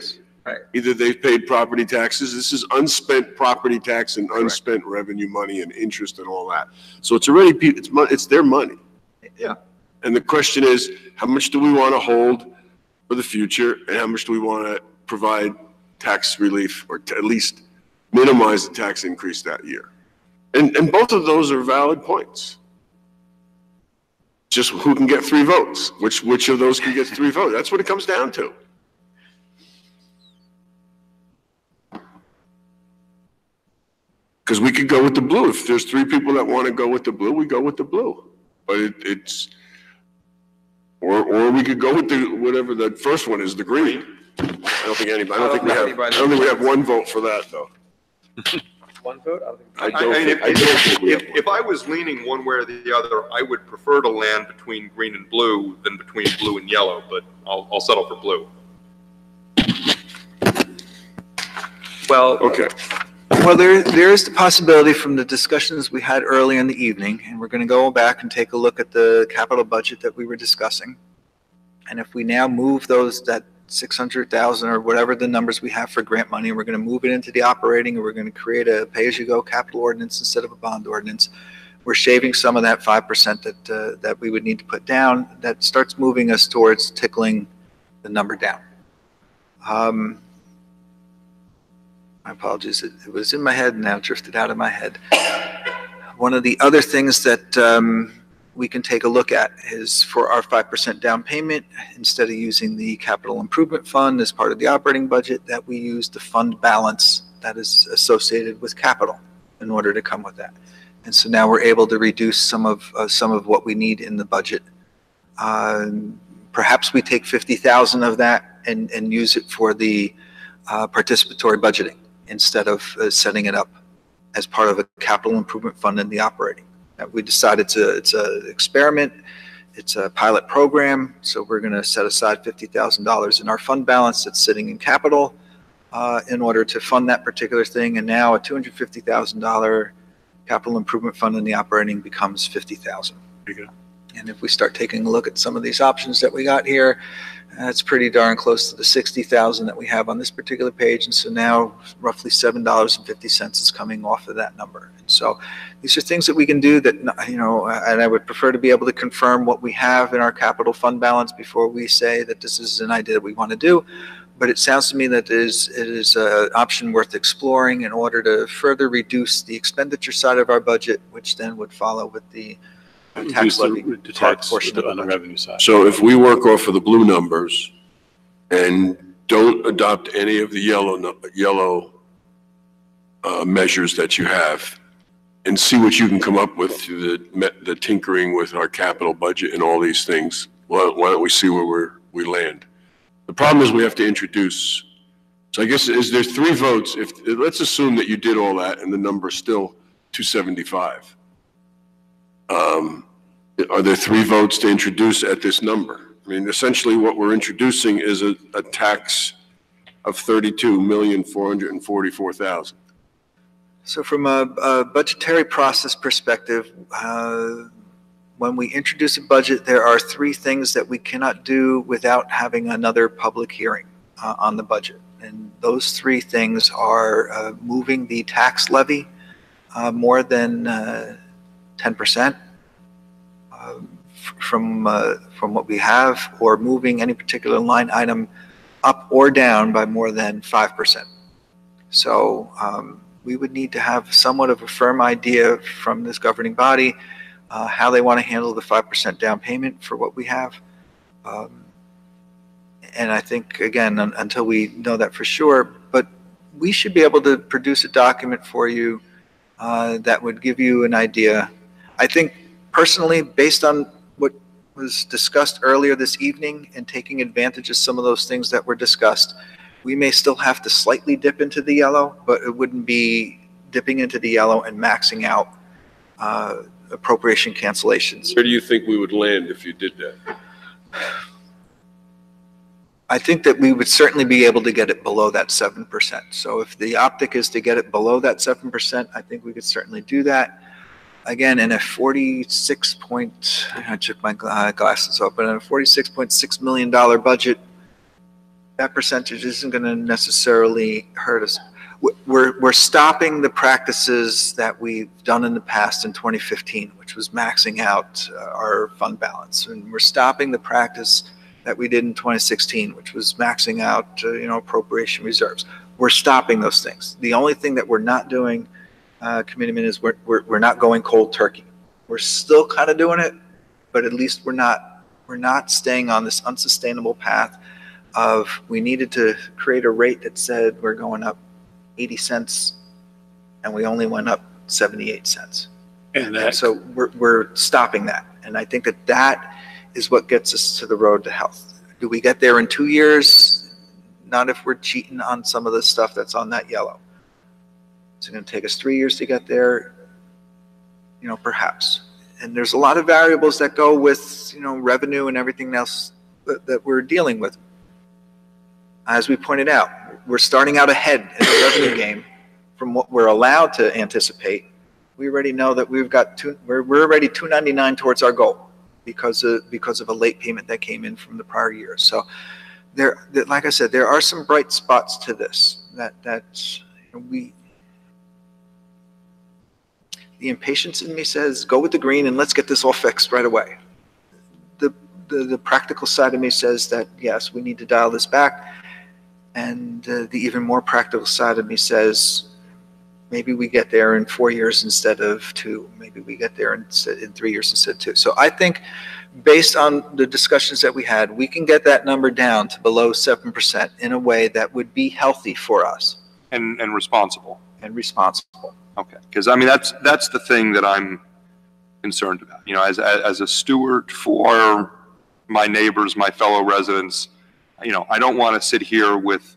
Right. Either they've paid property taxes, this is unspent property tax and unspent revenue money and interest and all that. So it's already, it's their money. Yeah. And the question is, how much do we want to hold for the future and how much do we want to provide tax relief or at least minimize the tax increase that year? And both of those are valid points. Just who can get 3 votes? Which of those can get 3 votes? That's what it comes down to. Because we could go with the blue. If there's 3 people that want to go with the blue, we go with the blue. But or we could go with whatever the first one is, the green. I don't think we have 1 vote for that though. 1 vote? If I was leaning one way or the other, I would prefer to land between green and blue than between blue and yellow, but I'll settle for blue. Well, Okay. Well, there is the possibility from the discussions we had earlier in the evening, and we're going to go back and take a look at the capital budget that we were discussing. And if we now move that 600,000 or whatever the numbers we have for grant money, we're going to move it into the operating, and we're going to create a pay-as-you-go capital ordinance instead of a bond ordinance. We're shaving some of that 5% that we would need to put down. That starts moving us towards tickling the number down. My apologies, it was in my head and now drifted out of my head. One of the other things that we can take a look at is for our 5% down payment, instead of using the capital improvement fund as part of the operating budget, that we use the fund balance that is associated with capital in order to come with that. And so now we're able to reduce some of what we need in the budget. Perhaps we take 50,000 of that and use it for the participatory budgeting, instead of setting it up as part of a capital improvement fund in the operating. We decided it's an experiment, it's a pilot program, so we're going to set aside $50,000 in our fund balance that's sitting in capital in order to fund that particular thing, and now a $250,000 capital improvement fund in the operating becomes $50,000. And if we start taking a look at some of these options that we got here, it's pretty darn close to the 60,000 that we have on this particular page. And so now roughly $7.50 is coming off of that number. And so these are things that we can do that, and I would prefer to be able to confirm what we have in our capital fund balance before we say that this is an idea that we want to do. But it sounds to me that it is an option worth exploring in order to further reduce the expenditure side of our budget, which then would follow with the tax levy portion of on the the budget. revenue side. So if we work off of the blue numbers and don't adopt any of the yellow measures that you have and see what you can come up with through the tinkering with our capital budget and all these things, why don't we see where we land? The problem is we have to introduce, so I guess, is there 3 votes? Let's assume that you did all that and the number's still 275. Are there 3 votes to introduce at this number? I mean, essentially what we're introducing is a tax of $32,444,000. So from a budgetary process perspective, when we introduce a budget, there are 3 things that we cannot do without having another public hearing on the budget. And Those three things are moving the tax levy more than 10% from what we have, or moving any particular line item up or down by more than 5%. So we would need to have somewhat of a firm idea from this governing body how they want to handle the 5% down payment for what we have. And I think, again, until we know that for sure, but we should be able to produce a document for you that would give you an idea. I think personally, based on what was discussed earlier this evening and taking advantage of some of those things that were discussed, we may still have to slightly dip into the yellow, but it wouldn't be dipping into the yellow and maxing out appropriation cancellations. Where do you think we would land if you did that? I think that we would certainly be able to get it below that 7%. So if the optic is to get it below that 7%, I think we could certainly do that. Again, in a 46 point, I took my glasses open, in a $46.6 million budget, that percentage isn't going to necessarily hurt us. We're stopping the practices that we've done in the past in 2015, which was maxing out our fund balance. And we're stopping the practice that we did in 2016, which was maxing out, appropriation reserves. We're stopping those things. The only thing that we're not doing, Committeeman, is we're not going cold turkey. We're still kind of doing it, but at least we're not staying on this unsustainable path of we needed to create a rate that said we're going up 80 cents, and we only went up 78 cents. And so we're stopping that. And I think that is what gets us to the road to health. Do we get there in 2 years? Not if we're cheating on some of the stuff that's on that yellow. It's going to take us 3 years to get there, perhaps. And there's a lot of variables that go with, revenue and everything else that we're dealing with. As we pointed out, we're starting out ahead in the revenue game from what we're allowed to anticipate. We already know that we're already $299 towards our goal because of a late payment that came in from the prior year. So like I said, there are some bright spots to this the impatience in me says, go with the green and let's get this all fixed right away. The practical side of me says that, yes, we need to dial this back. And the even more practical side of me says, maybe we get there in 4 years instead of 2. Maybe we get there in 3 years instead of 2. So I think based on the discussions that we had, we can get that number down to below 7% in a way that would be healthy for us. And responsible. And responsible. Okay, because that's the thing that I'm concerned about. As a steward for my neighbors, my fellow residents, I don't want to sit here with,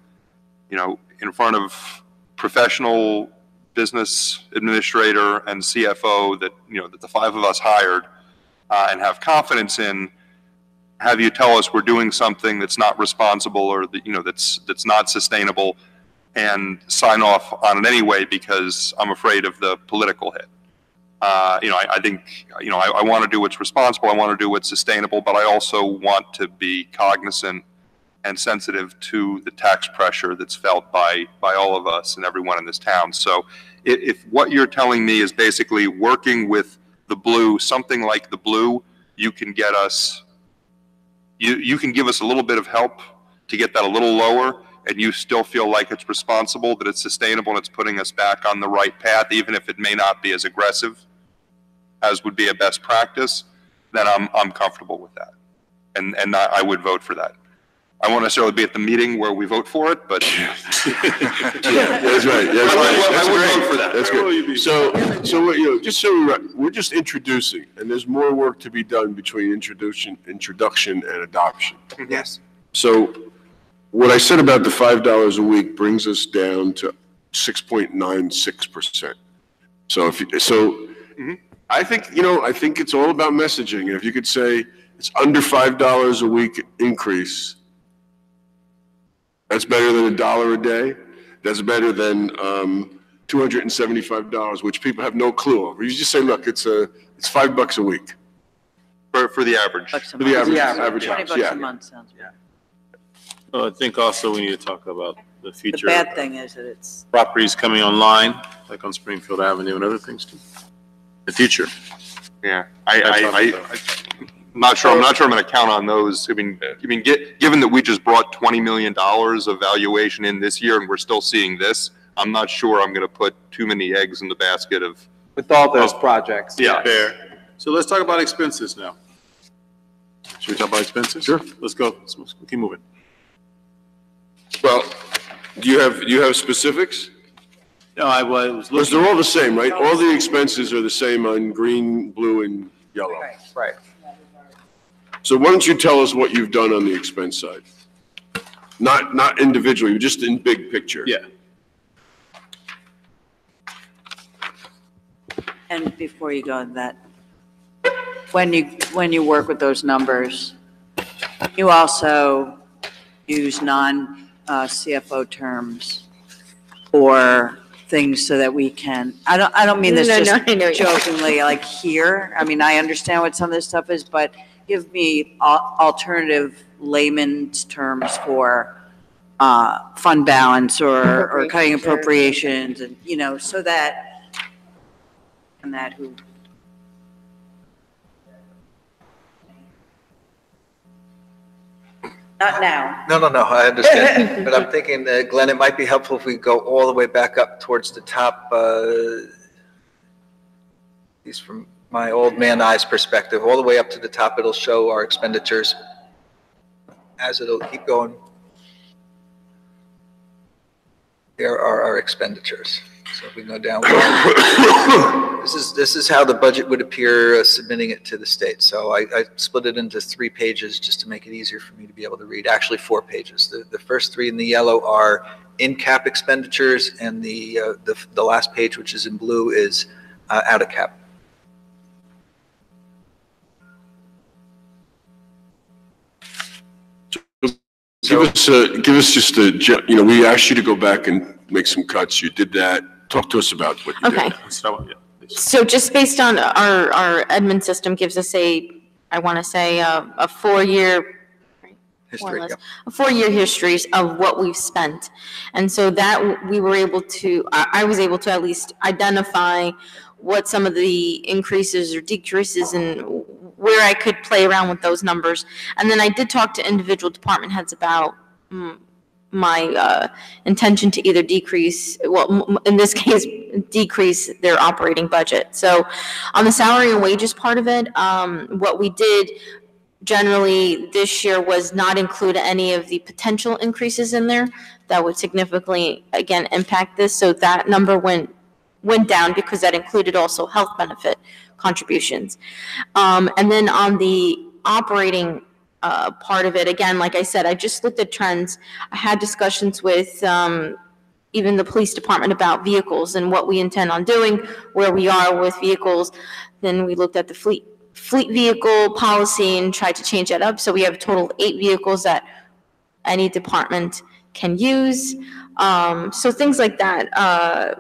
in front of professional business administrator and CFO that, that the five of us hired and have confidence in, have you tell us we're doing something that's not responsible or that's not sustainable, and sign off on it anyway because I'm afraid of the political hit. I think, I want to do what's responsible. I want to do what's sustainable, but I also want to be cognizant and sensitive to the tax pressure that's felt by all of us and everyone in this town. So if what you're telling me is basically working with the blue, something like the blue, you can get us, you can give us a little bit of help to get that a little lower, and you still feel like it's responsible, that it's sustainable, and it's putting us back on the right path, even if it may not be as aggressive as would be a best practice, then I'm comfortable with that. And I would vote for that. I won't necessarily be at the meeting where we vote for it, but. Yeah, that's right. I would vote for that. That's good. So just so we're just introducing, and there's more work to be done between introduction and adoption. Yes. So what I said about the $5 a week brings us down to 6.96%. So I think it's all about messaging. And if you could say it's under $5 a week increase, that's better than $1 a day. That's better than $275, which people have no clue over. You just say, look, it's $5 a week For the average. for the average house. $20 a month sounds good. Well, I think also we need to talk about the The future bad thing is that it's, properties coming online, like on Springfield Avenue and other things too. The future. Yeah, I'm I'm not sure I'm gonna count on those. I mean, given that we just brought $20 million of valuation in this year and we're still seeing this, I'm not sure I'm gonna put too many eggs in the basket of, With all those projects. Yeah, yes. fair. So let's talk about expenses now. Should we talk about expenses? Sure. Let's go. Let's keep moving. Well, do you have specifics? No, I was Because looking. they're all the same, right? All the expenses are the same on green, blue, and yellow. Right. So why don't you tell us what you've done on the expense side? Not individually, just in big picture. Yeah. and before you go on that, when you work with those numbers, you also use non-CFO terms or things so that we can, I don't mean this No, just I know. jokingly, like here. I mean, I understand what some of this stuff is, but give me alternative layman's terms for fund balance or cutting appropriations and, so that, and that who. Not now. No, I understand. But I'm thinking, Glenn, it might be helpful if we go all the way back up towards the top, at least from my old man eyes perspective, all the way up to the top, it'll show our expenditures as it'll keep going. There are our expenditures. So if we go down, this is how the budget would appear submitting it to the state. So I split it into 3 pages just to make it easier for me to be able to read. Actually, 4 pages. The first 3 in the yellow are in-cap expenditures, and the last page, which is in blue, is out of cap. Give us just we asked you to go back and make some cuts. You did that. Talk to us about what you did. Okay. So just based on our admin system gives us a 4-year, History, yeah. a 4-year histories of what we've spent. And so that we were able to, I was able to at least identify what some of the increases or decreases and where I could play around with those numbers. And then I did talk to individual department heads about my intention to either decrease, well, in this case, decrease their operating budget. So on the salary and wages part of it, what we did generally this year was not include any of the potential increases in there that would significantly, again, impact this. So that number went down because that included also health benefit contributions. And then on the operating part of it, again, like I said, I just looked at trends. I had discussions with even the police department about vehicles and what we intend on doing, where we are with vehicles. Then we looked at the fleet vehicle policy and tried to change that up. So we have a total of 8 vehicles that any department can use. So things like that,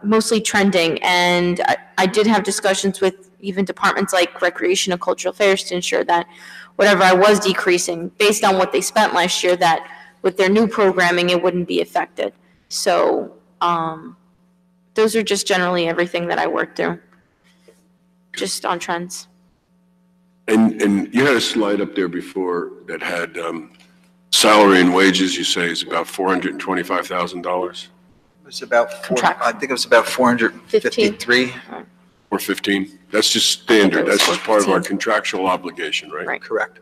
mostly trending. And I did have discussions with even departments like Recreation and Cultural Affairs to ensure that whatever I was decreasing based on what they spent last year, that with their new programming, it wouldn't be affected. So those are just generally everything that I worked through, just on trends. And you had a slide up there before that had salary and wages, you say, is about $425,000 It was about Contract. I think it was about 453. or 15? That's just standard. That's just part of our contractual obligation, right? Right. Correct.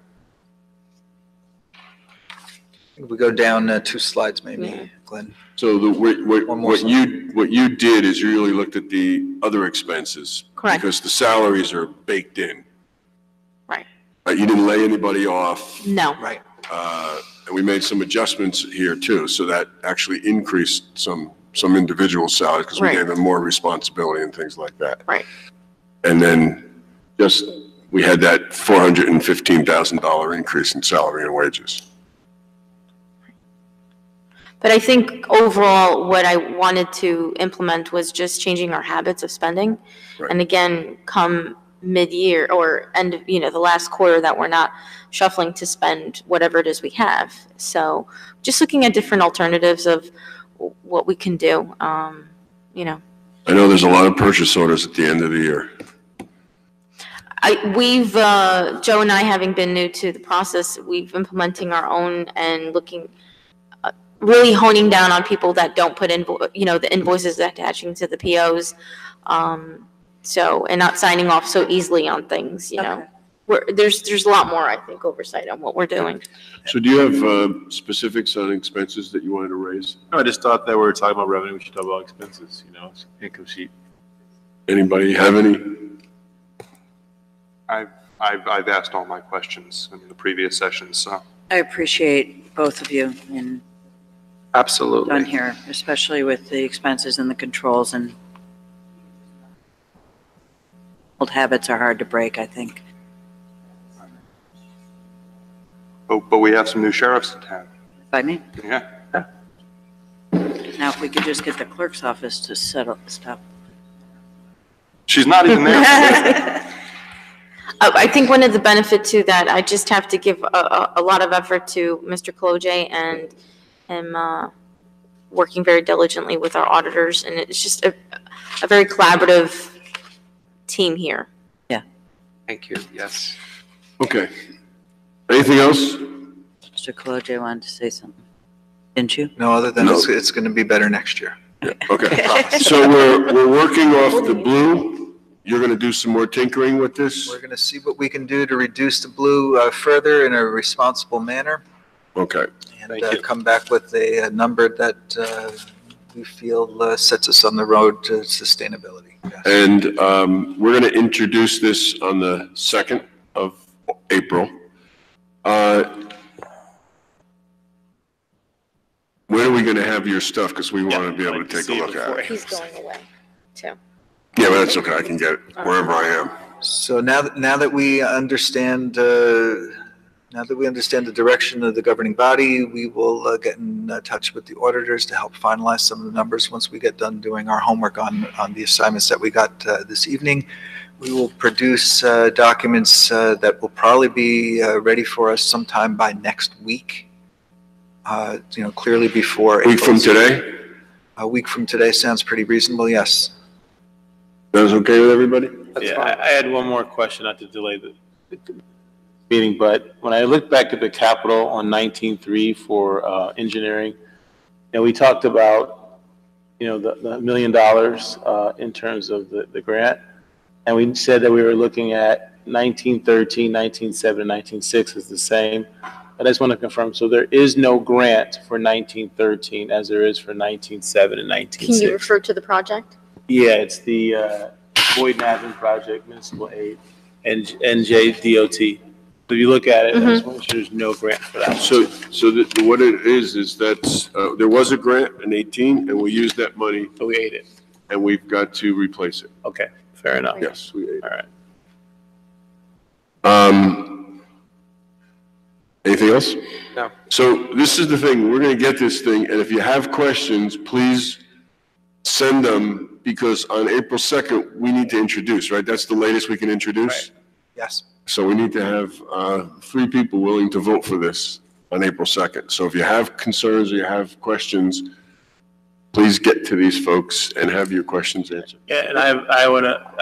We go down 2 slides maybe, Glenn. So One more what you did is you really looked at the other expenses. Correct. Because the salaries are baked in. Right. You didn't lay anybody off. No. Right. And we made some adjustments here too, so that actually increased some individual salaries because we Right. gave them more responsibility and things like that. Right. And then we had that $415,000 increase in salary and wages. But I think overall, what I wanted to implement was just changing our habits of spending. Right. And again, come mid-year or end, the last quarter that we're not shuffling to spend whatever it is we have. So just looking at different alternatives of what we can do, I know there's a lot of purchase orders at the end of the year. Joe and I, having been new to the process, we've implementing our own and looking, really honing down on people that don't put in, the invoices attaching to the POs. And not signing off so easily on things, Okay. There's a lot more, I think, oversight on what we're doing. So do you have specifics on expenses that you wanted to raise? No, I just thought that we were talking about revenue, we should talk about expenses, income sheet. Anybody have any? I've asked all my questions in the previous sessions, so. I appreciate both of you and Absolutely. done here, especially with the expenses and the controls, and old habits are hard to break, I think. But we have some new sheriffs in town. By me. Yeah. Now, if we could just get the clerk's office to settle stuff. She's not even there. I think one of the benefit to that, I just have to give a lot of effort to Mr. Kloje and him working very diligently with our auditors, and it's just a very collaborative team here. Thank you, yes. Okay. Anything else? Mr. Kaloje wanted to say something. Didn't you? No, other than No. it's going to be better next year. Okay. So we're working off the blue. You're going to do some more tinkering with this? We're going to see what we can do to reduce the blue further in a responsible manner, Okay. and Thank you. come back with a number that we feel sets us on the road to sustainability. Yes. And we're going to introduce this on the 2nd of April. When are we going to have your stuff? Because we want to be able to take a look at it. He's going away, too. Yeah, but that's okay. I can get it wherever I am. So now that we understand, the direction of the governing body, we will get in touch with the auditors to help finalize some of the numbers. Once we get done doing our homework on the assignments that we got this evening, we will produce documents that will probably be ready for us sometime by next week. Clearly before Week from April's- today? A week from today sounds pretty reasonable, yes. That's okay with everybody? Yeah, I had one more question, not to delay the meeting, but when I look back at the capital on 19.3 for engineering, we talked about, the $1 million in terms of the grant, and we said that we were looking at 1913, 19.7, and 19.6 is the same. But I just want to confirm, so there is no grant for 1913 as there is for 19.7 and 19.6? Can you refer to the project? Yeah, it's the Boyd Navin Project, Municipal Aid, and NJDOT. So if you look at it, I just want to make sure there's no grant for that. So what it is that there was a grant in 18 and we used that money So we ate it. and we've got to replace it. Okay, fair enough. Yes, we ate All right. it. Anything else? No. So this is the thing, we're going to get this thing, and if you have questions, please send them, because on April 2nd, we need to introduce, right? That's the latest we can introduce? Yes. So we need to have 3 people willing to vote for this on April 2nd. So if you have concerns or you have questions, please get to these folks and have your questions answered. Yeah, and I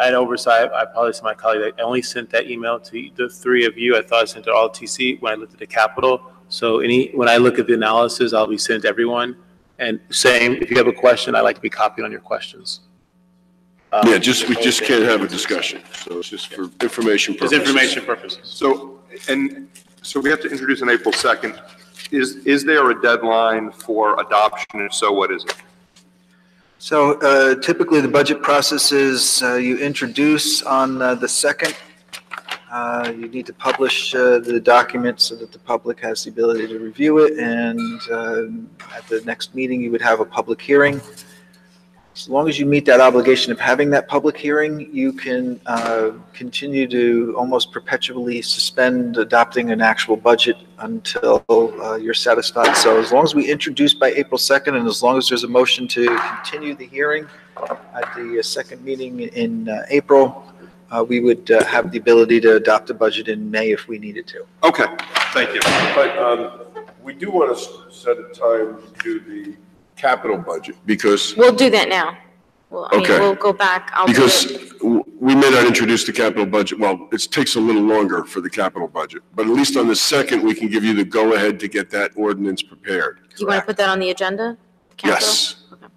had oversight. I apologize to my colleague. I only sent that email to the 3 of you. I thought I sent it all to TC when I looked at the capital. So when I look at the analysis, I'll be sent to everyone. And same, if you have a question, I'd like to be copied on your questions. Yeah, we just can't have a discussion. So it's just for information Just purposes. information purposes. So we have to introduce on April 2nd. Is there a deadline for adoption? If so, what is it? So typically, the budget process is you introduce on the 2nd. You need to publish the document so that the public has the ability to review it, and at the next meeting, you would have a public hearing. As long as you meet that obligation of having that public hearing, you can continue to almost perpetually suspend adopting an actual budget until you're satisfied. So as long as we introduce by April 2nd, and as long as there's a motion to continue the hearing at the second meeting in April, we would have the ability to adopt a budget in May if we needed to. Okay, thank you. But we do want to set a time to do the capital budget because, We'll do that now. Well, I mean, Okay. we'll go back. I'll do because it. we may not introduce the capital budget. Well, it takes a little longer for the capital budget, but at least on the second, we can give you the go-ahead to get that ordinance prepared. Do you want to put that on the agenda? The capital? Yes. Okay.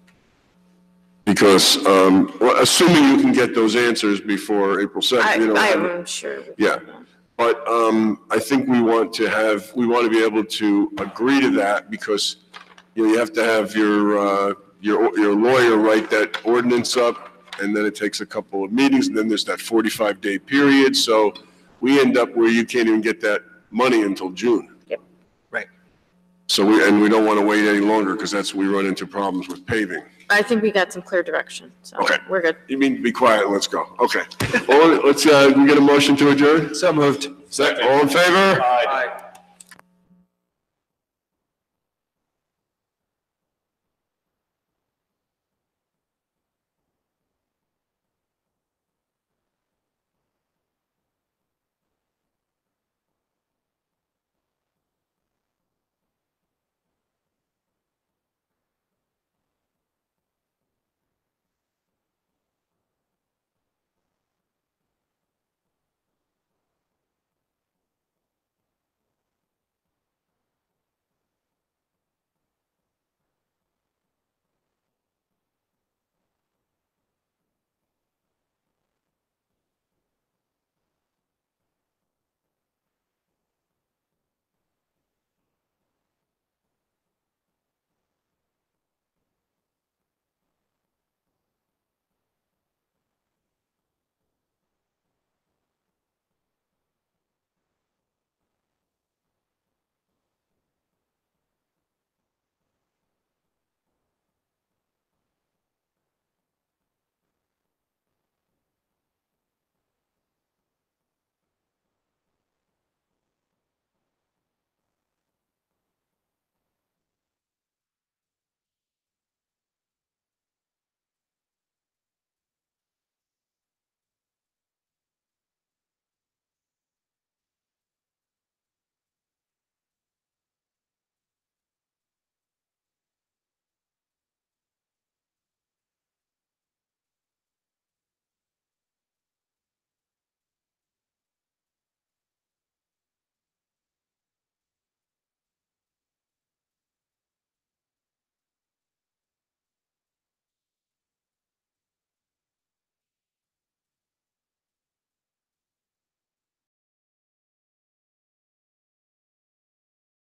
Because, well, assuming you can get those answers before April 2nd, you know. I'm sure. we can Yeah. do that. But I think we want to be able to agree to that because, you know, you have to have your lawyer write that ordinance up, and then it takes a couple of meetings, and then there's that 45-day period. So we end up where you can't even get that money until June. Yep. Right. So we don't want to wait any longer because we run into problems with paving. I think we got some clear direction, so Okay. we're good. You mean be quiet, let's go. Okay. Well, let's, we get a motion to adjourn? So moved. All in favor? Aye.